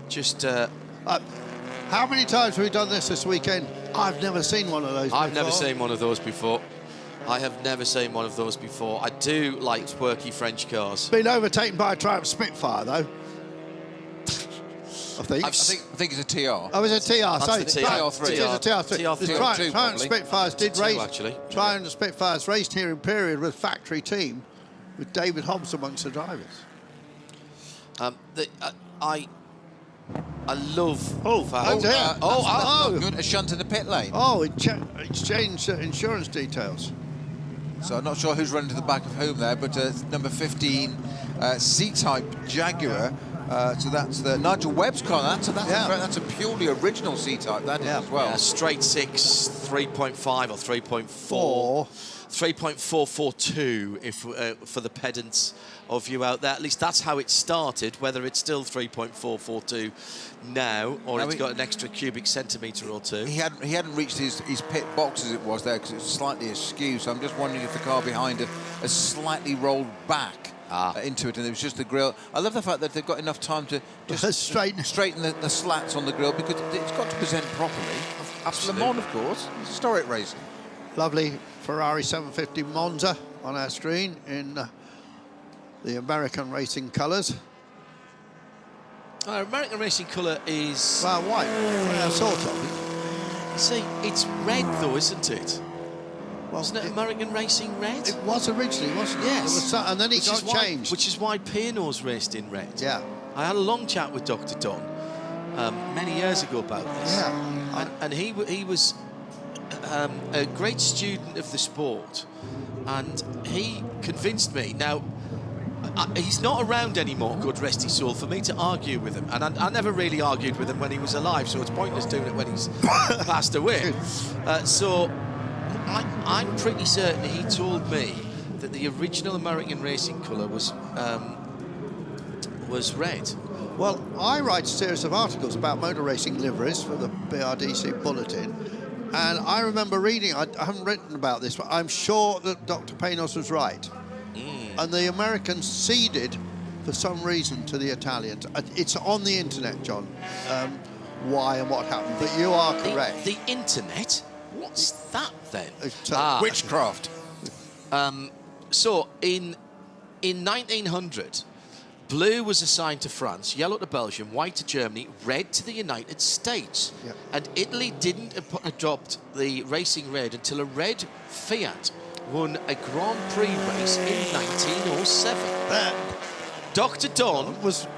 Just. How many times have we done this weekend? I've never seen one of those I've before. never seen one of those before. I have never seen one of those before. I do like quirky French cars. Been overtaken by a Triumph Spitfire, though. I think. I think it's a TR. Oh, it's a TR. That's Sorry, the TR. TR3. It is a TR3. TR3. The TR2 Triumph Spitfires did Two, race. actually. Triumph Spitfires raced here in period with factory team, with David Hobbs amongst the drivers. I love. Oh dear. That's not good. A shunt in the pit lane. Oh, it changed insurance details. So I'm not sure who's running to the back of whom there, but number 15 C-Type Jaguar. So that's the Nigel Webb's car. That's a purely original C-Type. That is as well. Straight 6, 3.5 or 3.4. 3.442 if for the pedants of you out there. At least that's how it started. Whether it's still 3.442 now, or it's got an extra cubic centimetre or two. He hadn't reached his pit box as it was there, because it was slightly askew. So I'm just wondering if the car behind it has slightly rolled back into it, and it was just the grille. I love the fact that they've got enough time to just straighten the slats on the grille, because it's got to present properly. Absolutely. Le Mans, of course, it's historic racing. Lovely Ferrari 750 Monza on our screen in the American racing colours. American racing colour is... Well, white. Well, sort of. You see, it's red though, isn't it? Well, Wasn't it American racing red? It was originally, wasn't it? Yes. And then it got changed. Which is why Pino's raced in red. Yeah. I had a long chat with Dr. Don many years ago about this. Yeah. And he was a great student of the sport, and he convinced me. Now, he's not around anymore, God rest his soul, for me to argue with him. And I never really argued with him when he was alive, so it's pointless doing it when he's passed away. So I'm pretty certain he told me that the original American racing colour was red. Well, I write a series of articles about motor racing liveries for the BRDC Bulletin, and I remember reading, I haven't written about this, but I'm sure that Dr. Panos was right. And the Americans ceded, for some reason, to the Italians. It's on the internet, John, why and what happened, but you are correct. The internet? What's that then? Witchcraft. So in 1900, blue was assigned to France, yellow to Belgium, white to Germany, red to the United States. Yeah. And Italy didn't adopt the racing red until a red Fiat won a Grand Prix race in 1907. Dr. Don was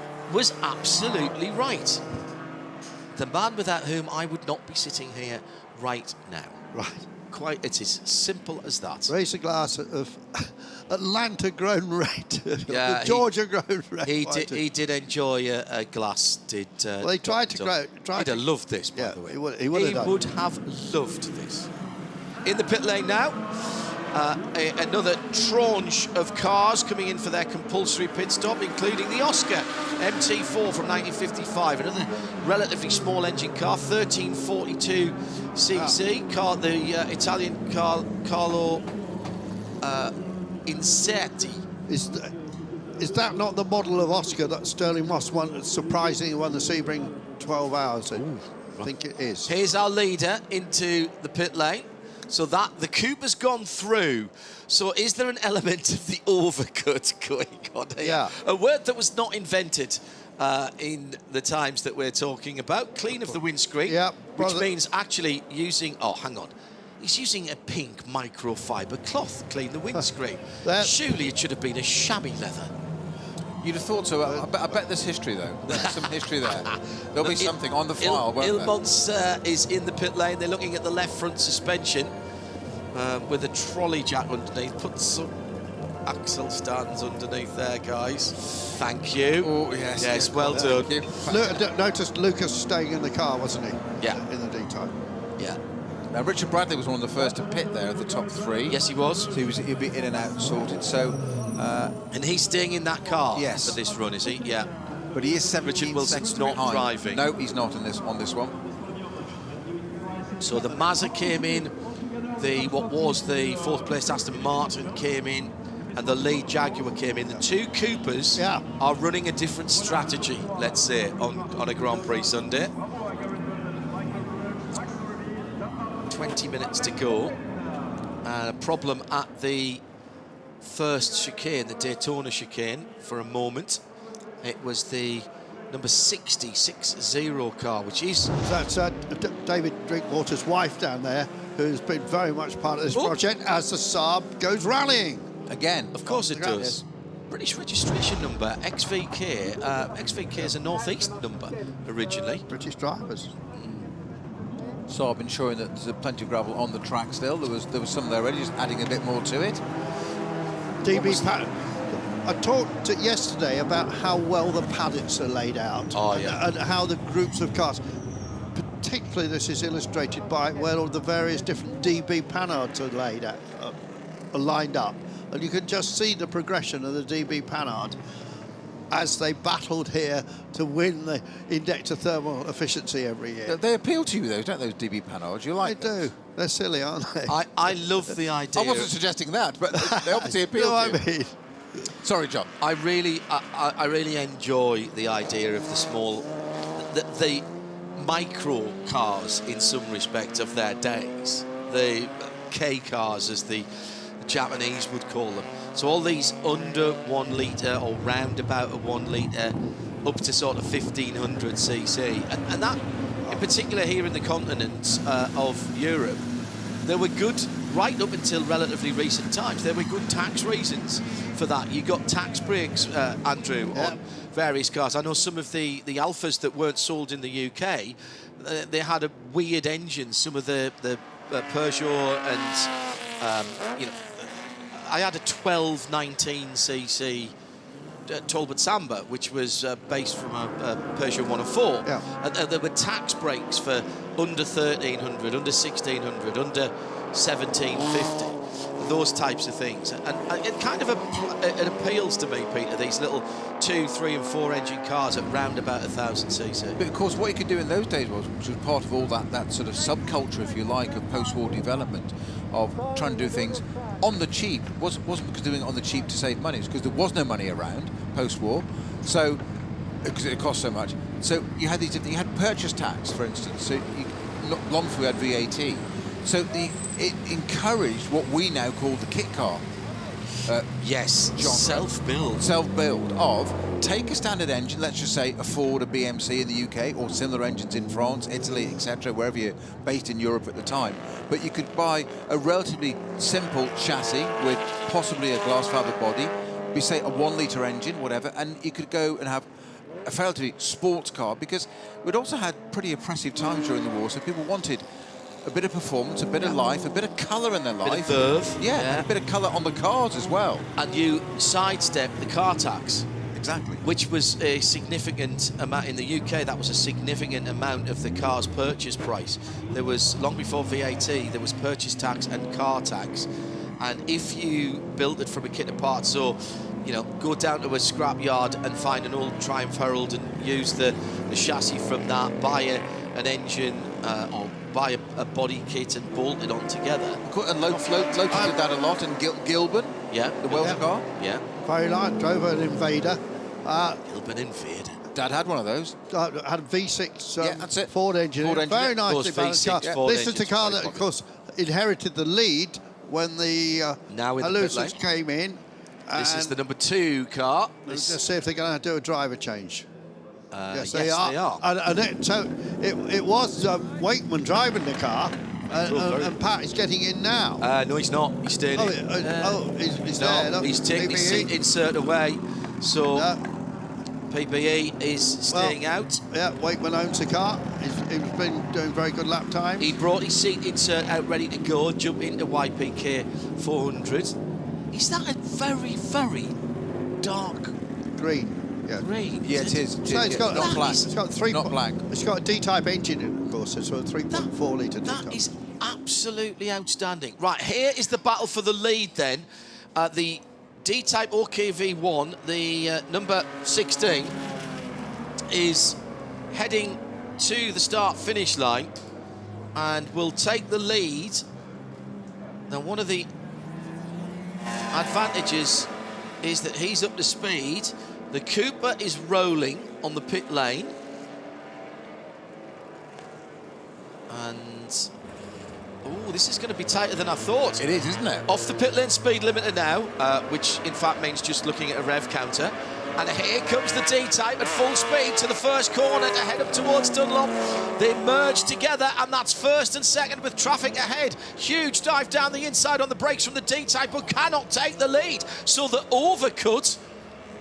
absolutely right. The man without whom I would not be sitting here right now. Right. It's as simple as that. Race a glass of Atlanta-grown red. Yeah, Georgia-grown red. He did enjoy a glass, did Well, they tried to grow. He'd have loved this, by the way. He would have would done. have loved this. In the pit lane now, another tranche of cars coming in for their compulsory pit stop, including the Oscar MT4 from 1955, another relatively small engine car, 1342 cc car, the Italian Carlo Incerti. Is that not the model of Oscar that Stirling Moss won, surprisingly won the Sebring 12 hours in? I think it is. Here's our leader into the pit lane. So that the Cooper's gone through. So is there an element of the overcut going on here? Yeah. A word that was not invented in the times that we're talking about. Clean of the windscreen, Yeah, which means actually using... Oh, hang on. He's using a pink microfiber cloth to clean the windscreen. Surely it should have been a chamois leather. You'd have thought so. I bet there's history, though. There's some history there. There'll be something on the file, won't there? Ilmont is in the pit lane. They're looking at the left front suspension with a trolley jack underneath. Put some axle stands underneath there, guys. Thank you. Oh, yes. Yes, well done. Noticed Lucas staying in the car, wasn't he? Yeah. In the daytime. Yeah. Now, Richard Bradley was one of the first to pit there at the top three. Yes, he was. So he'd be in and out sorted. So, and he's staying in that car yes. for this run, is he? Yeah. But he is 17 Richard Wilson's seconds not behind. driving. No, he's not on this one. So the Mazda came in, what was the fourth place Aston Martin came in, and the lead Jaguar came in. The two Coopers are running a different strategy, let's say, on a Grand Prix Sunday. 20 minutes to go. And a problem at the first chicane, the Daytona chicane, for a moment. It was the number 60 car, which is... That's David Drinkwater's wife down there, who's been very much part of this project as the Saab goes rallying. Again. Of course it does. British registration number, XVK. XVK is a Northeast number, originally. British drivers. Saab ensuring that there's plenty of gravel on the track still. There was some there already, just adding a bit more to it. DB pattern. I talked yesterday about how well the paddocks are laid out. Oh, yeah. And how the groups of cars, particularly this is illustrated by where all the various different DB Panhards are laid out, are lined up. And you can just see the progression of the DB Panhard as they battled here to win the index of thermal efficiency every year. They appeal to you, though, don't those DB Panhards? You like They do. They're silly, aren't they? I love the idea. I wasn't suggesting that, but they obviously appeal to you. I mean? Sorry, John. I really enjoy the idea of the small, the micro cars in some respect of their days, the K cars as the Japanese would call them. So all these under 1 litre or round about a 1 litre up to sort of 1500 cc, and that in particular here in the continent of Europe, there were good right up until relatively recent times. There were good tax reasons for that. You got tax breaks, Andrew, on various cars. I know some of the Alphas that weren't sold in the UK, they had a weird engine. Some of the Peugeot and you know, I had a 1219cc Talbot Samba, which was based from a Peugeot 104. Yeah. And there were tax breaks for under 1300, under 1600, under 1750, those types of things. And it kind of it appeals to me, Peter, these little 2, 3 and 4 engine cars at round about 1000cc. But of course, what you could do in those days which was part of all that sort of subculture, if you like, of post-war development, of trying to do things on the cheap. Wasn't because doing it on the cheap to save money. It's because there was no money around post-war, so because it cost so much. So you had you had purchase tax, for instance. So long before we had VAT. So it encouraged what we now call the kit car. Yes, self-build. Self-build of, take a standard engine, let's just say a Ford, a BMC in the UK, or similar engines in France, Italy, etc., wherever you're based in Europe at the time. But you could buy a relatively simple chassis with possibly a glass fibre body, be say a 1 litre engine, whatever, and you could go and have a fairly sports car, because we'd also had pretty oppressive times during the war, so people wanted a bit of performance, a bit of life, a bit of colour in their life. Bit of verve. Yeah, and a bit of colour on the cars as well. And you sidestep the car tax. The exactly. Which was a significant amount in the UK. That was a significant amount of the car's purchase price. There was, long before VAT, there was purchase tax and car tax. And if you built it from a kit of parts, or go down to a scrap yard and find an old Triumph Herald and use the chassis from that, buy an engine or buy a body kit and bolt it on together. And Lotus did that a lot, and Gilbert, Yeah. the Welsh car. Yeah. Very light, drove an Invader. Gilbert Invader. Dad had one of those. Had a V6 Yeah, that's it. Ford engine. Ford engine. Very Of course, nicely balanced car. V6 Ford This is the engine's car very that, of course, inherited the lead when the Now in the pit lane. Halusas came in. This is the number 2 car. Let's just see if they're going to do a driver change. Yes, they are. And it was Wakeman driving the car, and Pat is getting in now. No, he's not. He's staying in. He's No, there. Look, he's taking his PPE. seat insert away. So PPE is staying out. Yeah, Wakeman owns the car. He's been doing very good lap times. He brought his seat insert out ready to go, jump into YPK 400. Is that a very, very dark Green. Yeah. green? Yeah, it is. So it's got not black. It's got Not black. It's got a D-type engine in it, of course. It's a 3.4 litre That D-type. is absolutely outstanding. Right, here is the battle for the lead then. The D-Type OKV1, the number 16, is heading to the start-finish line and will take the lead. Now, one of the advantages is that he's up to speed. The Cooper is rolling on the pit lane. And, oh, this is going to be tighter than I thought. It is, isn't it? Off the pit lane speed limiter now, which in fact means just looking at a rev counter. And here comes the D-Type at full speed to the first corner to head up towards Dunlop. They merge together, and that's first and second with traffic ahead. Huge dive down the inside on the brakes from the D-Type, but cannot take the lead. So the overcut,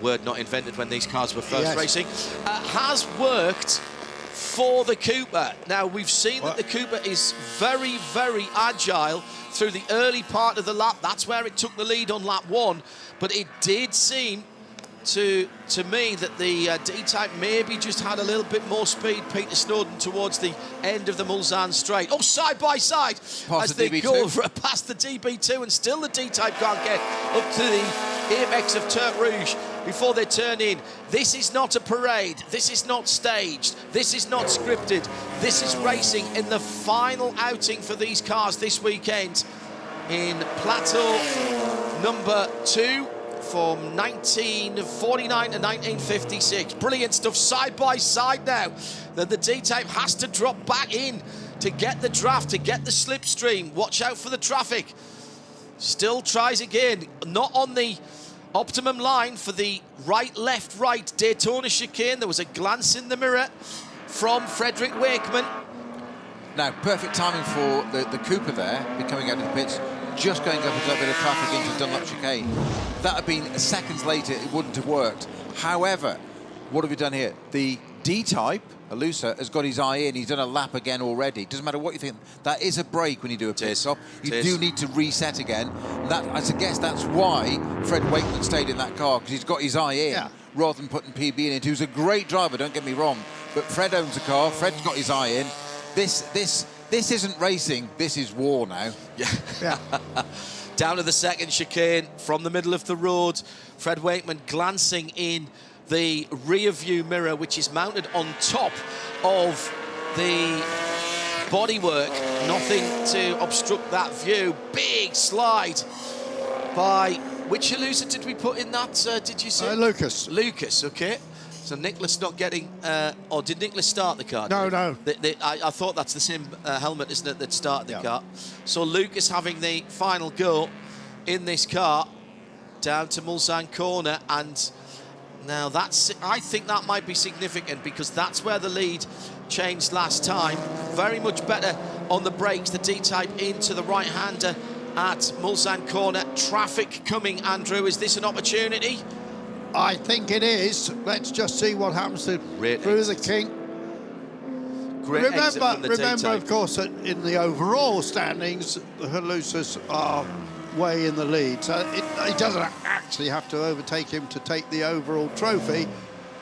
word not invented when these cars were first racing, has worked for the Cooper. Now, we've seen that the Cooper is very, very agile through the early part of the lap. That's where it took the lead on lap 1. But it did seem to me that the D-Type maybe just had a little bit more speed. Peter Snowden towards the end of the Mulsanne straight. Oh, side by side as they go past the DB2, and still the D-Type can't get up to the apex of Turk Rouge before they turn in. This is not a parade. This is not staged. This is not scripted. This is racing in the final outing for these cars this weekend in Plateau number 2 from 1949 to 1956. Brilliant stuff, side by side now. Then the D-Type has to drop back in to get the draft, to get the slipstream. Watch out for the traffic. Still tries again, not on the optimum line for the right, left, right Daytona chicane. There was a glance in the mirror from Frederick Wakeman. Now, perfect timing for the Cooper there, coming out of the pits, just going up into a bit of traffic into Dunlop chicane. If that had been seconds later, it wouldn't have worked. However, what have we done here? The D-Type, Halusa, has got his eye in. He's done a lap again already. Doesn't matter what you think. That is a break when you do a pit stop. You do need to reset again. That, I guess that's why Fred Wakeman stayed in that car, because he's got his eye in rather than putting PB in it, who's a great driver, don't get me wrong. But Fred owns the car. Fred's got his eye in. This isn't racing. This is war now. Yeah. Down to the second chicane from the middle of the road. Fred Wakeman glancing in the rear view mirror, which is mounted on top of the bodywork. Nothing to obstruct that view. Big slide by... Which Halusa did we put in that, did you say? Lucas. Lucas, OK. So Nicholas not getting... or did Nicholas start the car? No. I thought that's the same helmet, isn't it, that started the car. So Lucas having the final go in this car down to Mulsanne corner, and now that's... I think that might be significant, because that's where the lead changed last time. Very much better on the brakes. The D-Type into the right-hander at Mulsanne corner. Traffic coming, Andrew. Is this an opportunity? I think it is. Let's just see what happens through the kink. Remember, of course, that in the overall standings, the Halusas are way in the lead. So he doesn't actually have to overtake him to take the overall trophy,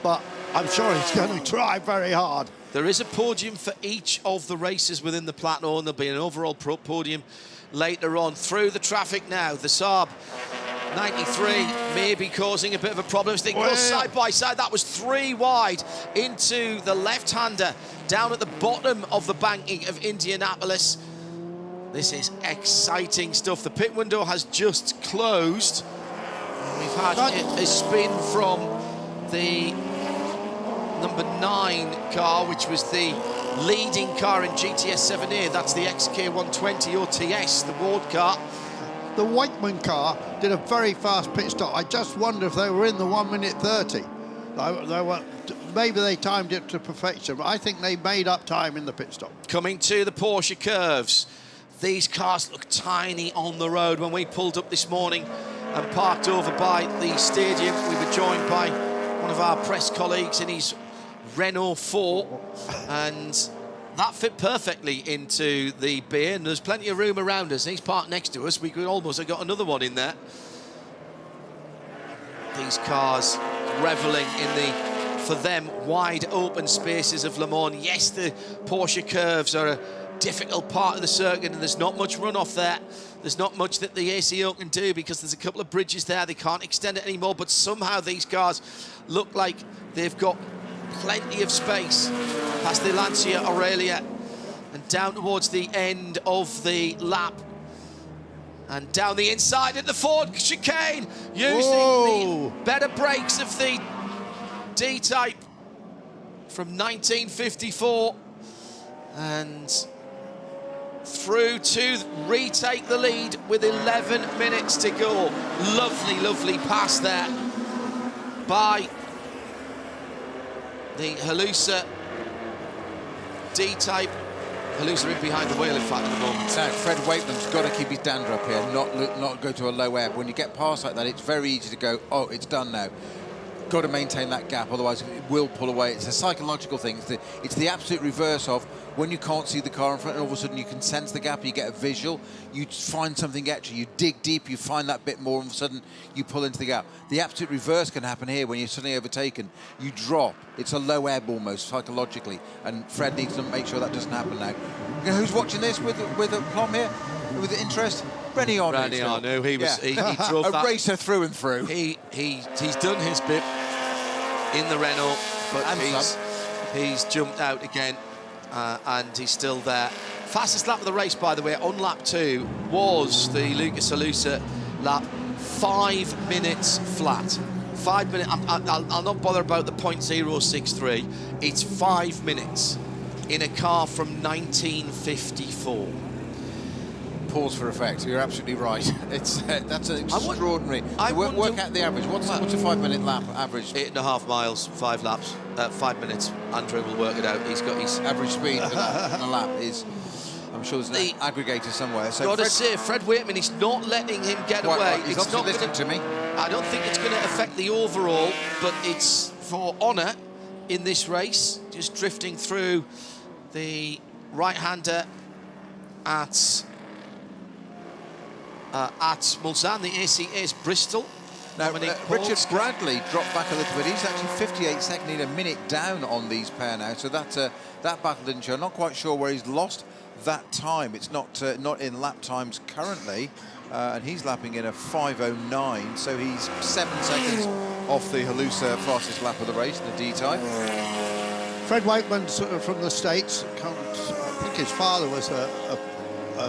but I'm sure he's going to try very hard. There is a podium for each of the races within the plateau, and there'll be an overall podium later on. Through the traffic now, the Saab 93 may be causing a bit of a problem. As they go side by side, that was 3 wide into the left-hander down at the bottom of the banking of Indianapolis. This is exciting stuff. The pit window has just closed. We've had a spin from the number 9 car, which was the leading car in GTS 7A. That's the XK120 OTS, the Ward car. The Wakeman car did a very fast pit stop. I just wonder if they were in the 1 minute 30. Maybe they timed it to perfection, but I think they made up time in the pit stop. Coming to the Porsche curves. These cars look tiny on the road. When we pulled up this morning and parked over by the stadium, we were joined by one of our press colleagues in his Renault 4, and that fit perfectly into the bay, and there's plenty of room around us. He's parked next to us. We could almost have got another one in there. These cars reveling in the, for them, wide open spaces of Le Mans. Yes, the Porsche curves are a difficult part of the circuit, and there's not much runoff there. There's not much that the ACO can do because there's a couple of bridges there. They can't extend it anymore, but somehow these cars look like they've got plenty of space past the Lancia Aurelia and down towards the end of the lap and down the inside at the Ford chicane, using the better brakes of the D-Type from 1954, and through to retake the lead with 11 minutes to go. Lovely, lovely pass there by the Halusa D-Type. Halusa in behind the wheel, in fact, at the moment. So Fred Wakeman's got to keep his dander up here, not go to a low ebb. When you get past like that, it's very easy to go, oh, it's done now. Got to maintain that gap, otherwise it will pull away. It's a psychological thing. It's the absolute reverse of when you can't see the car in front and all of a sudden you can sense the gap, you get a visual, you find something extra, you dig deep, you find that bit more, and all of a sudden you pull into the gap. The absolute reverse can happen here when you're suddenly overtaken. You drop. It's a low ebb almost, psychologically, and Fred needs to make sure that doesn't happen now. You know who's watching this with a plum here, with interest? Rennie Arnoux. He drove a that. racer through and through. He's done his bit in the Renault, but he's jumped out again, and he's still there. Fastest lap of the race, by the way, on lap 2 was the Lucas Halusa lap, 5 minutes flat. 5 minutes. I'll not bother about the .063. It's 5 minutes in a car from 1954. Pause for effect. You're absolutely right. It's that's an extraordinary. Work out the average. What's a 5 minute lap average? 8.5 miles, 5 laps, 5 minutes. Andrew will work it out. He's got his average speed for that in a lap is. I'm sure there's an aggregator somewhere. So got to say, Fred Wakeman, he's not letting him get away. Right. He's it's not listening to me. I don't think it's going to affect the overall, but it's for honour in this race. Just drifting through the right-hander at Mulsanne, the ACA's Bristol. Now, Richard Bradley dropped back a little bit. He's actually 58 seconds, in a minute down on these pair now. So that battle didn't show. Not quite sure where he's lost that time. It's not in lap times currently, and he's lapping in a 5:09. So he's 7 seconds off the Halusa fastest lap of the race, the D-Type. Fred Wakeman's from the States. I think his father was a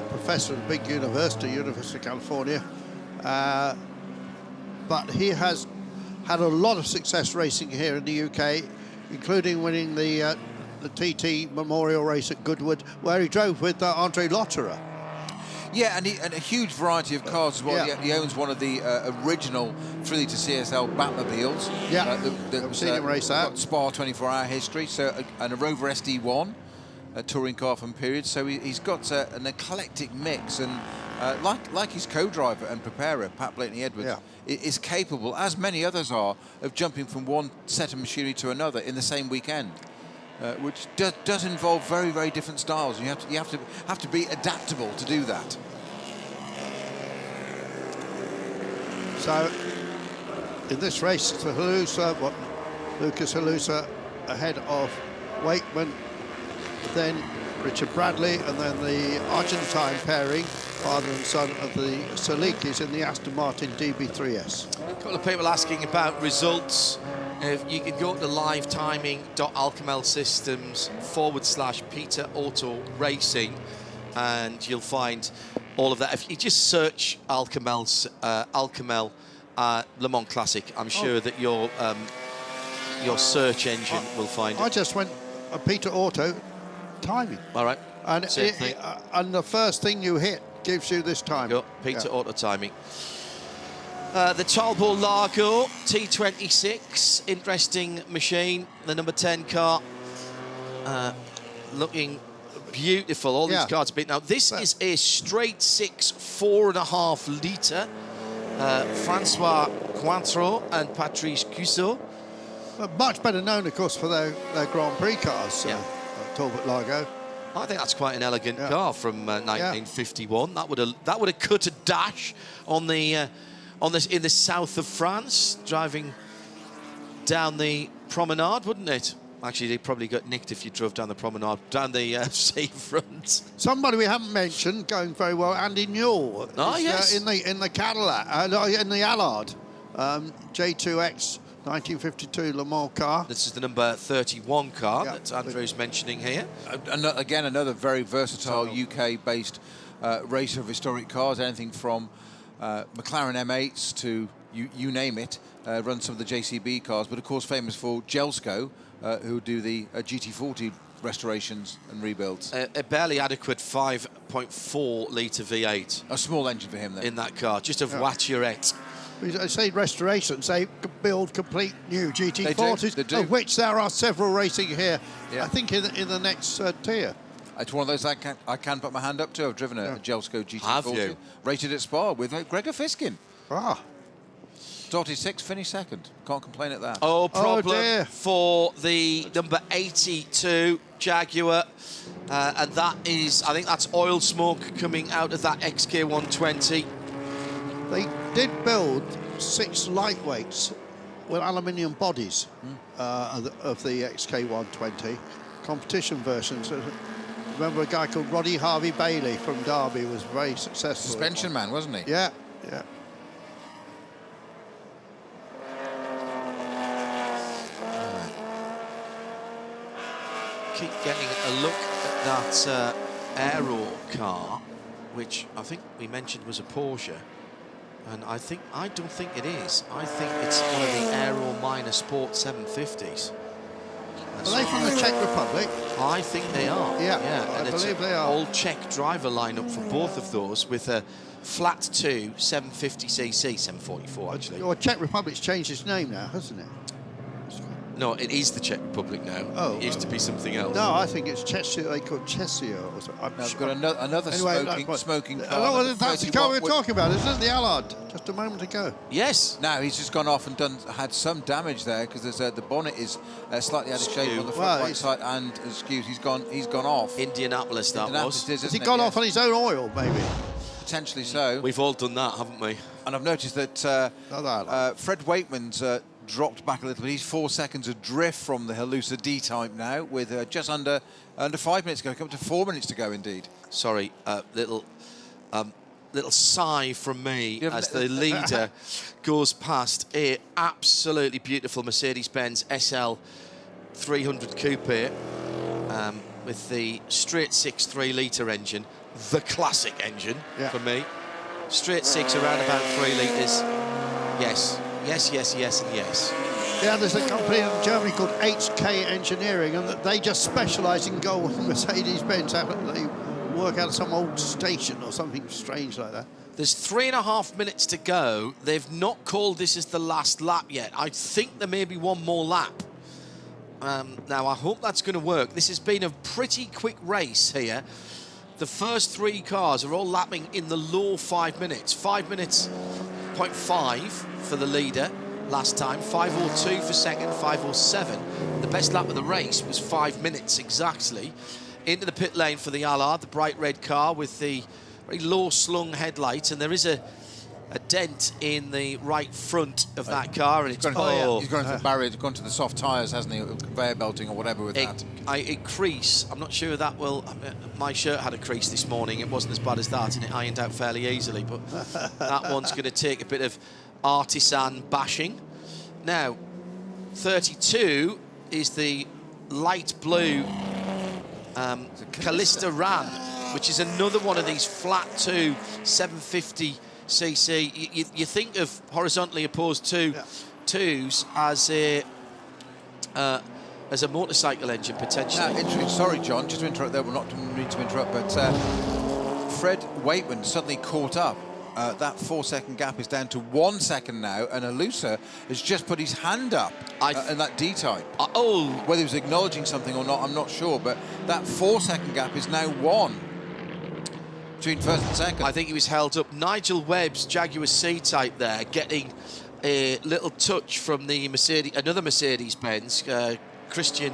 professor at a big university, University of California. But he has had a lot of success racing here in the UK, including winning the TT Memorial race at Goodwood, where he drove with Andre Lotterer. Yeah, and a huge variety of cars as well. Yeah. He owns one of the original 3-litre CSL Batmobiles. Yeah, I've seen him race that. Got Spa 24-hour history, and a Rover SD1, a touring car from period. So he's got an eclectic mix, and like his co-driver and preparer, Pat Blakeney-Edwards, is capable, as many others are, of jumping from one set of machinery to another in the same weekend. Which does involve very, very different styles. You have to be adaptable to do that. So in this race, it's Lucas Halusa ahead of Wakeman, then Richard Bradley, and then the Argentine pairing, father and son of the Salikis in the Aston Martin DB3S. A couple of people asking about results. If you can go to livetiming.alcamelsystems/Peter Auto Racing, and you'll find all of that. If you just search Alcamel Le Mans Classic, I'm sure that your search engine will find it. I just went Peter Auto timing. All right. And, and the first thing you hit gives you this time. Go, Peter Auto timing. The Talbot Largo T26, interesting machine. The number 10 car, looking beautiful. All these cars beat. Now this is a straight 6 4.5 litre. Francois Cointreau and Patrice Cusseau. Much better known, of course, for their Grand Prix cars. Talbot Largo. I think that's quite an elegant car from 1951. That would have cut a dash on the in the south of France, driving down the promenade, wouldn't it? Actually, they probably got nicked if you drove down the promenade, down the seafront. Somebody we haven't mentioned going very well, Andy Newell. Oh, yes. In the Cadillac, in the Allard, J2X 1952 Le Mans car. This is the number 31 car that Andrew's mentioning here. Again, another very versatile UK-based racer of historic cars, anything from McLaren M8s to you name it, runs some of the JCB cars, but of course famous for Jelsko, who do the GT40 restorations and rebuilds. A barely adequate 5.4 litre V8. A small engine for him then. In that car, just a voiturette. I say restorations, they build complete new GT40s, they do. of which there are several racing here, I think in the next tier. It's one of those I can put my hand up to. I've driven a Jelsko GT40. Have you? Rated at Spa with Gregor Fiskin. Ah. Started 6th, finished 2nd. Can't complain at that. Oh, problem for the number 82 Jaguar. And that is, I think that's oil smoke coming out of that XK120. They did build 6 lightweights with aluminium bodies of the XK120 competition versions. Remember a guy called Roddy Harvey Bailey from Derby was very successful. Suspension man, wasn't he? Yeah. Keep getting a look at that Aero car, which I think we mentioned was a Porsche. And I don't think it is. I think it's one of the Aero Minor Sport 750s. Are they from the Czech Republic? I think they are. Yeah, and I believe they are. Old Czech driver lineup for both of those with a flat 2 750cc, 744 actually. Well, Czech Republic's changed its name now, hasn't it? No, it is the Czech Republic now. Oh, it used to be something else. No, I think it's Cheshire. They call it Cheshire or something. I've got another smoking car. That's the car we were talking about, isn't it? The Allard, just a moment ago. Yes. Now he's just gone off and had some damage there because there's the bonnet is slightly out of shape on the front right side and excuse. He's gone off. Indianapolis, that was. Has he gone off on his own oil, maybe? Potentially so. We've all done that, haven't we? And I've noticed that Fred Wakeman's dropped back a little bit. He's 4 seconds adrift from the Halusa D-type now, with just under 5 minutes to go. Come to 4 minutes to go, indeed. Sorry, little sigh from me as the leader goes past a absolutely beautiful Mercedes-Benz SL 300 Coupe with the straight 6 3-litre engine, the classic engine for me. Straight 6 around about 3 litres. Yes. Yes, yes, yes, and yes. Yeah, there's a company in Germany called HK Engineering, and they just specialise in gold Mercedes-Benz. They work out of some old station or something strange like that. There's 3.5 minutes to go. They've not called this as the last lap yet. I think there may be one more lap. Now, I hope that's going to work. This has been a pretty quick race here. The first 3 cars are all lapping in the low 5 minutes. 5 minutes, 0.5 for the leader last time, 5:02 for second, 5:07. The best lap of the race was 5 minutes exactly. Into the pit lane for the Allard, the bright red car with the very low slung headlights, and there is a a dent in the right front of that car, and He's gone into the barrier, gone to the soft tyres, hasn't he? Conveyor belting or whatever with that. A crease. I'm not sure that will. My shirt had a crease this morning. It wasn't as bad as that, and it ironed out fairly easily. But that one's going to take a bit of artisan bashing. Now, 32 is the light blue Callista Ram, which is another one of these flat 2 750cc. You think of horizontally opposed twos as a motorcycle engine potentially. Interesting. Sorry, John, just to interrupt there. We're not need to interrupt, but Fred Waitman suddenly caught up. That 4-second gap is down to 1 second now, and Alusa has just put his hand up in that D-type. Whether he was acknowledging something or not, I'm not sure, but that 4-second gap is now 1 between first and second. I think he was held up. Nigel Webb's Jaguar C-type there, getting a little touch from the another Mercedes-Benz, Christian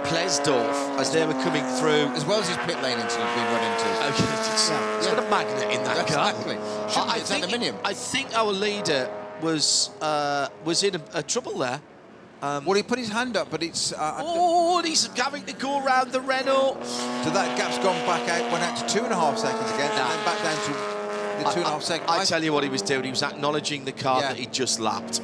Plesdorf, as they were coming through. As well as his pit lane incident being run into. It's got a magnet in that car. Exactly. It's aluminium. I think our leader was in a trouble there. Well, he put his hand up, but it's... and he's having to go around the Renault. So that gap's gone back out, went out to 2.5 seconds again, and then back down to the 2.5 seconds. I tell you what he was doing. He was acknowledging the car that he just lapped.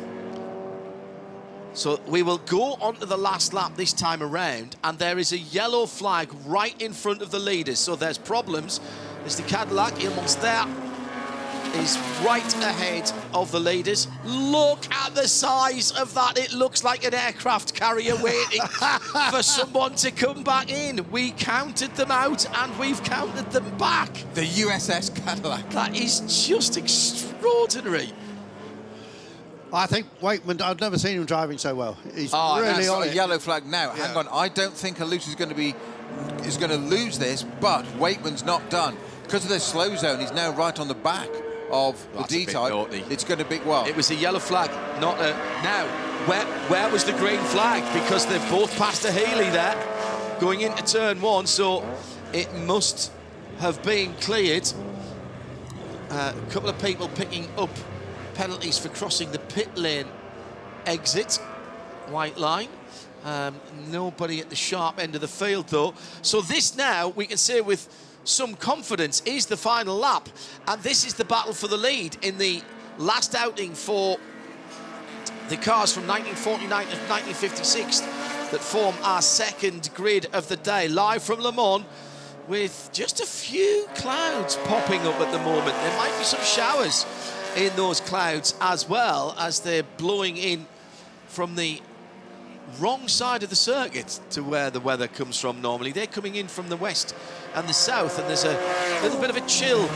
So we will go on to the last lap this time around, and there is a yellow flag right in front of the leaders. So there's problems. There's the Cadillac, Il Monster is right ahead of the leaders. Look at the size of that. It looks like an aircraft carrier waiting for someone to come back in. We counted them out, and we've counted them back. The USS Cadillac. That is just extraordinary. I think Waitman, I've never seen him driving so well. He's really on a it. yellow flag now. Hang on, I don't think Alusa is going to lose this, but Waitman's not done. Because of the slow zone, he's now right on the back of the D-type. It's going to be, well... It was a yellow flag, not a... Now, where was the green flag? Because they've both passed a Healy there, going into turn 1, so it must have been cleared. A couple of people picking up penalties for crossing the pit lane exit, white line. Nobody at the sharp end of the field, though. So this now, we can say with some confidence, is the final lap. And this is the battle for the lead in the last outing for the cars from 1949 to 1956 that form our second grid of the day. Live from Le Mans, with just a few clouds popping up at the moment. There might be some showers in those clouds, as well as they're blowing in from the wrong side of the circuit to where the weather comes from normally. They're coming in from the west and the south, and there's a little bit of a chill,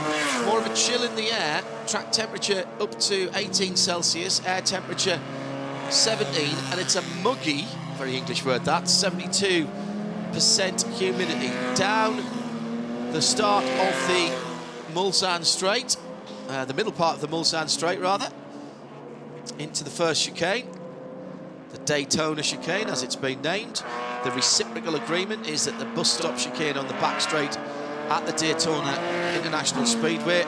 more of a chill in the air. Track temperature up to 18 Celsius, air temperature 17, and it's a muggy, very English word that, 72% humidity. Down the start of the Mulsanne Straight, the middle part of the Mulsanne Straight rather, into the first chicane, the Daytona chicane as it's been named. The reciprocal agreement is that the bus stop chicane on the back straight at the Daytona International Speedway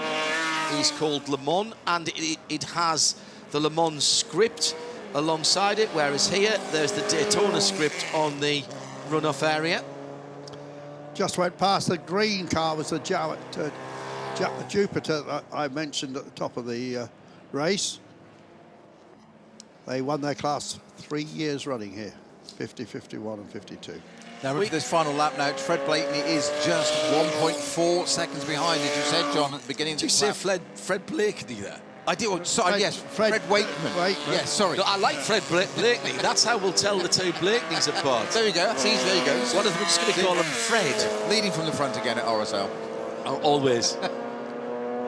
is called Le Mans, and it has the Le Mans script alongside it, whereas here there's the Daytona script on the runoff area. Just went past the green car, was the Jupiter that I mentioned at the top of the race. They won their class 3 years running here, 50, 51 and 52. Now, into this final lap now, Fred Blakeney is just 1.4 seconds behind, as you said, John, at the beginning of the lap. Did you say Fred Blakeney there? I did, yes, Fred Waitman. Yes, sorry. No, I like Fred Blakeney. That's how we'll tell the two Blakeneys apart. There we go, that's easy, there you go. One of them, we're just going to call him Fred. Leading from the front again at RSL. Always.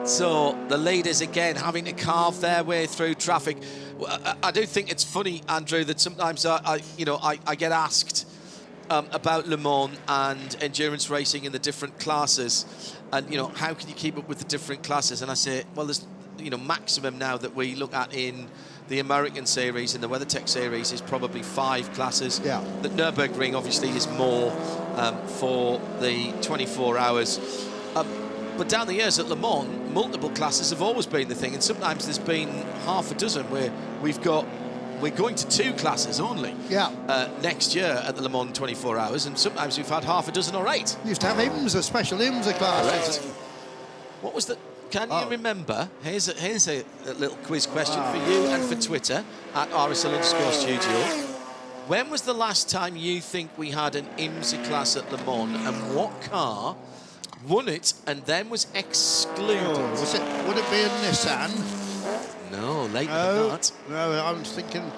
So the leaders again having to carve their way through traffic. I do think it's funny, Andrew, that sometimes I get asked about Le Mans and endurance racing in the different classes, and how can you keep up with the different classes? And I say, well, there's maximum now that we look at in the American series and the WeatherTech series is probably 5 classes. Yeah. The Nürburgring obviously is more for the 24 hours. But down the years at Le Mans, multiple classes have always been the thing, and sometimes there's been half a dozen where we're going to 2 classes only next year at the Le Mans 24 Hours, and sometimes we've had half a dozen or 8. Used to have IMSA, special IMSA classes. What was the... Can you remember? Here's a little quiz question for you and for Twitter at RSL_studio. When was the last time you think we had an IMSA class at Le Mans, and what car won it and then was excluded? Would it be a Nissan? No, later than that. No, I was thinking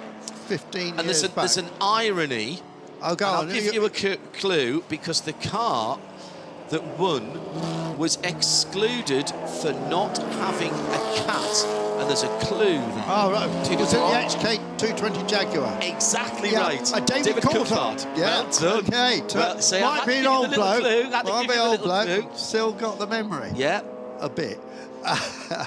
15 and years back. There's an irony. I'll give you a clue, because the car that won was excluded for not having a cat. And there's a clue there. Oh, right. Was it the XK220 Jaguar? Exactly right. David Coulthard. Yeah. Well done. Okay. Well, so might be an old bloke. Might be old bloke. Still got the memory. Yeah. A bit.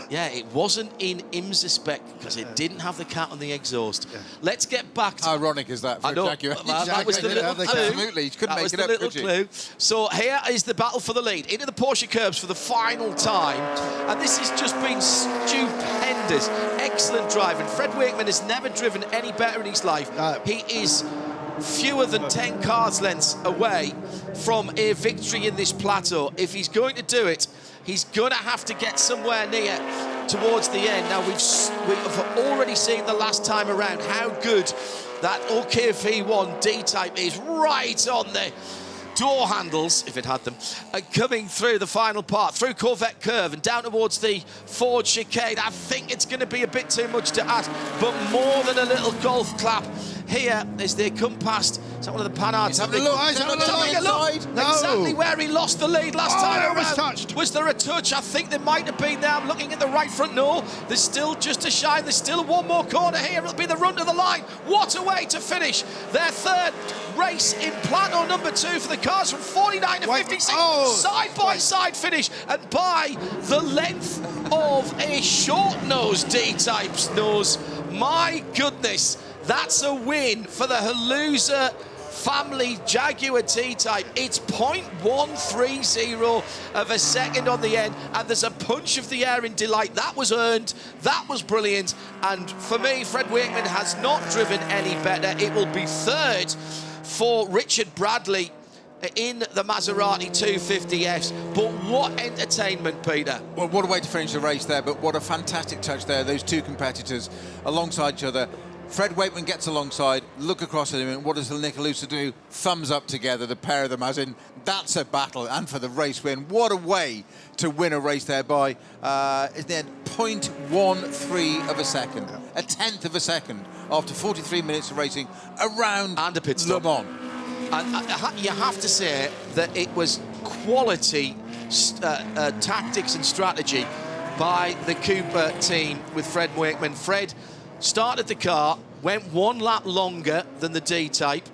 Yeah, it wasn't in IMSA spec because it didn't have the cat on the exhaust. Yeah. Let's get back to... How ironic is that for a Jaguar? That was the little clue. Absolutely, you couldn't make it up, could you? Clue. So here is the battle for the lead. Into the Porsche curbs for the final time. And this has just been stupendous. Excellent driving. Fred Wakeman has never driven any better in his life. He is fewer than 10 cars lengths away from a victory in this plateau. If he's going to do it, he's going to have to get somewhere near towards the end. Now, we've already seen the last time around how good that OKV1 D-Type is right on the door handles, if it had them, coming through the final part, through Corvette Curve and down towards the Ford Chicane. I think it's going to be a bit too much to add, but more than a little golf clap here as they come past. Is that one of the Panhards? He's having a look. No. Exactly where he lost the lead last time around. Touched. Was there a touch? I think there might have been there. I'm looking at the right front. No, there's still just a shine. There's still one more corner here. It'll be the run to the line. What a way to finish their 3rd race in Plateau number 2 for the cars from 49 to 56. Side-by-side finish, and by the length of a short-nosed D-Type's nose. My goodness, that's a win for the Halusa family Jaguar T-Type. It's 0.130 of a second on the end, and there's a punch of the air in delight. That was earned, that was brilliant, and for me, Fred Wakeman has not driven any better. It will be 3rd for Richard Bradley in the Maserati 250S. But what entertainment, Peter. Well, what a way to finish the race there, but what a fantastic touch there. Those 2 competitors alongside each other. Fred Wakeman gets alongside, look across at him, and what does Nick Halusa do? Thumbs up together, the pair of them, as in, that's a battle, and for the race win. What a way to win a race there by, isn't it, 0.13 of a second, a 1/10 of a second, after 43 minutes of racing around and a pit stop. Le Mans. And you have to say that it was quality tactics and strategy by the Cooper team with Fred Wakeman. Fred started the car, went 1 lap longer than the D-Type,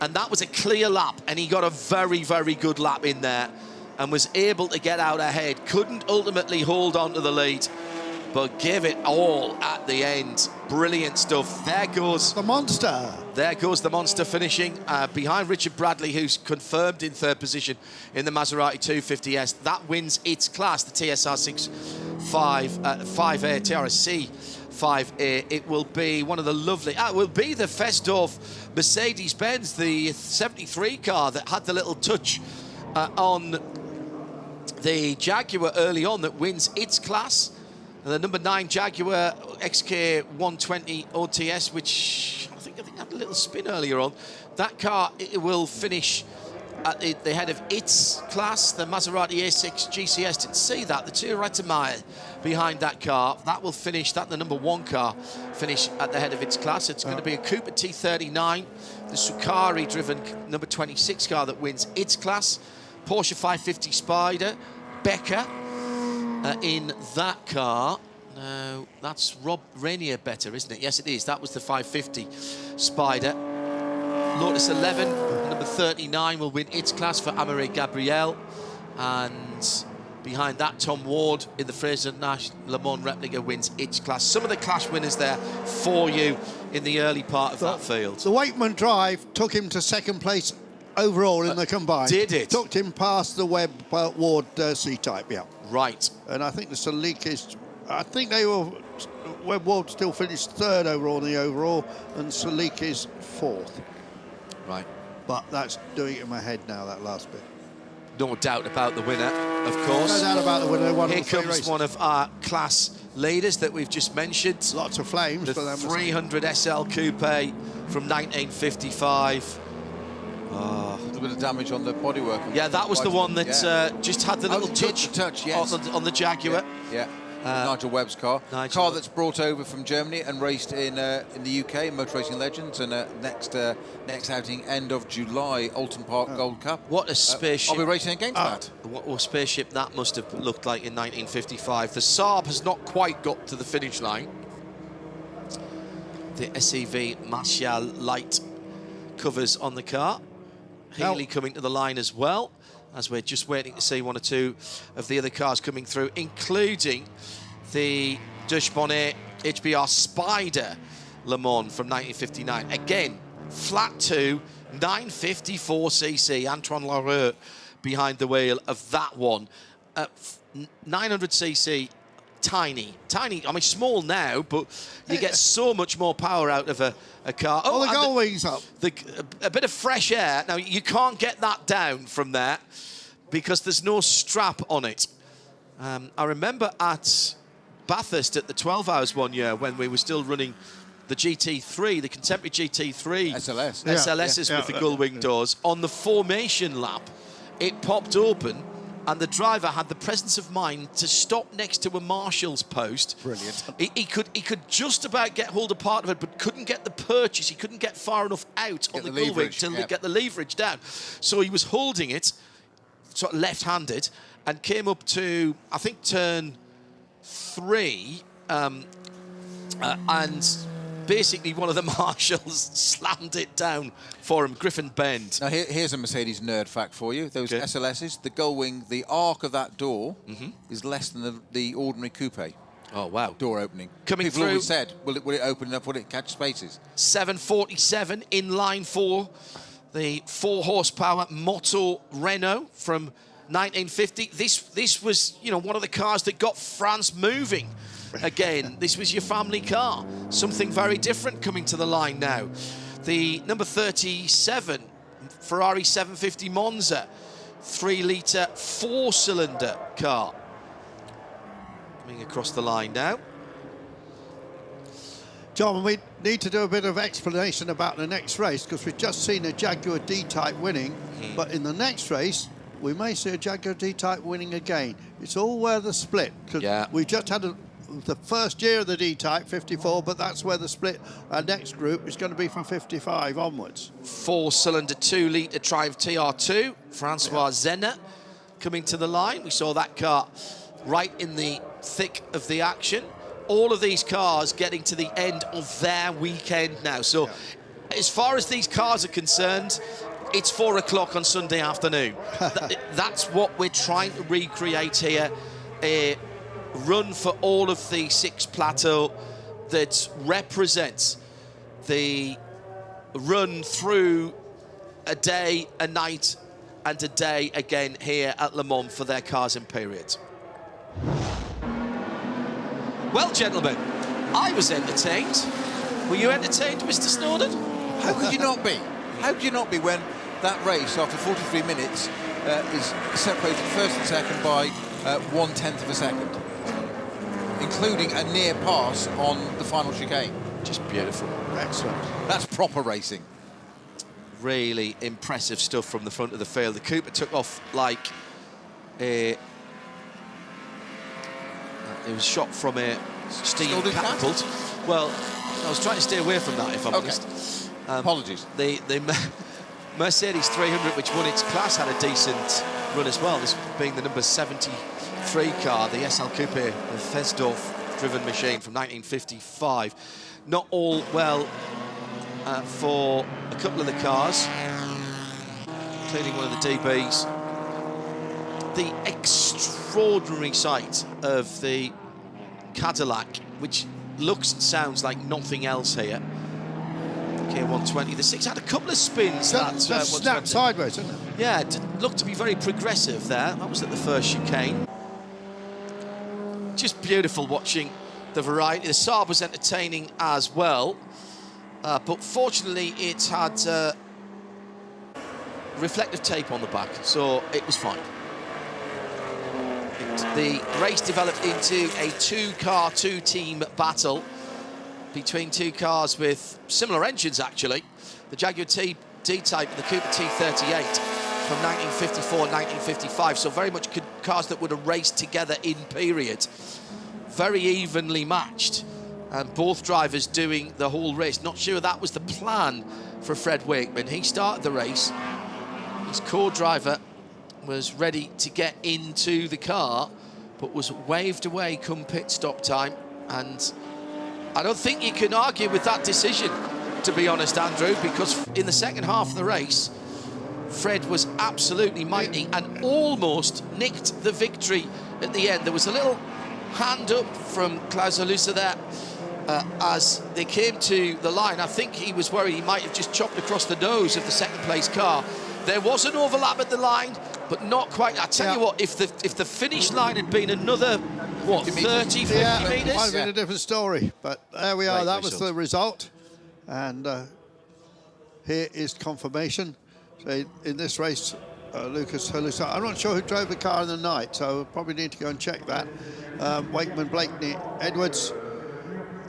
and that was a clear lap, and he got a very, very good lap in there and was able to get out ahead. Couldn't ultimately hold on to the lead, but give it all at the end. Brilliant stuff. There goes the monster. There goes the monster finishing behind Richard Bradley, who's confirmed in 3rd position in the Maserati 250S. That wins its class, the TSR 5A, TRSC 5A. It will be one of the lovely... it will be the Fesdorf Mercedes-Benz, the 73 car that had the little touch on the Jaguar early on that wins its class. And the number 9 Jaguar XK120 OTS, which I think had a little spin earlier on. That car, it will finish at the head of its class. The Maserati A6 GCS didn't see that. The 2 right a mile behind that car. That will finish, that the number 1 car, finish at the head of its class. It's going to be a Cooper T39, the Sukari-driven number 26 car that wins its class. Porsche 550 Spider, Becker in that car. No, that's Rob Rainier better, isn't it? Yes, it is. That was the 550 Spider. Lotus 11, number 39, will win its class for Amaury Gabriel. And behind that, Tom Ward in the Fraser Nash Le Mans replica wins its class. Some of the class winners there for you in the early part of that field. The Wakeman drive took him to 2nd place overall in the combined. Did it? Took him past the Webb Ward C-type, yeah. Right. And I think the Salik is... I think they were... Webb Ward still finished third overall in the overall, and Salik is fourth. Right. But that's doing it in my head now, that last bit. No doubt about the winner, of course. No doubt about the winner. Here comes one of our class leaders that we've just mentioned. Lots of flames the for them. 300 SL Coupe from 1955. A little bit of damage on the bodywork. Yeah, that was the one that just had the little touch, yes. on the Jaguar. Yeah. Nigel Webb's car. Nigel That's brought over from Germany and raced in the UK, Motor Racing Legends, and next outing, end of July, Alton Park Gold Cup. What a spaceship. I'll be racing against that. What a spaceship that must have looked like in 1955. The Saab has not quite got to the finish line. The SEV Martial light covers on the car. Healy coming to the line as well, as we're just waiting to see one or two of the other cars coming through, including the Dushbonnet HBR Spider Le Mans from 1959. Again, flat 2, 954cc. Antoine Larue behind the wheel of that one. 900cc, tiny. I mean, small now, but you get so much more power out of a car. Oh, the gull wings up. A bit of fresh air. Now, you can't get that down from there because there's no strap on it. I remember at Bathurst at the 12 Hours one year when we were still running the GT3, the contemporary GT3 SLSs with the gull wing doors. On the formation lap, it popped open and the driver had the presence of mind to stop next to a marshal's post. Brilliant. He could just about get hold of part of it, but couldn't get the purchase. He couldn't get far enough out on the gull wing to get the leverage down. So he was holding it, sort of left-handed, and came up to, I think, turn 3, and basically one of the marshals slammed it down for him, Griffin Bend. Now here's a Mercedes nerd fact for you. Those SLSs, the gull wing, the arc of that door is less than the ordinary coupe. Oh, wow. Door opening. Coming People through. always said, will it open enough, will it catch spaces? 747 in line for the 4 horsepower Moto Renault from 1950. This was, you know, one of the cars that got France moving. Again, this was your family car. Something very different coming to the line now. The number 37 Ferrari 750 Monza, 3-litre 4-cylinder car. Coming across the line now. John, we need to do a bit of explanation about the next race because we've just seen a Jaguar D-Type winning, but in the next race, we may see a Jaguar D-Type winning again. It's all where the split. We just had the first year of the D-Type, 54, but that's where the split, our next group, is going to be from 55 onwards. 4-cylinder 2-litre Triumph TR2, Francois Zener coming to the line. We saw that car right in the thick of the action. All of these cars getting to the end of their weekend now. So as far as these cars are concerned, it's 4 o'clock on Sunday afternoon. That's what we're trying to recreate here. A run for all of the 6 plateau that represents the run through a day, a night, and a day again here at Le Mans for their cars and periods. Well, gentlemen, I was entertained. Were you entertained, Mr. Snowden? How could you not be? How could you not be when that race, after 43 minutes, is separated first and second by 1/10 of a second, including a near pass on the final chicane? Just beautiful. Excellent. That's proper racing. Really impressive stuff from the front of the field. The Cooper took off like a... It was shot from a steam catapult. Well, I was trying to stay away from that, if I'm honest. Apologies. The Mercedes 300, which won its class, had a decent run as well. This being the number 73 car, the SL Coupe, the Fesdorf-driven machine from 1955. Not all well for a couple of the cars, including one of the DBs. The extraordinary sight of the Cadillac, which looks and sounds like nothing else here. K120. The 6 had a couple of spins. That snapped sideways, isn't it? Yeah, it looked to be very progressive there. That was at the first chicane. Just beautiful watching the variety. The Saab was entertaining as well, but fortunately it had reflective tape on the back, so it was fine. The race developed into a two-car, two-team battle between two cars with similar engines, actually. The Jaguar D-Type and the Cooper T38 from 1954 and 1955, so very much cars that would have raced together in period. Very evenly matched, and both drivers doing the whole race. Not sure that was the plan for Fred Wakeman. He started the race. His co-driver was ready to get into the car, but was waved away come pit stop time. And I don't think you can argue with that decision, to be honest, Andrew, because in the second half of the race, Fred was absolutely mighty and almost nicked the victory at the end. There was a little hand up from Klaus Alusa there as they came to the line. I think he was worried he might have just chopped across the nose of the second place car. There was an overlap at the line, but not quite. I tell you what, if the finish line had been another, what, 30, 50 metres? It might have been a different story, but there we are. That was the result. And here is confirmation. So in this race, Lucas Alusa, I'm not sure who drove the car in the night, so we'll probably need to go and check that. Wakeman, Blakeney, Edwards,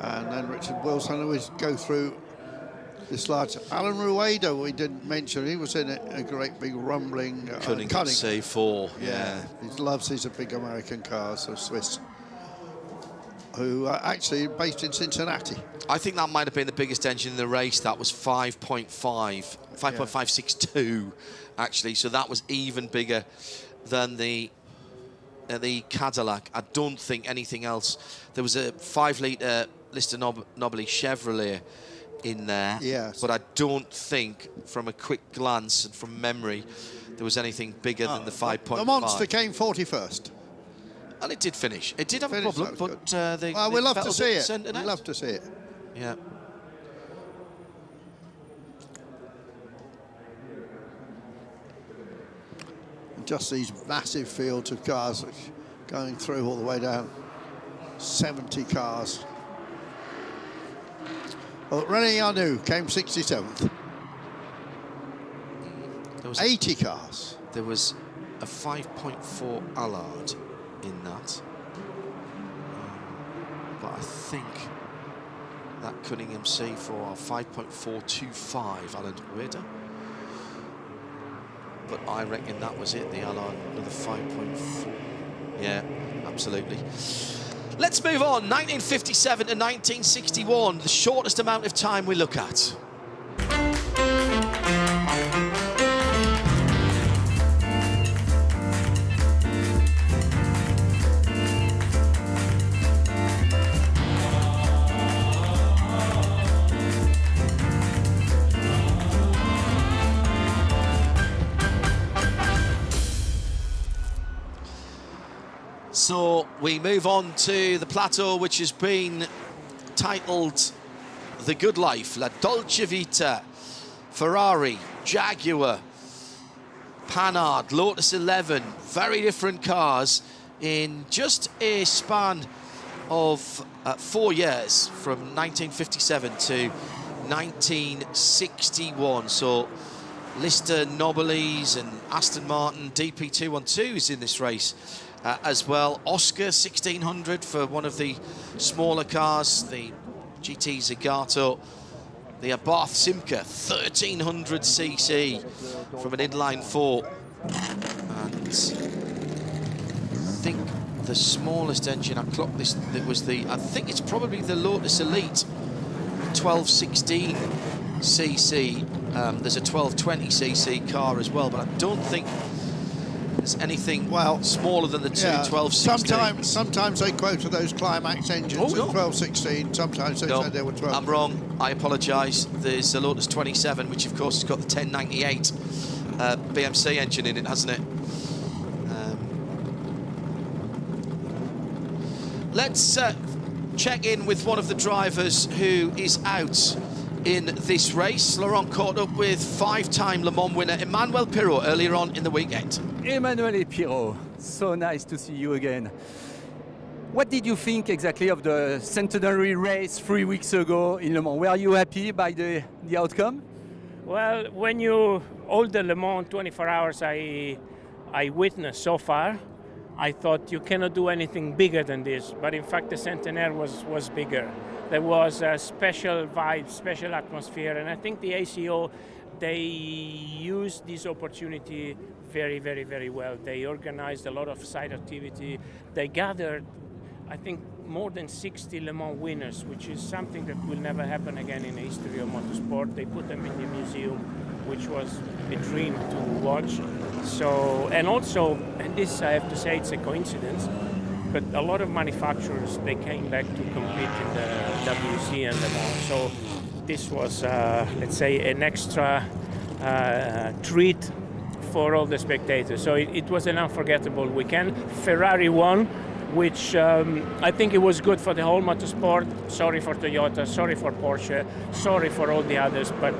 and then Richard Wilson. We go through this large. Alan Rueda, we didn't mention, he was in a great big rumbling. Cunning C4, yeah. He loves these big American cars, so Swiss, who are actually based in Cincinnati. I think that might have been the biggest engine in the race. That was 5.562, actually. So that was even bigger than the Cadillac. I don't think anything else. There was a 5-litre Lister Nobili Chevrolet in there. Yes. But I don't think, from a quick glance and from memory, there was anything bigger than the 5.5. The Monster came 41st. And it did finish. It did have a problem, but they we'll love to see it. We'd love to see it. Yeah. Just these massive fields of cars which going through all the way down. 70 cars. Well, René Arnoux came 67th. There was 80 cars. There was a 5.4 Allard in that. But I think that Cunningham C4 5.425 Alan Rueda. But I reckon that was it, the Allard, another 5.4. Yeah, absolutely. Let's move on. 1957 to 1961, the shortest amount of time we look at. So we move on to the plateau, which has been titled The Good Life, La Dolce Vita, Ferrari, Jaguar, Panhard, Lotus 11, very different cars in just a span of 4 years, from 1957 to 1961. So Lister Nobilis and Aston Martin DP212s in this race. As well, Oscar 1600 for one of the smaller cars, the GT Zagato, the Abarth Simca 1300cc from an inline 4, and I think the smallest engine I clocked this, it was I think it's probably the Lotus Elite 1216cc. There's a 1220cc car as well, but I don't think there's anything smaller than the two 1216. Sometimes they quoted those Climax engines at 1216. Sometimes they said they were 12. I'm wrong. I apologise. There's a Lotus 27, which of course has got the 1098 BMC engine in it, hasn't it? Let's check in with one of the drivers who is out in this race. Laurent caught up with 5-time Le Mans winner Emmanuel Pirot earlier on in the weekend. Emmanuel Pirot, so nice to see you again. What did you think exactly of the Centenary race 3 weeks ago in Le Mans? Were you happy by the outcome? Well, when you hold the Le Mans 24 hours I witnessed so far, I thought you cannot do anything bigger than this. But in fact, the Centenary was bigger. There was a special vibe, special atmosphere, and I think the ACO, they used this opportunity very, very, very well. They organized a lot of side activity. They gathered, I think, more than 60 Le Mans winners, which is something that will never happen again in the history of motorsport. They put them in the museum, which was a dream to watch. So, and also, and this I have to say it's a coincidence, but a lot of manufacturers, they came back to compete in the WC and Le Mans. So this was, let's say, an extra treat for all the spectators. So it was an unforgettable weekend. Ferrari won, which I think it was good for the whole motorsport. Sorry for Toyota, sorry for Porsche, sorry for all the others, but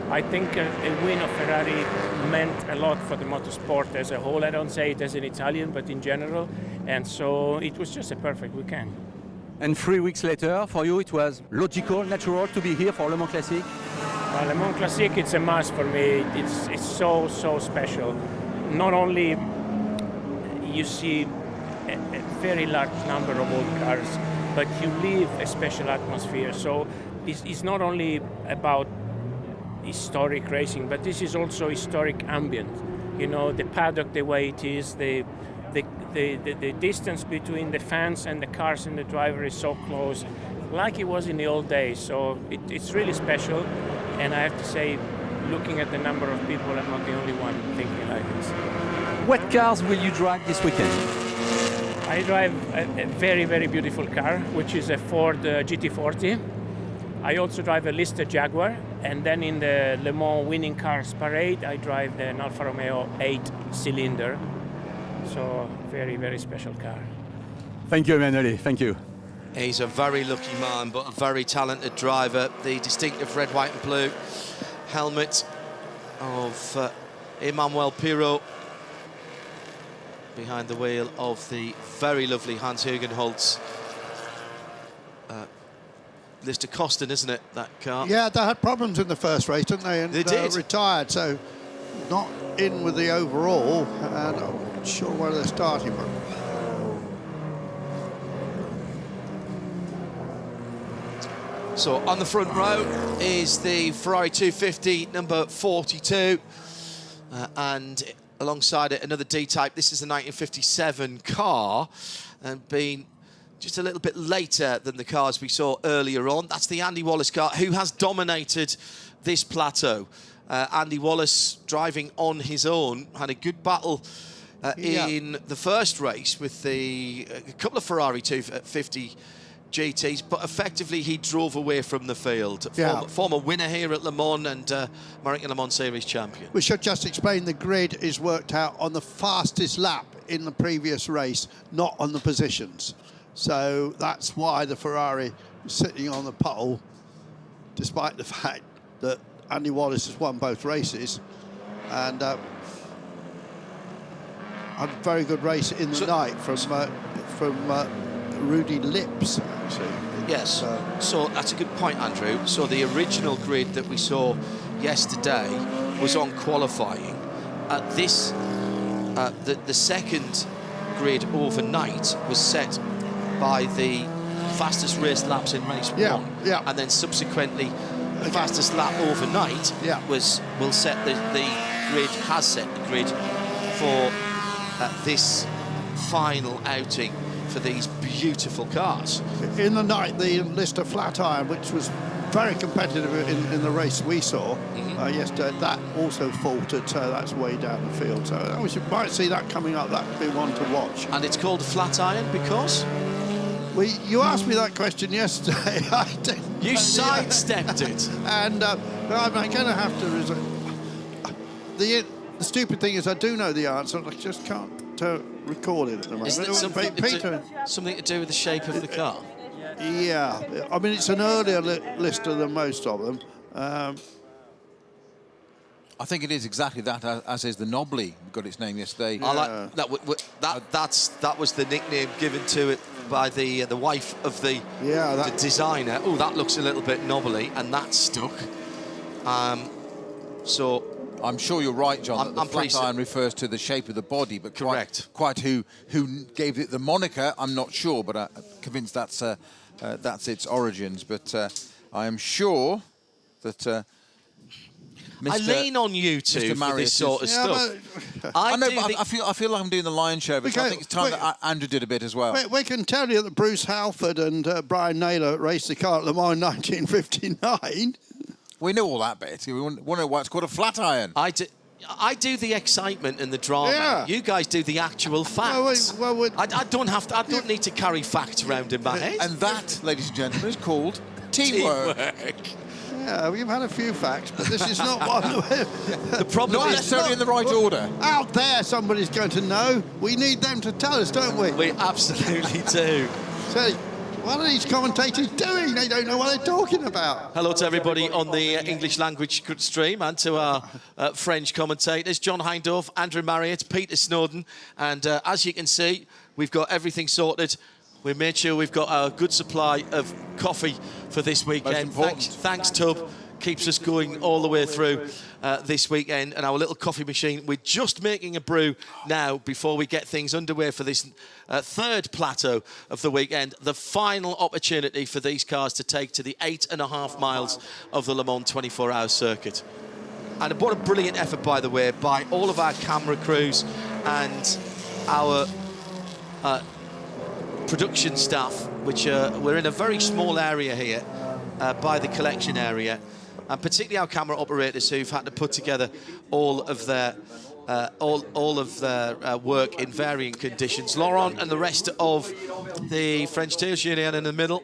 I think a win of Ferrari meant a lot for the motorsport as a whole. I don't say it as an Italian, but in general. And so it was just a perfect weekend. And 3 weeks later, for you, it was logical, natural to be here for Le Mans Classic? Well, Le Mans Classic, it's a must for me. It's so special. Not only you see a very large number of old cars, but you live a special atmosphere. So it's not only about historic racing, but this is also historic ambient. You know, the paddock, the way it is, the distance between the fans and the cars and the driver is so close, like it was in the old days. So it's really special, and I have to say, looking at the number of people, I'm not the only one thinking like this. What cars will you drive this weekend? I drive a very, very beautiful car, which is a Ford GT40. I also drive a Lister Jaguar, and then in the Le Mans winning cars parade, I drive the Alfa Romeo 8-cylinder. So very, very special car. Thank you, Emmanuel. Thank you. He's a very lucky man, but a very talented driver. The distinctive red, white and blue helmet of Emmanuel Pirot behind the wheel of the very lovely Hans Hugenholtz. Lister Costin, isn't it, that car? Yeah, they had problems in the first race, didn't they? And they did. Retired, so not in with the overall, and I'm not sure where they're starting from. So on the front row is the Ferrari 250 number 42, and alongside it another D-Type. This is the 1957 car, and being just a little bit later than the cars we saw earlier on. That's the Andy Wallace car, who has dominated this plateau. Andy Wallace, driving on his own, had a good battle in the first race with a couple of Ferrari 250 GTs, but effectively he drove away from the field. Former winner here at Le Mans and American Le Mans Series champion. We should just explain the grid is worked out on the fastest lap in the previous race, not on the positions. So that's why the Ferrari was sitting on the pole, despite the fact that Andy Wallace has won both races. And a very good race in the night from Rudy Lips, actually. Yes, so that's a good point, Andrew. So the original grid that we saw yesterday was on qualifying. The second grid overnight was set by the fastest race laps in race one, and then subsequently the fastest lap overnight will set the grid, has set the grid for this final outing for these beautiful cars. In the night, the Lister flat iron, which was very competitive in the race we saw yesterday, that also faltered, so that's way down the field. So we might see that coming up. That would be one to watch. And it's called a flat iron because? You asked me that question yesterday. I didn't. You sidestepped it. And I'm going to have to... The stupid thing is I do know the answer, I just can't record it at the moment. Isn't it something to do with the shape of the car? Yeah. I mean, it's an earlier Lister than most of them, I think it is exactly that, as is the Knobbly, got its name yesterday. I like that was the nickname given to it by the wife of the designer. Oh, that looks a little bit knobbly, and that stuck. So I'm sure you're right, John. The flat iron refers to the shape of the body, but quite who gave it the moniker, I'm not sure, but I'm convinced that's its origins. But I am sure that. I lean on you two for this sort of stuff. I feel like I'm doing the lion's share, but I think it's time that Andrew did a bit as well. We can tell you that Bruce Halford and Brian Naylor raced the car at Le Mans in 1959. We know all that bit. We want to know why it's called a flat iron. I do the excitement and the drama. Yeah. You guys do the actual facts. I don't need to carry facts around in my head. And that, ladies and gentlemen, is called teamwork. Yeah, we've had a few facts, but this is not one. The problem not necessarily in the right order. Out there, somebody's going to know. We need them to tell us, don't we? We absolutely do. So, what are these commentators doing? They don't know what they're talking about. Hello to everybody on the English language stream and to our French commentators, John Hindorf, Andrew Marriott, Peter Snowden. And as you can see, we've got everything sorted. We made sure we've got a good supply of coffee for this weekend. Thanks, Tub. Keeps us going all the way through this weekend. And our little coffee machine, we're just making a brew now before we get things underway for this third plateau of the weekend. The final opportunity for these cars to take to the 8.5 miles of the Le Mans 24-hour circuit. And what a brilliant effort, by the way, by all of our camera crews and our production staff, which we're in a very small area here by the collection area, and particularly our camera operators who've had to put together all of their work in varying conditions. Laurent and the rest of the French team, Julien in the middle,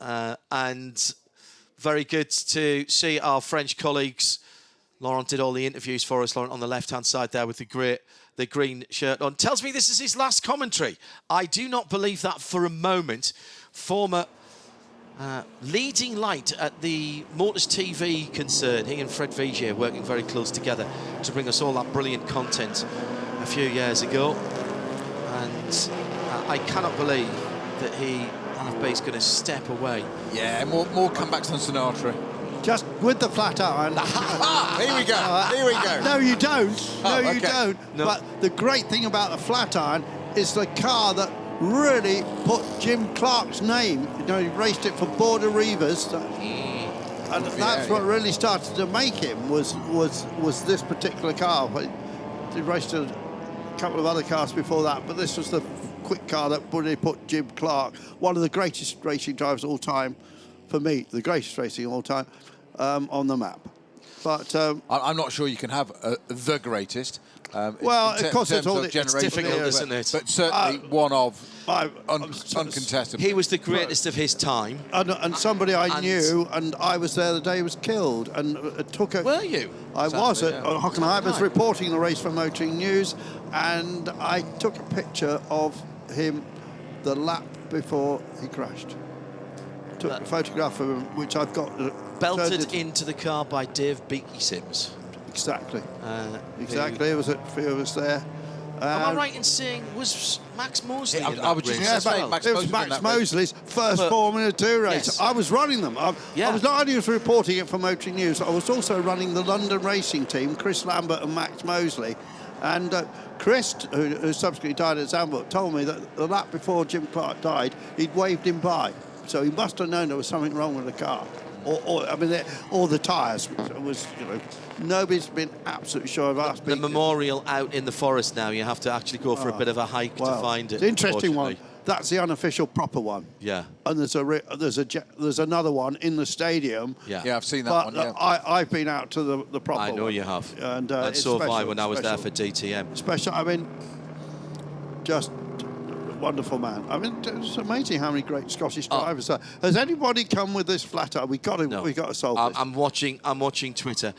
and very good to see our French colleagues. Laurent did all the interviews for us, Laurent on the left-hand side there with the green shirt on. Tells me this is his last commentary. I do not believe that for a moment. Former leading light at the Motors TV concern. He and Fred Vigier working very close together to bring us all that brilliant content a few years ago. And I cannot believe that LFB's going to step away. Yeah, more comebacks than Sinatra. Just with the flat iron. Here we go. Here we go. No, you don't. No, you don't. No. But the great thing about the flat iron is the car that really put Jim Clark's name. You know, he raced it for Border Reavers, and that's what really started to make him was this particular car. He raced a couple of other cars before that, but this was the quick car that really put Jim Clark, one of the greatest racing drivers of all time, for me, the greatest racing of all time, on the map. But I'm not sure you can have the greatest. Well, of course, it's difficult, isn't it? But certainly one of uncontested. He was the greatest of his time. And somebody I knew, and I was there the day he was killed, and it took a... Were you? I was at Hockenheim. I was reporting the race for Motoring News, and I took a picture of him the lap before he crashed. Took a photograph of him, which I've got... belted into the car by Dave Beaky Sims. Exactly. Exactly. It was there. Am I right in saying was Max Mosley in I was that just race? It was Max Mosley's first Formula 2 race. Yes. I was running them. I was not only reporting it for Motoring News, I was also running the London racing team, Chris Lambert and Max Mosley. And Chris, who subsequently died at Zandvoort, told me that the lap before Jim Clark died, he'd waved him by. So he must have known there was something wrong with the car. Or the tyres. It was, nobody's been absolutely sure of us. The memorial out in the forest now. You have to actually go for a bit of a hike to find it. It's an interesting one. That's the unofficial proper one. Yeah. And there's another one in the stadium. Yeah, I've seen that one. Yeah. I've been out to the proper one. I know you have. And so have I when I was there for DTM. Special. I mean, just wonderful man. I mean, it's amazing how many great Scottish drivers are. Has anybody come with this flat iron? We got to solve this. I'm watching Twitter.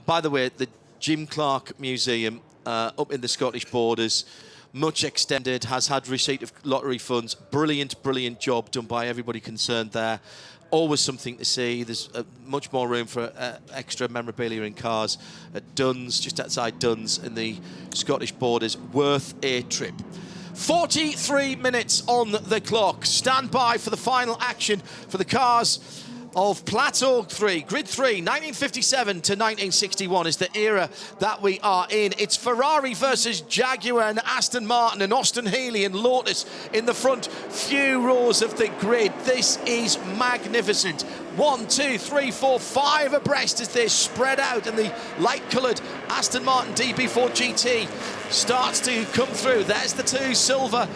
By the way, the Jim Clark Museum up in the Scottish borders, much extended, has had receipt of lottery funds. Brilliant job done by everybody concerned there. always something to see. There's much more room for extra memorabilia in cars at Duns, just outside Duns in the Scottish borders. Worth a trip. 43 minutes on the clock. Stand by for the final action for the cars of Plateau 3, Grid 3, 1957 to 1961 is the era that we are in. It's Ferrari versus Jaguar and Aston Martin and Austin Healey and Lotus in the front few rows of the grid. This is magnificent. 1, 2, 3, 4, 5 abreast as they spread out, and the light-coloured Aston Martin DB4 GT starts to come through. There's the two silver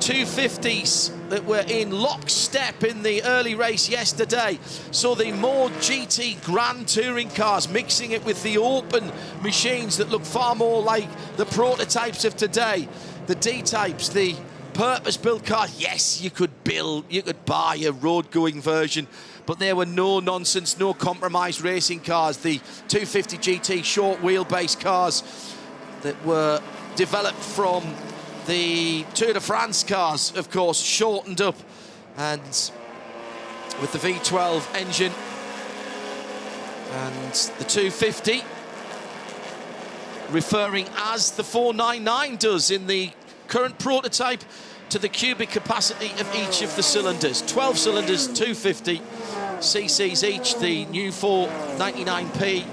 250s that were in lockstep in the early race yesterday. So the more GT Grand Touring cars, mixing it with the open machines that look far more like the prototypes of today. The D-types, the purpose-built car. Yes, you could buy a road-going version, but there were no nonsense, no compromise racing cars. The 250 GT short wheelbase cars that were developed from the Tour de France cars, of course, shortened up, and with the V12 engine and the 250 referring as the 499 does in the current prototype to the cubic capacity of each of the cylinders. 12 cylinders, 250 cc's each. The new 499P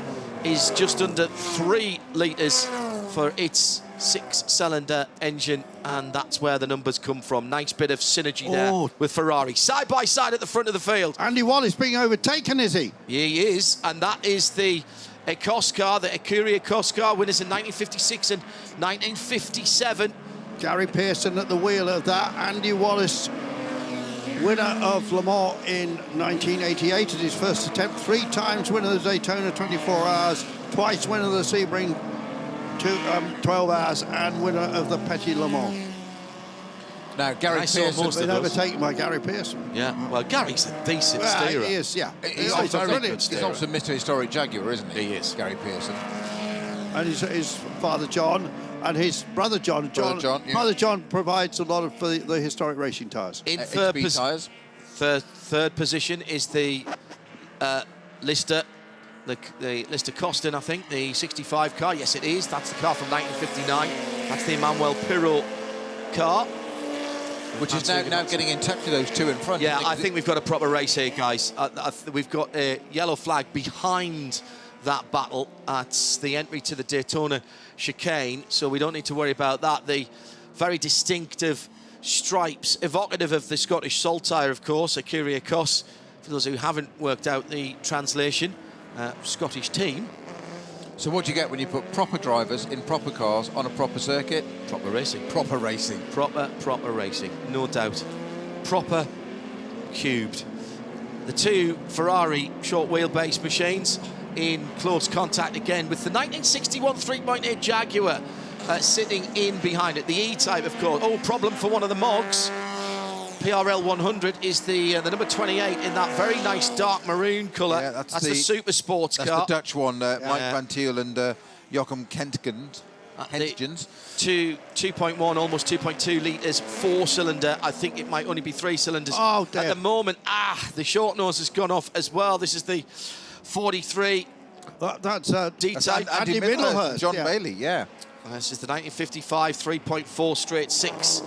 is just under 3 litres for its 6-cylinder engine, and that's where the numbers come from. Nice bit of synergy there with Ferrari. Side by side at the front of the field. Andy Wallace being overtaken, is he? He is, and that is the Ecos car, the Ecurie Ecos car, winners in 1956 and 1957. Gary Pearson at the wheel of that. Andy Wallace, winner of Le Mans in 1988 at his first attempt, 3 times winner of the Daytona 24 hours, twice winner of the Sebring 12 hours, and winner of the Petit Le Mans. Now, Gary Pearson has been overtaken by Gary Pearson. Yeah, well, Gary's a decent steerer. He is, yeah. He's also Mr. Historic Jaguar, isn't he? He is. Gary Pearson. And his father John and his brother John. Father John provides a lot of the historic racing tyres. In tyres. Third position is the Lister. The Lister Costin, I think, the 65 car. Yes, it is. That's the car from 1959. That's the Emmanuel Pirot car. Which is now getting in touch with those two in front. Yeah, I think we've got a proper race here, guys. We've got a yellow flag behind that battle at the entry to the Daytona chicane, so we don't need to worry about that. The very distinctive stripes, evocative of the Scottish Saltire, of course, Ecurie Ecos, for those who haven't worked out the translation. Scottish team. So what do you get when you put proper drivers in proper cars on a proper circuit? Proper racing. Proper racing. Proper racing, no doubt. Proper cubed. The two Ferrari short wheelbase machines in close contact again with the 1961 3.8 Jaguar sitting in behind it. The E-type, of course. Oh, problem for one of the Mogs. PRL 100 is the number 28 in that very nice dark maroon colour. Yeah, that's the super sports car. That's the Dutch one, Mike Van Thiel and Joachim Kentgens. 2.1, almost 2.2 litres, 4-cylinder. I think it might only be 3 cylinders. Oh, dear. At the moment. The short nose has gone off as well. This is the 43 That's D-type. Andy Middlehurst. John Bailey, yeah. This is the 1955 3.4 straight 6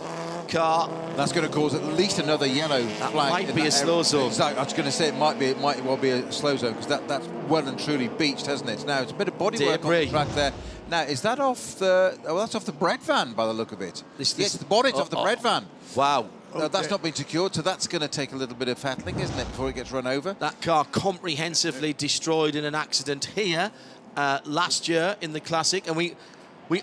car. That's going to cause at least another yellow flag. Might be a slow zone. I was going to say it might well be a slow zone, because that's well and truly beached, hasn't it? Now it's a bit of bodywork on the track there. Now is that off the? Oh, that's off the bread van by the look of it. Yes, the bonnet off the bread van. Wow. That's not been secured, so that's going to take a little bit of fettling, isn't it, before it gets run over? That car comprehensively destroyed in an accident here last year in the Classic, and we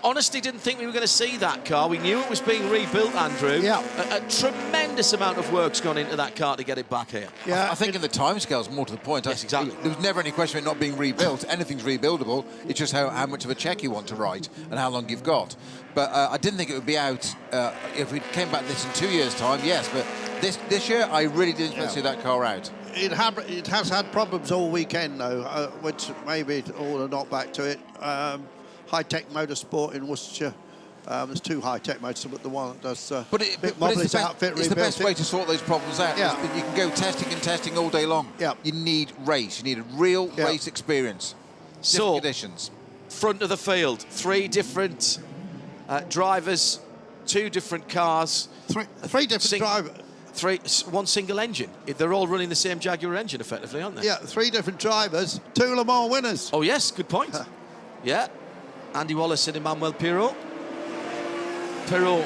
honestly didn't think we were going to see that car. We knew it was being rebuilt, Andrew. Yeah. A tremendous amount of work's gone into that car to get it back here. Yeah. I think in the timescales, more to the point. Yes, exactly. There was never any question of it not being rebuilt. Anything's rebuildable. It's just how much of a check you want to write and how long you've got. But I didn't think it would be out if we came back this in 2 years' time, yes. But this year, I really didn't expect to see that car out. It has had problems all weekend, though, which maybe all are not back to it. High Tech Motorsport in Worcestershire There's 2 high-tech motors, but the one that does But bit it's Mobley's the outfit best, it's the best rebuilt way it. to sort those problems out. Yeah. Is that you can go testing and testing all day long. Yeah. You need race. You need a real Yeah. race experience. So, Different conditions. front of the field, 3 different drivers, 2 different cars. Three different drivers. One single engine. They're all running the same Jaguar engine, effectively, aren't they? Yeah, 3 different drivers, 2 Le Mans winners. Oh, yes, good point. Yeah. Andy Wallace and Emmanuel Pirot. Pirot,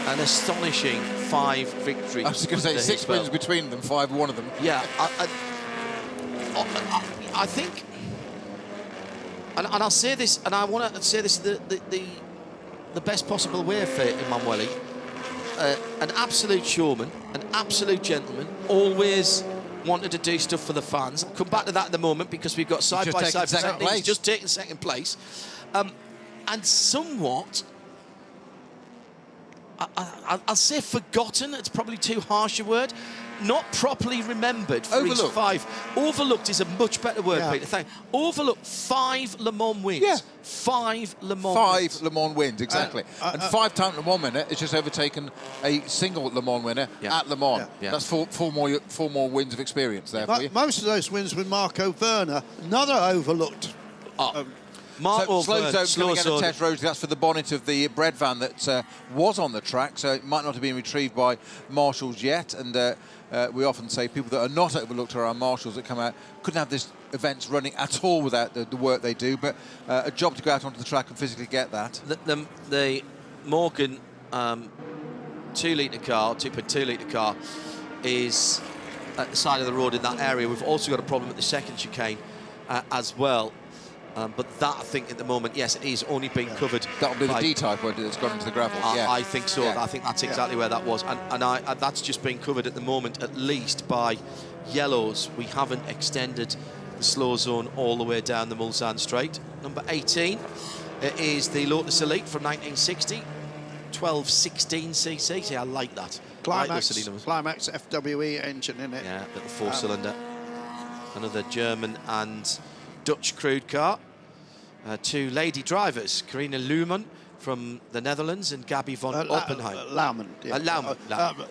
an astonishing 5 victories. I was going to say under 6 his belt. wins between them, 5 one of them. Yeah, I think, and I'll say this, and I want to say this the best possible way for Emanuele. An absolute showman, an absolute gentleman, always wanted to do stuff for the fans. I'll come back to that in a moment because we've got side-by-side second He's just taken second place. And somewhat, I'll say forgotten, it's probably too harsh a word, not properly remembered for his Overlooked. 5. Overlooked is a much better word, Yeah. Peter. Thank you. Overlooked 5 Le Mans wins. Yeah. 5 Le Mans 5 wins. Le Mans wins, exactly. And 5-time Le Mans winner has just overtaken a single Le Mans winner at Le Mans. Yeah. That's four more wins of experience there for you. Most of those wins with Marco Werner, another overlooked. Marco Slow Werner, zone slow coming out of zone. test road. That's for the bonnet of the bread van that was on the track, so it might not have been retrieved by marshals yet. And we often say people that are not overlooked are our marshals that come out. Couldn't have this events running at all without the work they do, but a job to go out onto the track and physically get that. The Morgan 2-litre car, 2.2-litre car, is at the side of the road in that area. We've also got a problem at the second chicane as well. But that, I think, at the moment, yes, it is only being covered. That'll be the by- D-type one that's gone into the gravel. I think so. Yeah. I think that's exactly where that was. And that's just being covered at the moment, at least, by yellows. We haven't extended the slow zone all the way down the Mulsanne Straight. Number 18 is the Lotus Elite from 1960. 1216cc. See, I like that. Climax, Like those Climax FWE engine in it. yeah, little 4-cylinder. Another German and Dutch crude car. 2 lady drivers, Carina Luhmann from the Netherlands and Gabby von Oppenheim. Laumann. Yeah. Laumann.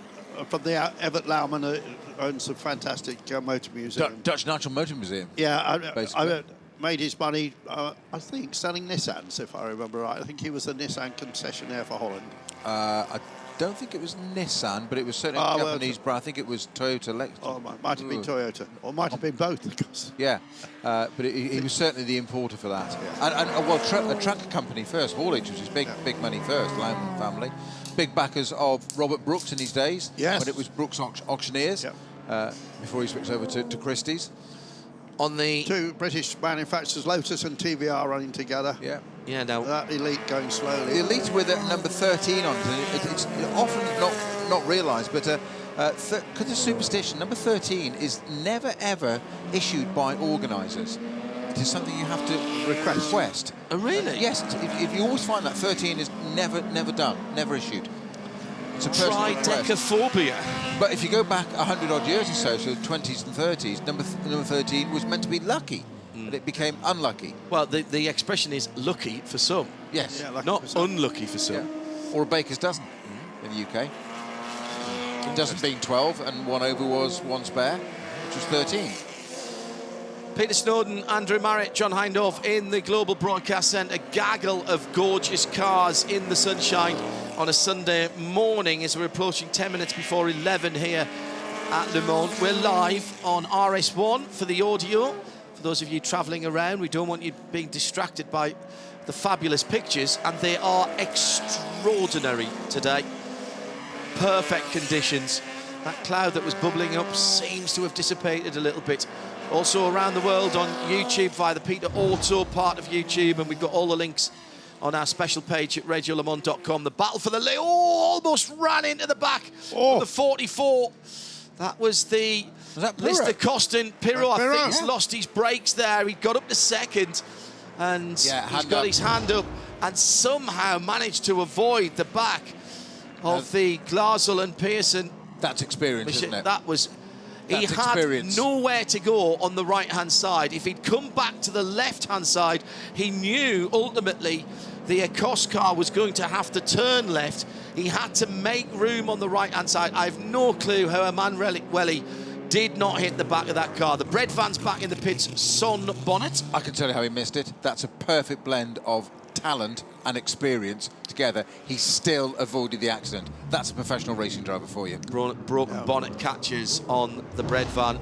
From the Evert Laumann owns a fantastic motor museum. Dutch Natural Motor Museum. Yeah, basically. I made his money, I think, selling Nissans, if I remember right. I think he was the Nissan concessionaire for Holland. I don't think it was Nissan, but it was certainly a Japanese brand. I think it was Toyota Lexus. Oh, might have been Toyota, or might have been both, of course. Yeah, but he was certainly the importer for that. And a truck company first, haulage was his big money first, Lamb family. Big backers of Robert Brooks in his days, when it was Brooks Auctioneers, before he switched over to Christie's. On the 2 British manufacturers, Lotus and TVR, running together. Yeah, now That Elite going slowly. The Elite with number 13 on it. It's often not realised, but because of superstition, number 13 is never ever issued by organisers. It is something you have to request. Oh, really? Yes. If you always find that 13 is never done, never issued. It's a personal request. Tridecaphobia. But if you go back 100 odd years or so, so 20s and 30s, number 13 was meant to be lucky, but it became unlucky. Well, the expression is lucky for some. Yes. Yeah, lucky Not for some. unlucky for some. Yeah. Or a baker's dozen in the UK. A dozen being 12 and one over was one spare, which was 13. Peter Snowden, Andrew Marriott, John Hindhaugh in the Global Broadcast Centre. Gaggle of gorgeous cars in the sunshine on a Sunday morning as we're approaching 10 minutes before 11 here at Le Mans. We're live on RS1 for the audio. For those of you travelling around, we don't want you being distracted by the fabulous pictures, and they are extraordinary today. Perfect conditions. That cloud that was bubbling up seems to have dissipated a little bit. Also around the world on YouTube via the Peter Auto part of YouTube, and we've got all the links on our special page at radiolemans.com. The battle for the lead. Oh, almost ran into the back of the 44. That was the Mr. Costin. Pirot, I think, he's lost his brakes there. He got up to second, and he's got his hand up and somehow managed to avoid the back of the Glasel and Pearson. That's experience, isn't it? That was... He That's had experience. nowhere to go on the right-hand side. If he'd come back to the left-hand side, he knew ultimately the Ecosse car was going to have to turn left. He had to make room on the right-hand side. I have no clue how Emanuele did not hit the back of that car. The bread van's back in the pits, son bonnet. I can tell you how he missed it. That's a perfect blend of talent and experience together. He still avoided the accident. That's a professional racing driver for you. Broken bonnet catches on the bread van.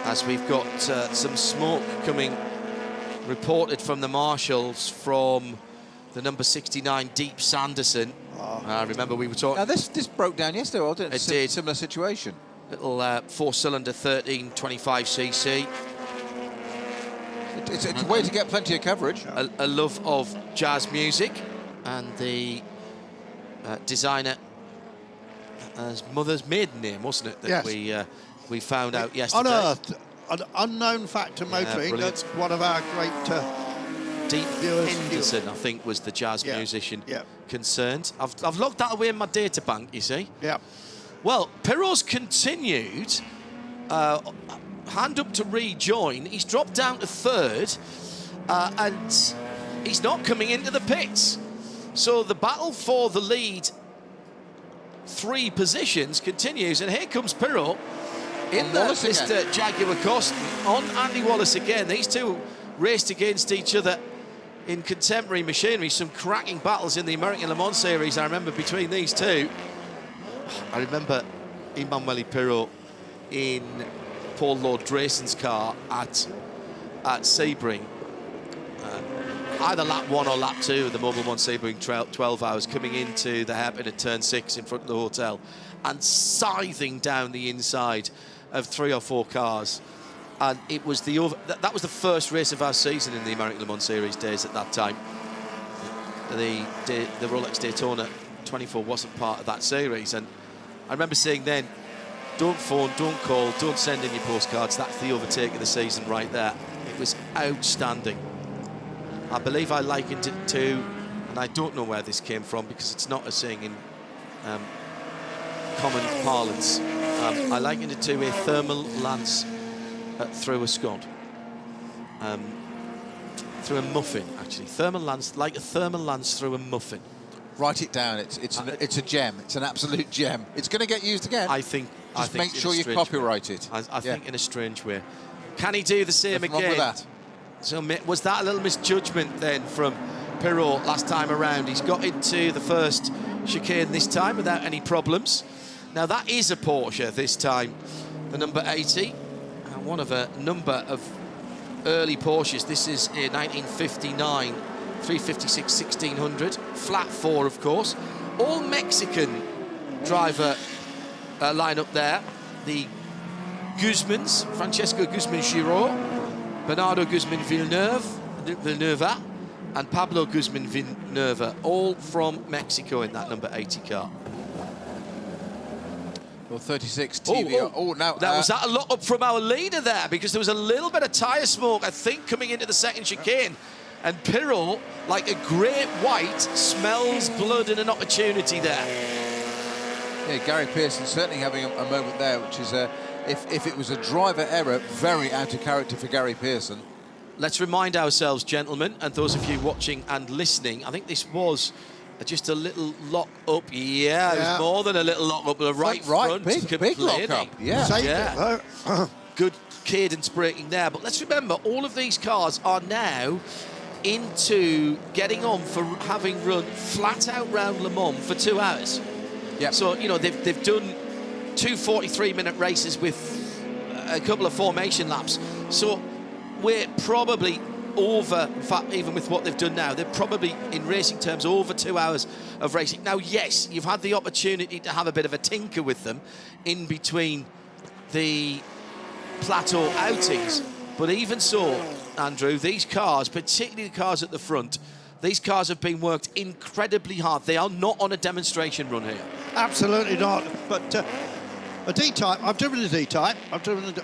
As we've got some smoke coming, reported from the marshals from the number 69, Deep Sanderson. Remember we were talking... Now this broke down yesterday, wasn't it? It did. Similar situation. Little 4-cylinder 1325cc. It's a way to get plenty of coverage. A love of jazz music, and the designer, his mother's maiden name, wasn't it? That Yes. we found out yesterday. Unearthed, an unknown fact to motoring. brilliant. That's one of our great Deep viewers. Henderson, I think, was the jazz musician Yeah. concerned. I've logged that away in my data bank, you see. Yeah. Well, Pirot's continued, hand up to rejoin. He's dropped down to third, and he's not coming into the pits. So the battle for the lead 3 positions continues, and here comes Pirot in the Mr. Jaguar Coston on Andy Wallace again. These two raced against each other in contemporary machinery. Some cracking battles in the American Le Mans series, I remember, between these two. I remember Emanuele Pirot in Paul Lord Drayson's car at Sebring. Either lap 1 or lap 2 of the Mobil 1 Sebring 12 hours, coming into the hairpin at turn 6 in front of the hotel and scything down the inside of 3 or 4 cars. And it was that was the first race of our season in the American Le Mans Series days at that time. The Rolex Daytona 24 wasn't part of that series, and I remember saying then, don't phone, don't call, don't send in your postcards. That's the overtake of the season right there. It was outstanding. I believe I likened it to, and I don't know where this came from because it's not a saying in common parlance. I likened it to a thermal lance through a scod. Through a muffin, actually. Thermal lance, like a thermal lance through a muffin. Write it down. It's a gem. It's an absolute gem. It's going to get used again. I think. Just make sure you copyright it. I think in a strange way. Can he do the same again? Wrong with that? So was that a little misjudgment then from Pirot last time around? He's got into the first chicane this time without any problems. Now that is a Porsche this time, the number 80, and one of a number of early Porsches. This is a 1959 356 1600, flat 4 of course. All Mexican driver lineup there. The Guzmans, Francesco Guzman-Giraud, Bernardo Guzman-Villeneuve, and Pablo Guzman-Villeneuve, all from Mexico in that number 80 car. Well, 36 TV. Now was that a lot up from our leader there, because there was a little bit of tyre smoke, I think, coming into the second chicane. And Pirot, like a great white, smells blood and an opportunity there. Yeah, Gary Pearson certainly having a moment there, which is, if it was a driver error, very out of character for Gary Pearson. Let's remind ourselves, gentlemen, and those of you watching and listening, I think this was just a little lock-up. Yeah, it was more than a little lock-up, the right front. Big lock-up, yeah. Good cadence braking there. But let's remember, all of these cars are now into getting on for having run flat out round Le Mans for 2 hours. Yep. So, you know, they've done 2 43-minute races with a couple of formation laps. So we're probably over, in fact, even with what they've done now, they're probably, in racing terms, over 2 hours of racing. Now, yes, you've had the opportunity to have a bit of a tinker with them in between the plateau outings. But even so, Andrew, these cars, particularly the cars at the front, these cars have been worked incredibly hard. They are not on a demonstration run here. Absolutely not. But a D-Type, I've driven a D-Type. I've driven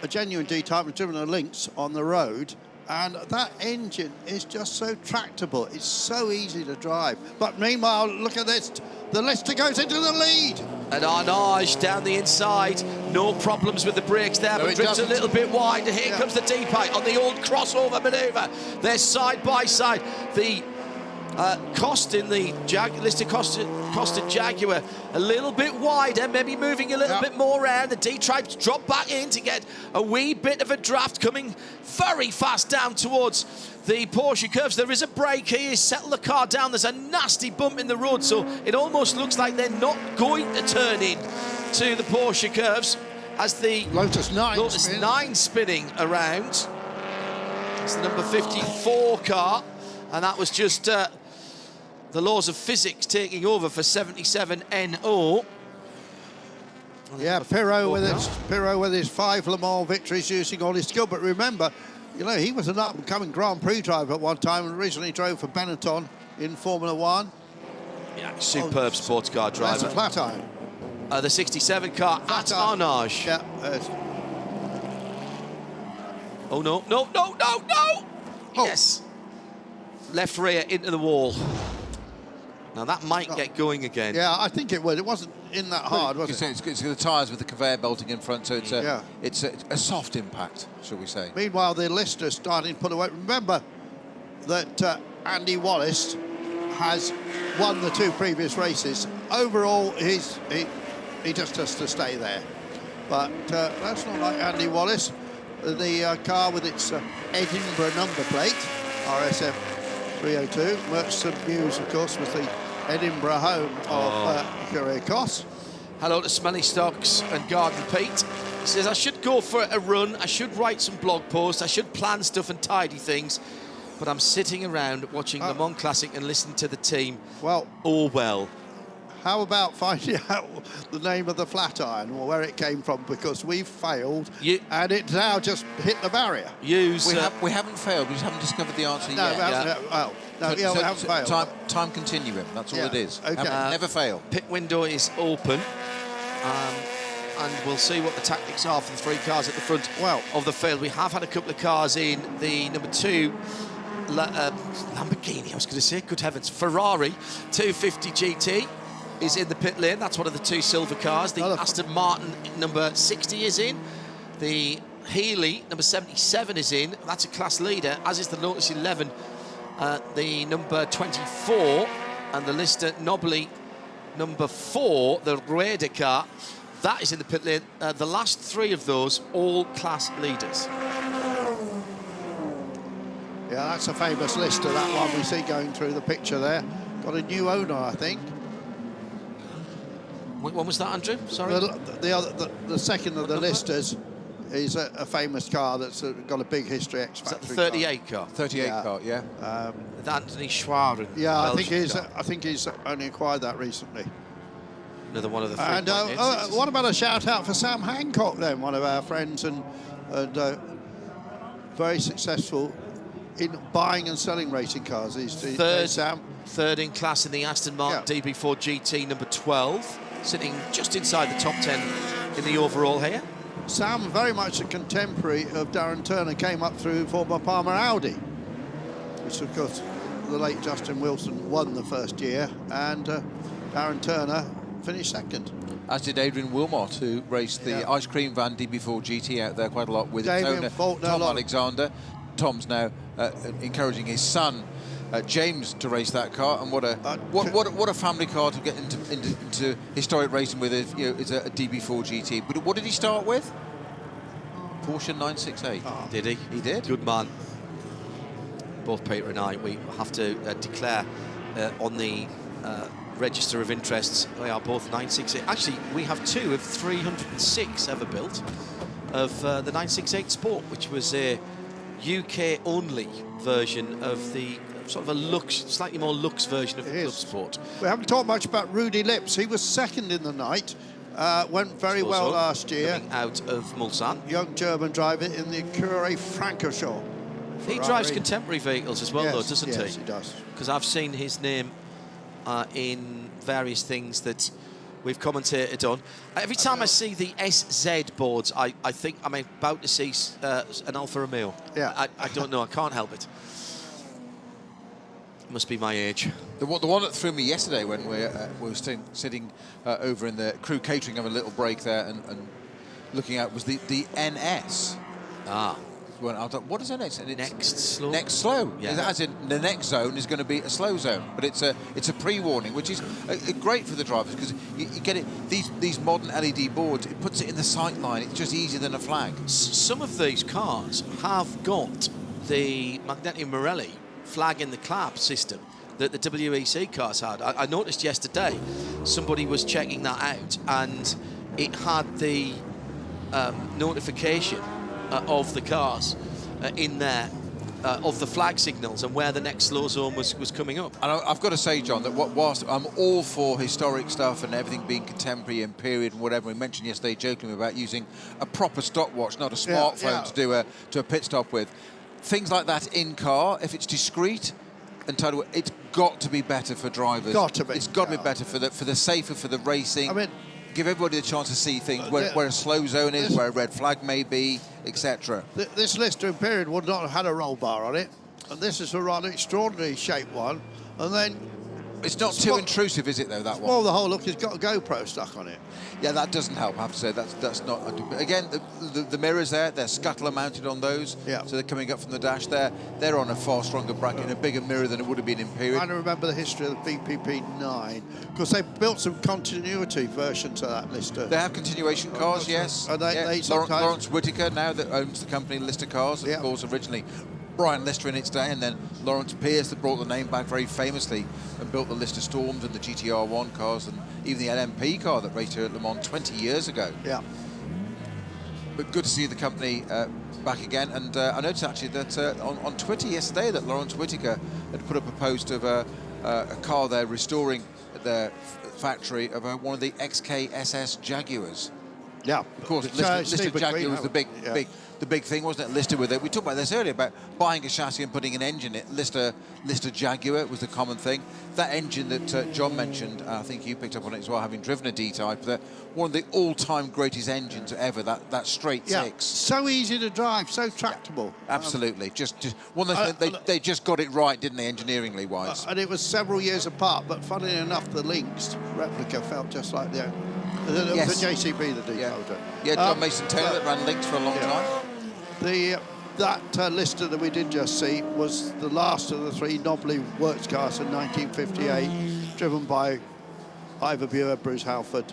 a genuine D-Type. I've driven a Lynx on the road. And that engine is just so tractable. It's so easy to drive. But meanwhile, look at this. The Lister goes into the lead. And Arnage down the inside. No problems with the brakes there, but drifts a little bit wide. And here comes the D-Pipe on the old crossover manoeuvre. They're side by side. The Costing the Lister Costa Jaguar a little bit wider, maybe moving a little bit more around. The D-Tribes drop back in to get a wee bit of a draft, coming very fast down towards the Porsche curves. There is a break here, settle the car down. There's a nasty bump in the road, so it almost looks like they're not going to turn in to the Porsche curves as the Lotus 9 spinning around. It's the number 54 car, and that was just the laws of physics taking over for 77NO. Yeah, Pirot with his 5 Le Mans victories using all his skill. But remember, you know, he was an up-and-coming Grand Prix driver at one time and originally drove for Benetton in Formula 1. Yeah, superb sports car driver. That's a flat iron. The 67 car at Arnage. Yeah. Oh, no. Oh. Yes. Left rear into the wall. Now that might get going again. Yeah, I think it would. It wasn't in that hard, was it? It's the tyres with the conveyor belting in front, so it's a soft impact, shall we say. Meanwhile, the Lister starting to put away. Remember that Andy Wallace has won the 2 previous races. Overall, he just has to stay there. But that's not like Andy Wallace. The car with its Edinburgh number plate, RSF 302. Merchant Muse, of course, was the Edinburgh home of Courier Cos. Hello to Smelly Stocks and Garden Pete. He says, I should go for a run, I should write some blog posts, I should plan stuff and tidy things, but I'm sitting around watching Le Mans Classic and listening to the team. Well, how about finding out the name of the flat iron or where it came from, because we've failed and it's now just hit the barrier. We haven't failed, we just haven't discovered the answer yet. We haven't failed. Time continuum, that's all it is. Okay. Never fail. Pit window is open. And we'll see what the tactics are for the 3 cars at the front of the field. We have had a couple of cars in. The number 2 Lamborghini, I was going to say, good heavens, Ferrari 250 GT is in the pit lane. That's one of the 2 silver cars. The Aston Martin number 60 is in. The Healy number 77 is in. That's a class leader, as is the Lotus 11, the number 24, and the Lister Nobly number 4, the Raider car. That is in the pit lane. The last 3 of those, all class leaders. Yeah, that's a famous Lister, that one we see going through the picture there. Got a new owner, I think. When was that, Andrew? Sorry? The second of the Listers is a famous car that's got a big history. Is that the 38 car? 38 car, yeah. Anthony Schwaden. Yeah, I think he's only acquired that recently. Another one of the 3 And what about a shout out for Sam Hancock then, one of our friends and very successful in buying and selling racing cars. Third in class in the Aston Martin DB4 GT number 12, sitting just inside the top 10 in the overall here. Sam, very much a contemporary of Darren Turner, came up through former Palmer Audi, which of course the late Justin Wilson won the first year, and Darren Turner finished second. As did Adrian Wilmot, who raced the Ice Cream Van DB4 GT out there quite a lot with its owner, Tom Alexander. Tom's now encouraging his son, James, to race that car, and what a family car to get into historic racing with. It's a DB4 GT. But what did he start with? Porsche 968. Did he? He did. Good man. Both Peter and I, we have to declare on the register of interests, we are both 968. Actually, we have 2 of 306 ever built of the 968 Sport, which was a UK-only version of the sort of a slightly more luxe version of the Club Sport. We haven't talked much about Rudy Lips. He was second in the night, went very well last year. Coming out of Mulsanne. Young German driver in the Courier Francorchamps. He drives contemporary vehicles as well, though, doesn't he? Yes, he does. Because I've seen his name in various things that we've commentated on. Every time I see the SZ boards, I think I'm about to see an Alfa Romeo. Yeah. I don't know, I can't help it. Must be my age. The one that threw me yesterday when we were sitting over in the crew catering, having a little break there and looking out, was the NS. Well, I thought, what is the next? And it's Next slow. Next slow. Yeah. As in, the next zone is going to be a slow zone, but it's a pre-warning, which is great for the drivers because you get it. These modern LED boards, it puts it in the sight line. It's just easier than a flag. Some of these cars have got the Magneti Marelli flag in the clap system that the WEC cars had. I noticed yesterday somebody was checking that out, and it had the notification of the cars in there of the flag signals and where the next slow zone was coming up. And I've got to say, John, that whilst I'm all for historic stuff and everything being contemporary and period and whatever, we mentioned yesterday jokingly about using a proper stopwatch, not a smartphone to do a pit stop with. Things like that in car, if it's discreet and titled, it's got to be better for drivers. Got to be. It's got to be better for the safer, for the racing. I mean, give everybody a chance to see things where a slow zone is, where a red flag may be, etc. This Lister Imperial would not have had a roll bar on it, and this is a rather extraordinary shaped one. And then it's not too intrusive, is it though? That one. Well, the whole look has got a GoPro stuck on it. Yeah, that doesn't help. I have to say that's not. Again, the mirrors there, they're scuttler mounted on those. Yeah. So they're coming up from the dash there. They're on a far stronger bracket and a bigger mirror than it would have been in period. I remember the history of the VPP9 because they built some continuity versions of that Lister. They have continuation cars, yes. And they sometimes... Lawrence Whitaker now that owns the company Lister Cars, of course, originally Brian Lister in its day, and then Lawrence Pierce that brought the name back very famously and built the Lister Storms and the GTR1 cars and even the LMP car that raced here at Le Mans 20 years ago. Yeah. But good to see the company back again. And I noticed actually that on Twitter yesterday that Lawrence Whitaker had put up a post of a car they're restoring at their factory of one of the XK-SS Jaguars. Yeah, of course. Lister Jaguar was the big thing, wasn't it? Lister with it. We talked about this earlier about buying a chassis and putting an engine in it. Lister Jaguar was the common thing. That engine that John mentioned, I think you picked up on it as well, having driven a D-Type. One of the all-time greatest engines ever. That straight six. So easy to drive, so tractable. Absolutely. Just one of those, they just got it right, didn't they, engineeringly wise? And it was several years apart. But funnily enough, the Lynx replica felt just like the. It was the JCB that decoder. Yeah, John Mason Taylor that ran Lynx for a long time. That Lister that we did just see was the last of the three Knobley works cars in 1958, driven by Ivor Buer, Bruce Halford.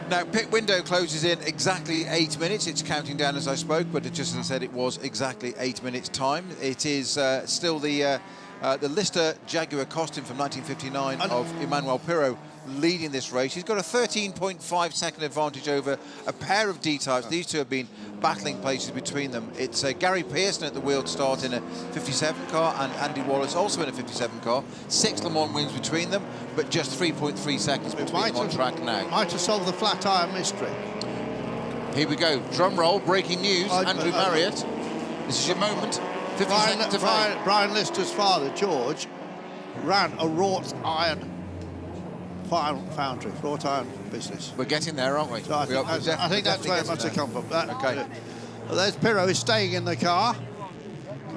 Now, pit window closes in exactly 8 minutes. It's counting down as I spoke, but just as I said, it was exactly 8 minutes' time. It is still the Lister Jaguar costume from 1959 of Emmanuel Pirot leading this race. He's got a 13.5 second advantage over a pair of D-Types. These two have been battling places between them. It's Gary Pearson at the wheel to start in a 57 car and Andy Wallace also in a 57 car. 6 Le Mans wins between them, but just 3.3 seconds between them on track now. Might have solved the flat iron mystery. Here we go. Drum roll, breaking news. Andrew Marriott, this is your moment. 50 seconds to fame. Brian Lister's father, George, ran a wrought iron foundry, wrought iron business. We're getting there, aren't we? So I think that's very much a comfort. Okay. There's Pirot staying in the car.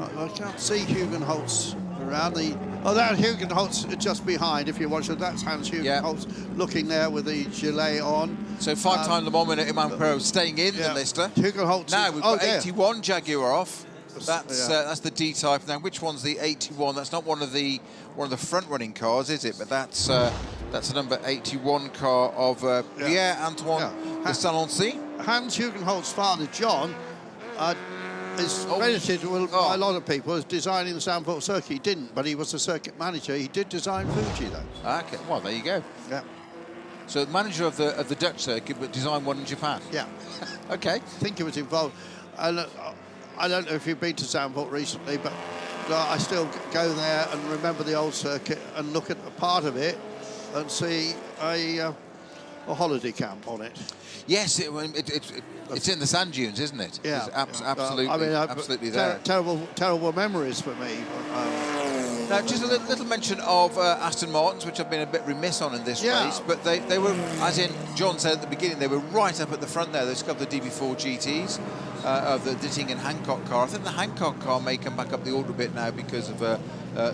I can't see Hugenholtz around the. Oh, that Hugenholtz just behind. If you watch it, that's Hans Hugenholtz looking there with the gilet on. So 5-time Le Mans winner Emmanuel Pirot staying in the Lister. Hugenholtz. Now we've got 81 Jaguar off. That's the D-Type. Now, which one's the 81? That's not one of the front-running cars, is it? But that's the number 81 car of Pierre-Antoine de Salency. Hans Hugenholtz's father, John, is credited by a lot of people as designing the Zandvoort circuit. He didn't, but he was the circuit manager. He did design Fuji, though. Okay, well, there you go. Yeah. So the manager of the Dutch circuit, but designed one in Japan. Yeah. Okay. I think he was involved. And I don't know if you've been to Zandvoort recently, but I still go there and remember the old circuit and look at a part of it and see a holiday camp on it. Yes, it's in the sand dunes, isn't it? Yeah. It's absolutely there. Terrible memories for me. Now, just a little mention of Aston Martins, which I've been a bit remiss on in this race, but they were, as in John said at the beginning, they were right up at the front there. They discovered the DB4 GTs of the Ditting and Hancock car. I think the Hancock car may come back up the order a bit now because of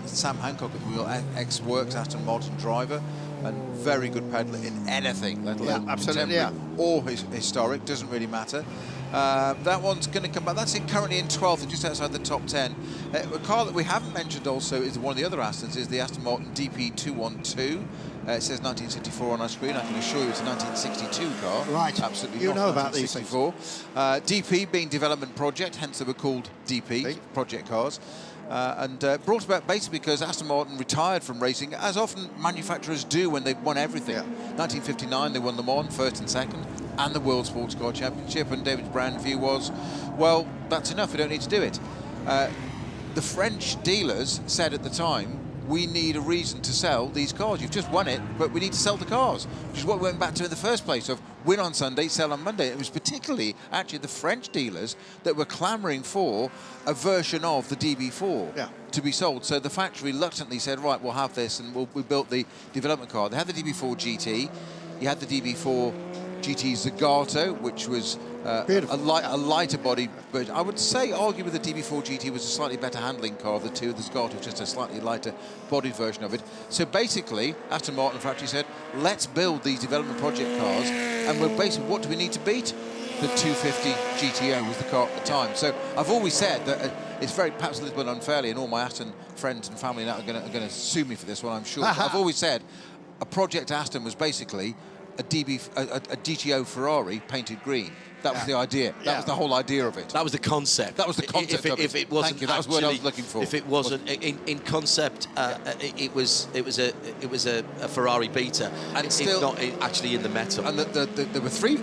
Sam Hancock at the wheel, ex-Works Aston Martin driver, and very good peddler in anything, let alone absolutely, or historic, doesn't really matter. That one's going to come back. That's currently in 12th, just outside the top 10. A car that we haven't mentioned also is one of the other Astons, is the Aston Martin DP212. It says 1964 on our screen. I can assure you it's a 1962 car. Right. Absolutely. You not know about these things. 1964. DP being development project, hence they were called DP, project cars. And brought about basically because Aston Martin retired from racing, as often manufacturers do when they've won everything. 1959, they won Le Mans, first and second, and the World Sports Car Championship. And David Brown's view was, well, that's enough, we don't need to do it. The French dealers said at the time, we need a reason to sell these cars. You've just won it, but we need to sell the cars, which is what we went back to in the first place, of win on Sunday, sell on Monday. It was particularly, actually, the French dealers that were clamouring for a version of the DB4 to be sold. So the factory reluctantly said, right, we'll have this, and we built the development car. They had the DB4 GT. You had the DB4 GT Zagato, which was a lighter body, but I would say arguably the DB4 GT was a slightly better handling car of the two. The Zagato was just a slightly lighter bodied version of it. So basically, Aston Martin factory said, let's build these development project cars, and we're basically, what do we need to beat? The 250 GTO was the car at the time. So I've always said that it's very, perhaps a little bit unfairly, and all my Aston friends and family now are going to sue me for this one, I'm sure. I've always said a project Aston was basically a GTO Ferrari painted green. That was the idea. That was the whole idea of it. That was the concept. That was the concept of it. If it wasn't, thank you. That was what I was looking for. If it wasn't in concept, it was a Ferrari beta, and still not actually in the metal. And there were three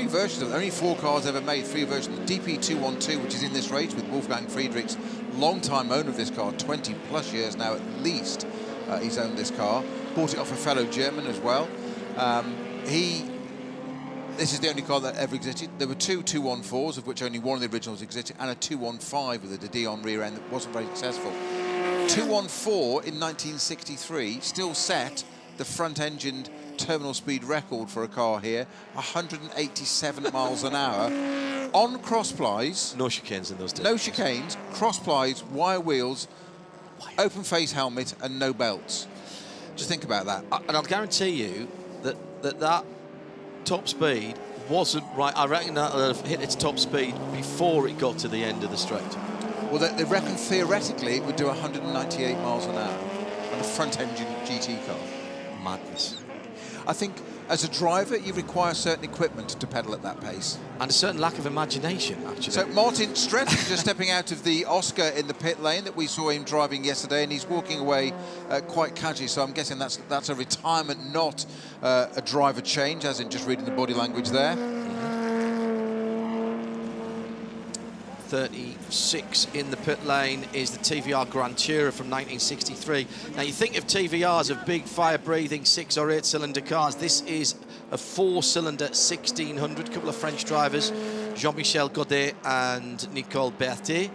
versions of it. Only 4 cars ever made. 3 versions. The DP212, which is in this race with Wolfgang Friedrichs, long-time owner of this car, 20 plus years now at least. He's owned this car. Bought it off a fellow German as well. This is the only car that ever existed. There were 2 214s, of which only one of the originals existed, and a 215 with a Dion rear end that wasn't very successful. 214 in 1963 still set the front-engined terminal speed record for a car here, 187 miles an hour, on cross-plies. No chicanes in those days. No chicanes, cross-plies, wire wheels, open-face helmet, and no belts. Just think about that. And I'll guarantee you that top speed wasn't right. I reckon that'll have hit its top speed before it got to the end of the straight. Well, they reckon theoretically it would do 198 miles an hour on a front-engine GT car. Madness. I think as a driver, you require certain equipment to pedal at that pace. And a certain lack of imagination, actually. So Martin Stretton just stepping out of the Oscar in the pit lane that we saw him driving yesterday, and he's walking away quite casually, so I'm guessing that's a retirement, not a driver change, as in just reading the body language there. 36 in the pit lane is the TVR Grand Tourer from 1963. Now, you think of TVRs of big, fire-breathing 6 or 8 cylinder cars. This is a 4-cylinder 1600. A couple of French drivers, Jean-Michel Godet and Nicole Berthet,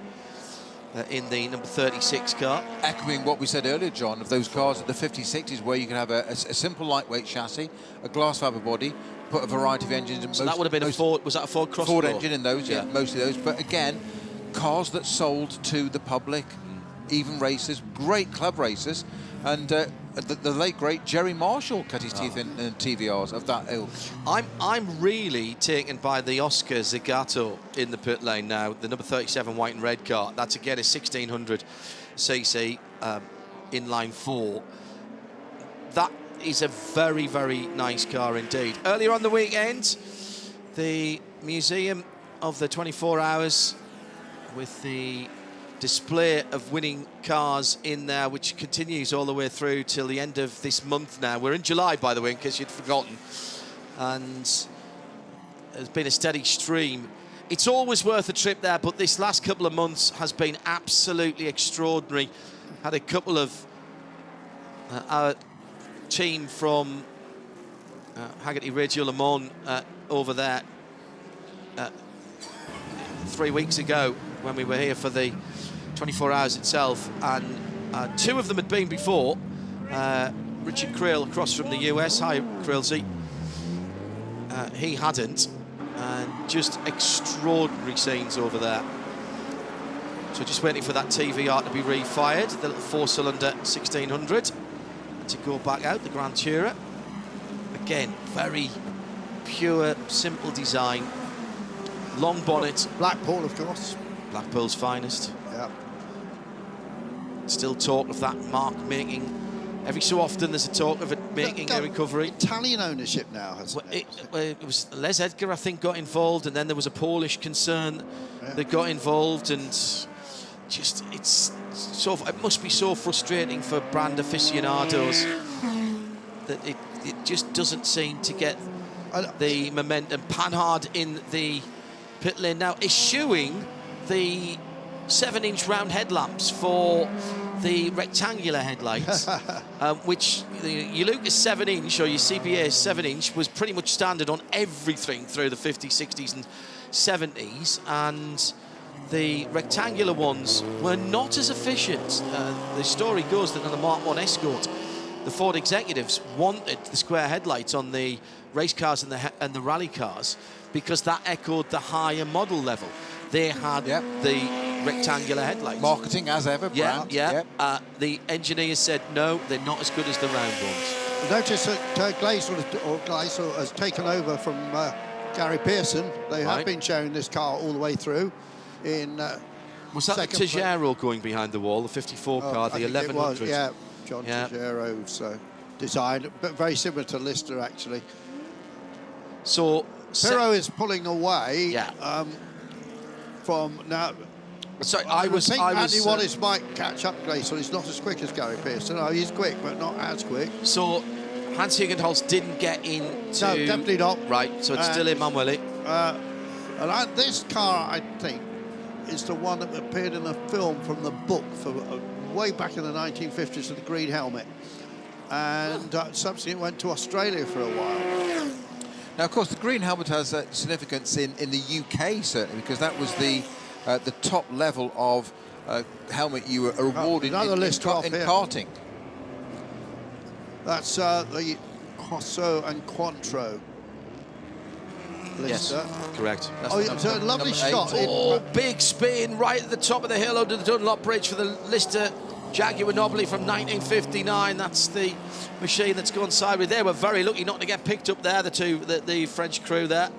in the number 36 car. Echoing what we said earlier, John, of those cars at the 50s, 60s, where you can have a simple lightweight chassis, a glass fibre body, put a variety of engines in. So that would have been a Ford. Was that a Ford Cross? Ford engine in those, yeah, most of those. But again, cars that sold to the public, even racers, great club racers, and the late great Jerry Marshall cut his teeth in TVRs of that ilk. I'm really taken by the Oscar Zagato in the pit lane now, the number 37 white and red car. That's again a 1600 cc inline 4. That is a very, very nice car indeed. Earlier on the weekend, the Museum of the 24 Hours with the display of winning cars in there, which continues all the way through till the end of this month now. We're in July, by the way, in case you'd forgotten. And there's been a steady stream. It's always worth a trip there, but this last couple of months has been absolutely extraordinary. Had a couple of our team from Haggerty Radio Le Mans over there 3 weeks ago when we were here for the 24 Hours itself, and 2 of them had been before. Richard Creel across from the US, hi Creelsy, he hadn't, and just extraordinary scenes over there. So just waiting for that TVR to be refired, the little 4-cylinder 1600, and to go back out, the Grand Tourer. Again, very, pure, simple design. Long bonnet. Blackpool, of course. Blackpool's finest. Yeah. Still talk of that mark making. Every so often there's a talk of it making a recovery. Italian ownership now, hasn't it? It was Les Edgar, I think, got involved, and then there was a Polish concern that got involved, and just it's so it must be so frustrating for brand aficionados that it just doesn't seem to get the momentum. Panhard in the pit lane now, eschewing the 7-inch round headlamps for the rectangular headlights, which your Lucas 7-inch or your CBA 7-inch was pretty much standard on everything through the 50s, 60s and 70s, and the rectangular ones were not as efficient. The story goes that on the Mark 1 Escort, the Ford executives wanted the square headlights on the race cars and the rally cars because that echoed the higher model level. They had the rectangular headlights. Marketing as ever, brand. The engineers said no, they're not as good as the round ones. Notice that Gleisel has taken over from Gary Pearson. They have been showing this car all the way through. Was that the Tejero going behind the wall, the 54 car, the 1100? Yeah, John Tejero's design, but very similar to Lister, actually. So Pirro is pulling away from now. Sorry, I think Andy Wallace might catch up Gleisel. He's not as quick as Gary Pearson. No, he's quick, but not as quick. So Hans Hugenholz didn't get into... No, definitely not. Right, so it's still Emanuele. And this car, I think, is the one that appeared in a film from the book for way back in the 1950s with the green helmet. And subsequently went to Australia for a while. Now, of course, the green helmet has significance in the UK, certainly, because that was the top level of helmet you were awarded in karting. That's the Hosso and Cointreau. Yes, correct. It's a lovely shot. Big spin right at the top of the hill under the Dunlop Bridge for the Lister Jaguar Nobly from 1959. That's the machine that's gone sideways. They were very lucky not to get picked up there, the French crew there.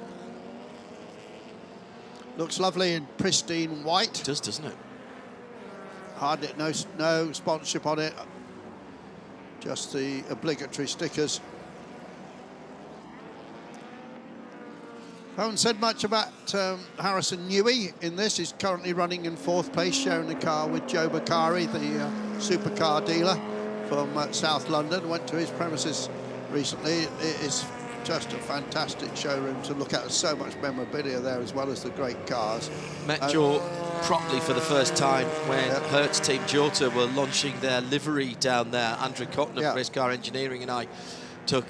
Looks lovely in pristine white. It does, doesn't it? Hardly no sponsorship on it. Just the obligatory stickers. Haven't said much about Harrison Newey in this. He's currently running in 4th place, sharing the car with Joe Bakari, the supercar dealer from South London. Went to his premises recently. It is just a fantastic showroom to look at. There's so much memorabilia there, as well as the great cars. Met Joe properly for the first time when Hertz Team Jota were launching their livery down there. Andrew Cotton of Race Car Engineering and I took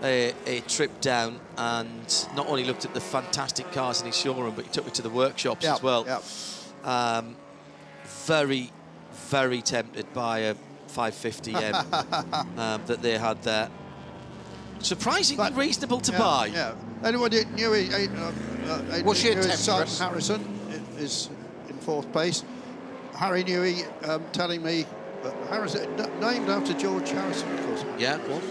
a trip down and not only looked at the fantastic cars in his showroom, but he took me to the workshops as well. Very, very tempted by a 550M that they had there. Surprisingly reasonable to buy. Yeah. Anyone knew what's your son Harrison is in 4th place. Harry Newey telling me Harrison, named after George Harrison, of course. Yeah, of course.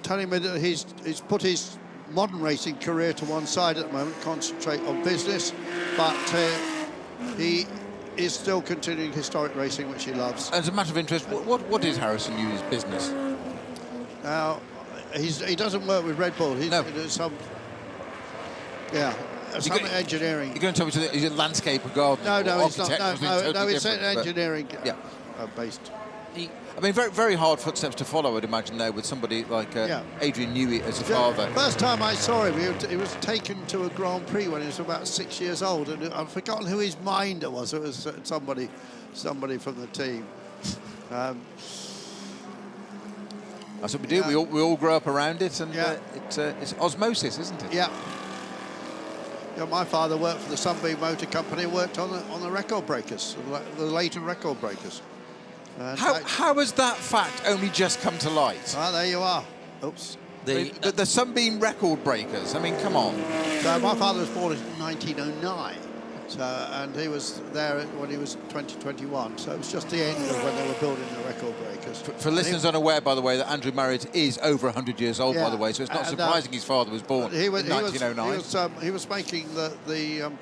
Telling me that he's put his modern racing career to one side at the moment, concentrate on business, but he is still continuing historic racing, which he loves. As a matter of interest, what is Harrison Newey's business? Now, he doesn't work with Red Bull. He's some engineering. You're going to tell me he's a landscaper gardener? No, he's not. No, it's engineering based. I mean, very, very hard footsteps to follow, I'd imagine, there, with somebody like Adrian Newey as a father. First time I saw him, he was taken to a Grand Prix when he was about 6 years old, and I've forgotten who his minder was. It was somebody from the team. That's what we do. We all grow up around it, and it's osmosis, isn't it? Yeah. My father worked for the Sunbeam Motor Company, worked on the record breakers, the later record breakers. How has that fact only just come to light? Ah, there you are. Oops. The Sunbeam record breakers. I mean, come on. So my father was born in 1909. So, and he was there when he was 2021. So it was just the end of when they were building the record breakers. For listeners unaware, by the way, that Andrew Marriott is over 100 years old, by the way, so it's not surprising his father was born in 1909. He was making the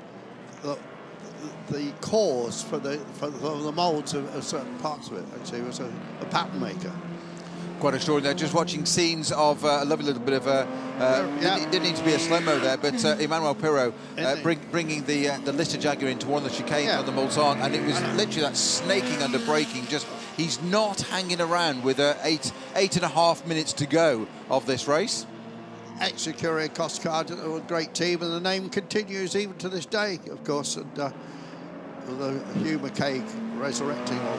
cores for the moulds of certain parts of it. Actually, he was a pattern maker. Quite extraordinary. Just watching scenes of a lovely little bit of didn't need to be a slow-mo there, but Emmanuel Pirot bringing the Lister Jaguar into one of the chicanes on the Mulsanne, and it was literally that snaking under braking. Just he's not hanging around with 8.5 minutes to go of this race. Ex-Courier Costcard, a great team, and the name continues even to this day, of course. And Hugh McKay resurrecting or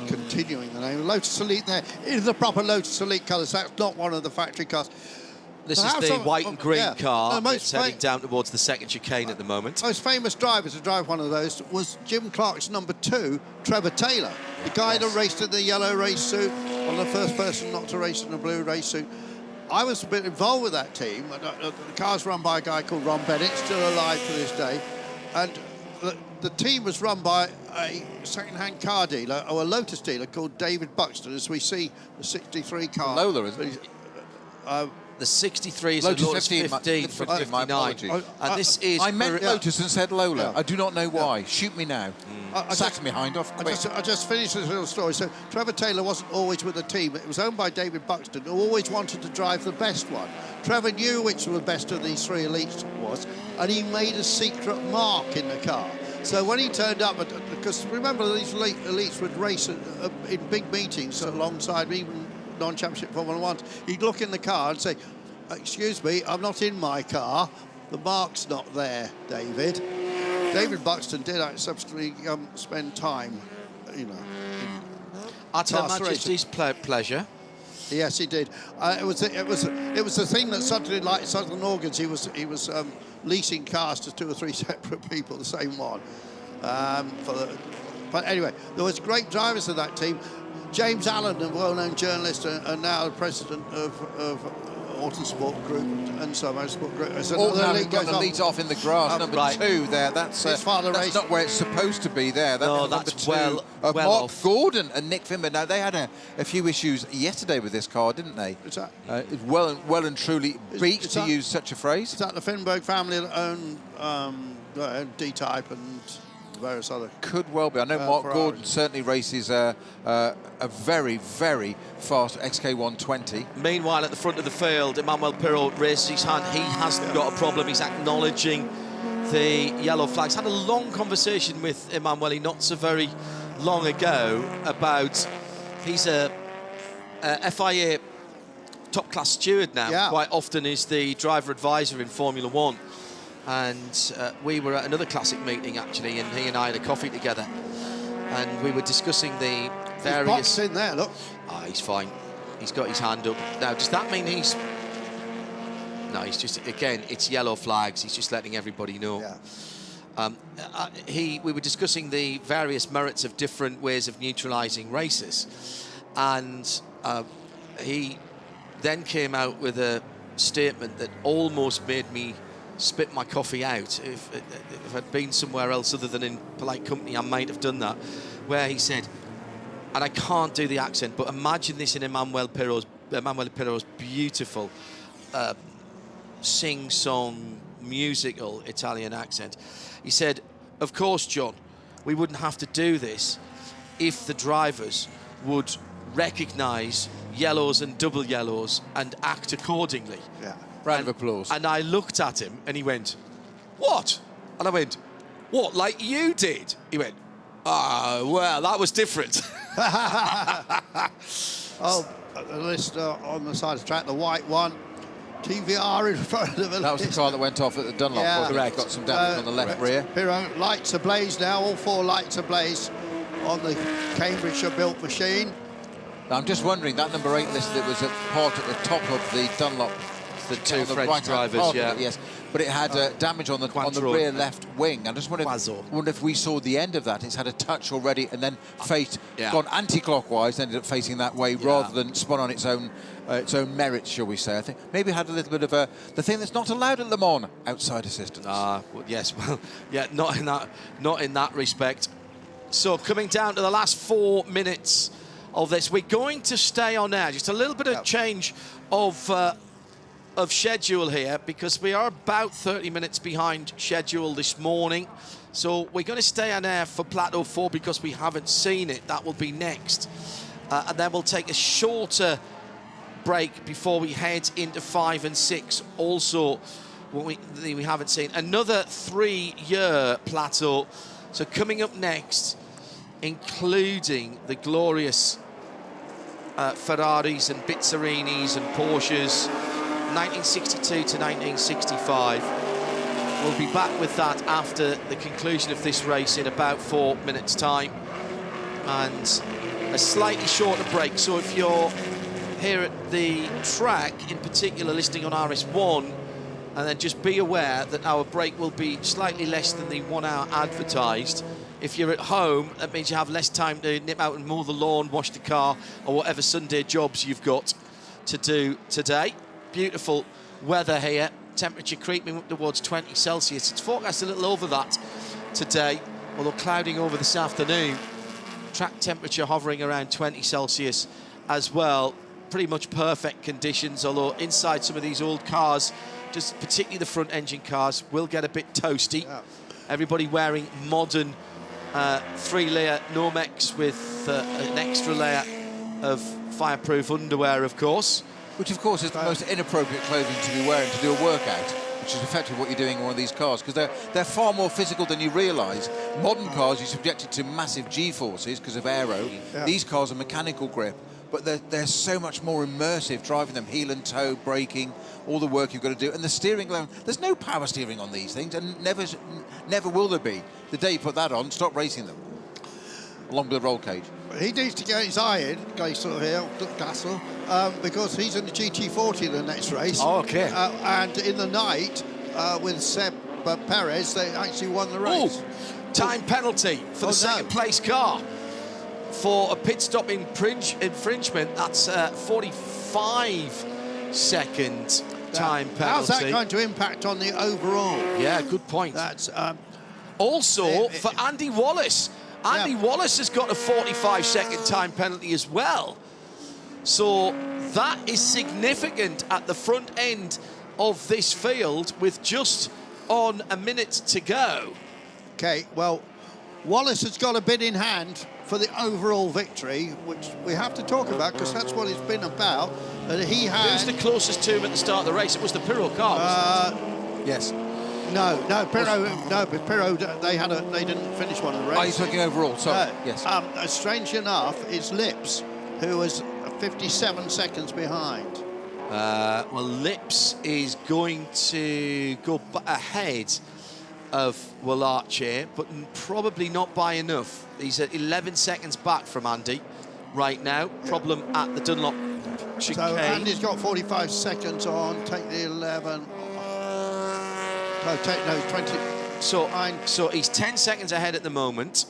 continuing the name. Lotus Elite there in the proper Lotus Elite colours. That's not one of the factory cars. This is the white and green car that's heading down towards the second chicane at the moment. Most famous driver to drive one of those was Jim Clark's number 2, Trevor Taylor, the guy that raced in the yellow race suit, one of the first person not to race in a blue race suit. I was a bit involved with that team. The car's run by a guy called Ron Bennett, still alive to this day, and the team was run by a second-hand car dealer, or a Lotus dealer, called David Buxton, as we see the 63 car. Lola, isn't it? The 63 is Lotus 15 from 59. And this is... I meant Lotus and said Lola. I do not know why. Shoot me now. Sack me behind off, quick. I just finished this little story. So Trevor Taylor wasn't always with the team. It was owned by David Buxton, who always wanted to drive the best one. Trevor knew which the best of these 3 elites was, and he made a secret mark in the car. So when he turned up, because remember these elites would race in big meetings alongside even non-championship Formula 1s, he'd look in the car and say, "Excuse me, I'm not in my car. The mark's not there, David." David Buxton did subsequently spend time, At Her Majesty's pleasure. Yes, he did. It was the thing that suddenly, like Southern Organs, he was leasing cars to 2 or 3 separate people, the same one. But anyway, there was great drivers of that team. James Allen, a well-known journalist and now the president of Autosport Group and some Motorsport Group. Got the lead off in the grass, number 2 there. That's not where it's supposed to be there. That's well Mark off. Gordon and Nick Finber. Now, they had a few issues yesterday with this car, didn't they? Is that? It's well and truly beat to use such a phrase. Is that the Finberg family that own D-Type and various other... Could well be. I know Mark Gordon certainly races a very, very fast XK120. Meanwhile, at the front of the field, Emmanuel Pirot raises his hand. He hasn't got a problem. He's acknowledging the yellow flags. Had a long conversation with Emmanuel not so very long ago about... He's a FIA top-class steward now. Quite often is the driver advisor in Formula 1. And we were at another classic meeting, actually, and he and I had a coffee together. And we were discussing the various... His box in there, look. Oh, he's fine. He's got his hand up. Now, does that mean he's... No, he's just... Again, it's yellow flags. He's just letting everybody know. We were discussing the various merits of different ways of neutralising races. And he then came out with a statement that almost made me spit my coffee out. If I'd been somewhere else other than in polite company, I might have done that, where he said, and I can't do the accent, but imagine this in Emmanuel Pirot's beautiful sing-song musical Italian accent. He said, "Of course, John, we wouldn't have to do this if the drivers would recognise yellows and double yellows and act accordingly." Round of applause. And I looked at him and he went, "What?" And I went, "What, like you did?" He went, well, that was different." The list on the side of the track, the white one, TVR in front of it. That was the car that went off at the Dunlop. Correct. Got some damage on the left rear. Pirot, lights ablaze now, all 4 lights ablaze on the Cambridgeshire-built machine. Now, I'm just wondering, that number 8 list that was at part at the top of the Dunlop, the 2 French drivers, yes. but it had damage on the rear left wing. I just wonder if we saw the end of that. It's had a touch already and then gone anti-clockwise, ended up facing that way rather than spun on its own merits, shall we say. I think maybe it had a little bit of the thing that's not allowed at Le Mans, outside assistance. Not in that respect. So coming down to the last 4 minutes of this, we're going to stay on air. Just a little bit of change of schedule here, because we are about 30 minutes behind schedule this morning. So we're going to stay on air for Plateau 4 because we haven't seen it. That will be next. And then we'll take a shorter break before we head into 5 and 6. Also, we haven't seen another 3-year Plateau. So coming up next, including the glorious Ferraris and Bizzarinis and Porsches, 1962 to 1965. We'll be back with that after the conclusion of this race in about 4 minutes' time. And a slightly shorter break. So if you're here at the track, in particular listening on RS1, and then just be aware that our break will be slightly less than the 1 hour advertised. If you're at home, that means you have less time to nip out and mow the lawn, wash the car, or whatever Sunday jobs you've got to do today. Beautiful weather here. Temperature creeping up towards 20 Celsius. It's forecast a little over that today, although clouding over this afternoon. Track temperature hovering around 20 Celsius as well. Pretty much perfect conditions, although inside some of these old cars, just particularly the front engine cars, will get a bit toasty. Everybody wearing modern 3-layer Nomex with an extra layer of fireproof underwear, of course. Which, of course, is the most inappropriate clothing to be wearing to do a workout, which is effectively what you're doing in one of these cars, because they're far more physical than you realise. Modern cars, you're subjected to massive G-forces because of aero. These cars are mechanical grip, but they're so much more immersive, driving them heel and toe, braking, all the work you've got to do. And the steering, there's no power steering on these things, and never will there be. The day you put that on, stop racing them, along with the roll cage. He needs to get his eye in, Gassel here, Gassel, because he's in the GT40 the next race. Oh, okay. And in the night, with Seb Perez, they actually won the race. Time penalty for the second place car for a pit stop infringement. That's 45-second time penalty. How's that going to impact on the overall? Yeah, good point. That's also for Andy Wallace. Andy Wallace has got a 45-second time penalty as well. So that is significant at the front end of this field with just on a minute to go. Okay, well, Wallace has got a bid in hand for the overall victory, which we have to talk about because that's what it's been about. That he had. Who's the closest to him at the start of the race? It was the Pirro car. Yes. No, Pirro. No, but Pirro. They didn't finish one of the races. Oh, he's talking overall. Sorry. Yes. Strange enough, it's Lips who was 57 seconds behind. Well, Lips is going to go ahead of Wallace, but probably not by enough. He's at 11 seconds back from Andy right now. Problem at the Dunlop chicane. So Andy's got 45 seconds on. Take the 11. No, 20. So he's 10 seconds ahead at the moment.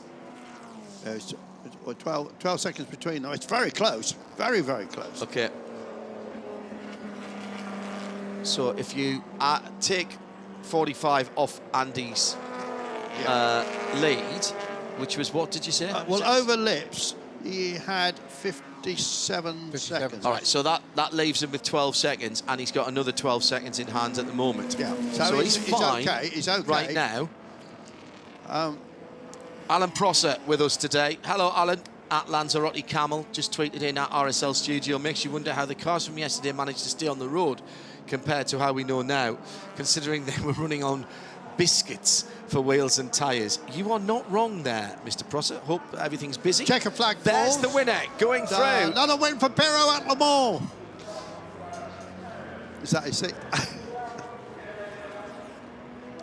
12 seconds between them. It's very close. Very, very close. Okay. So if you take 45 off Andy's lead, which was, what did you say? Well, over Lips, he had 57 seconds. All right, so that leaves him with 12 seconds, and he's got another 12 seconds in hand at the moment. Yeah, so he's fine He's okay right now. Alan Prosser with us today. Hello, Alan. At Lanzarote Camel, just tweeted in at RSL Studio. Makes you wonder how the cars from yesterday managed to stay on the road compared to how we know now, considering they were running on biscuits for wheels and tyres. You are not wrong there, Mr. Prosser. Hope everything's busy. Checker flag falls. There's the winner going through. Another win for Pirro at Le Mans. Is that his sixth?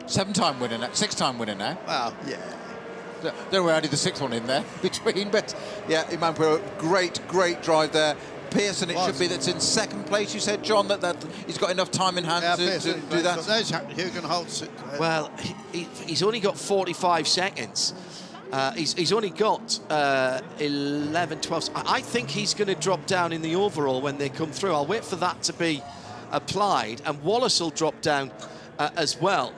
7-time winner now, 6-time winner now. Well, yeah. Don't know where I did the 6th one in there between, but yeah, Iman Pirro, great drive there. Pearson, it should be, that's in second place. You said, John, that he's got enough time in hand to do that. There's Hugenholtz. Well, he's only got 45 seconds. He's only got 11, 12. I think he's going to drop down in the overall when they come through. I'll wait for that to be applied, and Wallace will drop down as well,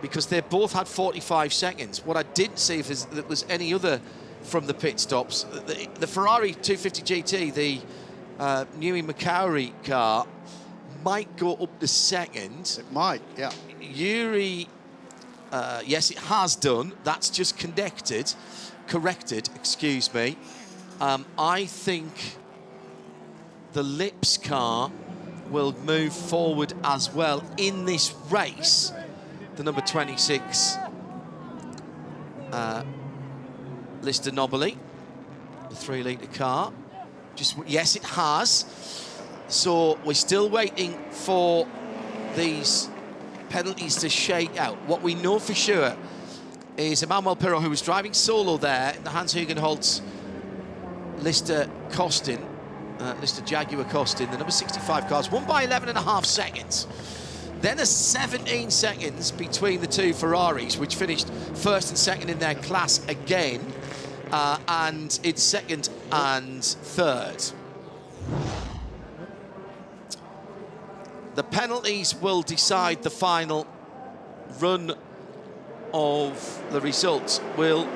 because they both had 45 seconds. What I didn't see if there was any other from the pit stops. The Ferrari 250 GT, the Newey McCowry car, might go up to second. It might, yeah. Yuri, yes, it has done. That's just corrected, excuse me. I think the Lips car will move forward as well in this race. The number 26, Lister Nobili, the 3-litre car. Yes, it has. So we're still waiting for these penalties to shake out. What we know for sure is Emmanuel Pirot, who was driving solo there in the Hans Hugenholtz Lister Costin, Lister Jaguar Costin, the number 65 cars, won by 11.5 seconds. Then there's 17 seconds between the two Ferraris, which finished first and second in their class again, and it's second and third. The penalties will decide the final run of the results. We'll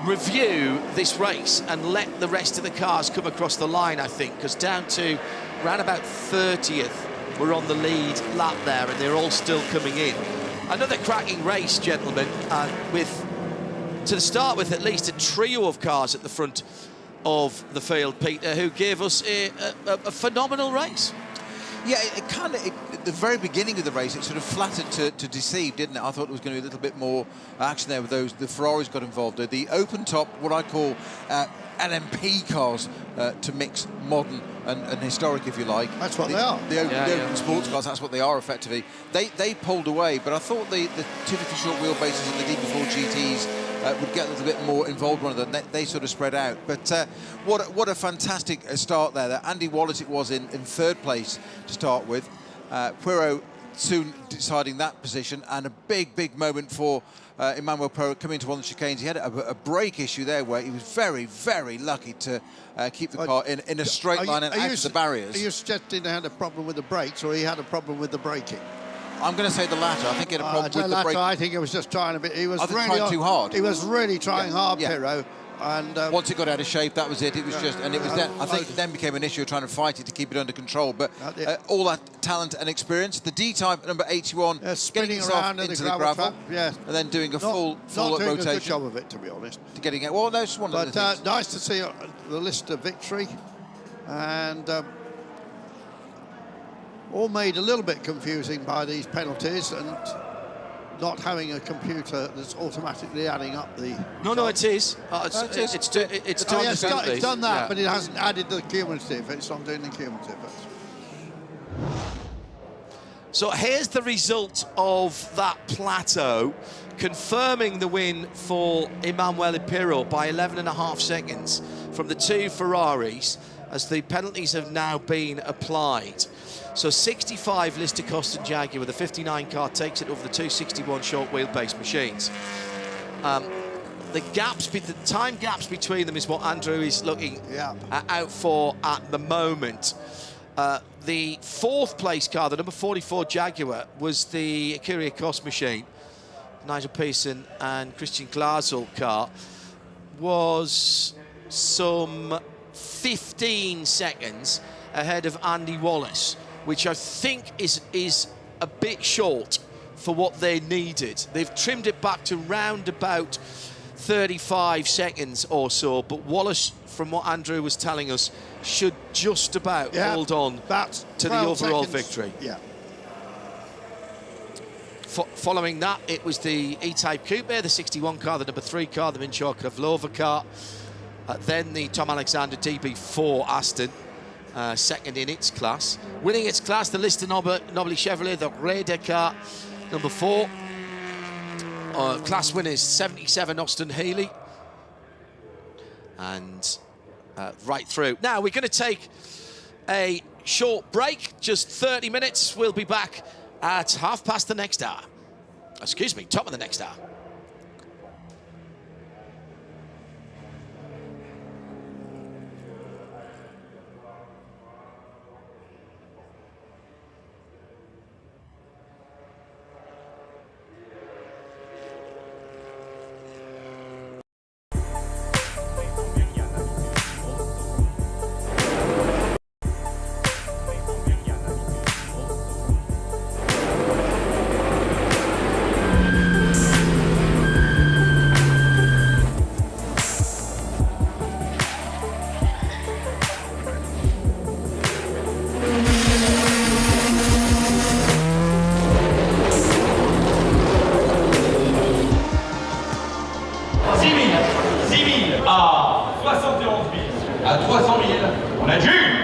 review this race and let the rest of the cars come across the line, I think, because down to around about 30th, we're on the lead lap there, and they're all still coming in. Another cracking race, gentlemen, to start with at least a trio of cars at the front of the field, Peter, who gave us a phenomenal race. Yeah, it kind of, at the very beginning of the race, it sort of flattered to deceive, didn't it? I thought there was going to be a little bit more action there with those. The Ferraris got involved. The open top, what I call LMP cars, to mix modern and historic, if you like. That's what they are. The open sports cars, that's what they are effectively. They pulled away, but I thought the 250 short wheelbases and the DB4 GTs would get a little bit more involved one of them. They sort of spread out. But what a fantastic start there. Andy Wallace, it was in third place to start with. Pirot soon deciding that position, and a big moment for Emmanuel Pirot coming into one of the chicanes. He had a brake issue there where he was very lucky to keep the car in a straight line and out of the barriers. Are you suggesting they had a problem with the brakes, or he had a problem with the braking? I'm going to say the latter. I think he had a problem with the brake. I think he was just trying a bit. He was trying too hard. He was really trying hard, Pirot. And once it got out of shape, that was it. It was just, and it was then. I think it then became an issue of trying to fight it to keep it under control. But all that talent and experience, the D-type number 81, spinning around into the gravel, and then doing a full not doing rotation. a good job of it, to be honest. To getting it. Well, no, it's one of the things. Nice to see the Lister victory, and all made a little bit confusing by these penalties and not having a computer that's automatically adding up the... No, it is. It's done that, but it hasn't added the cumulative. It's not doing the cumulative. So here's the result of that plateau, confirming the win for Emmanuel Pirot by 11.5 seconds from the two Ferraris, as the penalties have now been applied. So 65 Lister Costin Jaguar with a 59 car takes it over the 261 short wheelbase machines. The time gaps between them is what Andrew is looking out for at the moment. The fourth place car, the number 44 Jaguar, was the Kyriakos machine. Nigel Pearson and Christian Glasel car was some 15 seconds ahead of Andy Wallace, which I think is a bit short for what they needed. They've trimmed it back to round about 35 seconds or so, but Wallace, from what Andrew was telling us, should just about hold on to the overall victory. Yeah. Following that, it was the E-Type Coupe, the 61 car, the number 3 car, the Minchar Kravlova car, then the Tom Alexander DB4 Aston, second in its class. Winning its class, the Lister Nobili Chevrolet, the Raider car, number 4. Class winners, 77 Austin Healey. And right through. Now we're going to take a short break, just 30 minutes. We'll be back at half past the next hour. Excuse me, top of the next hour. À 300 000, on adjure.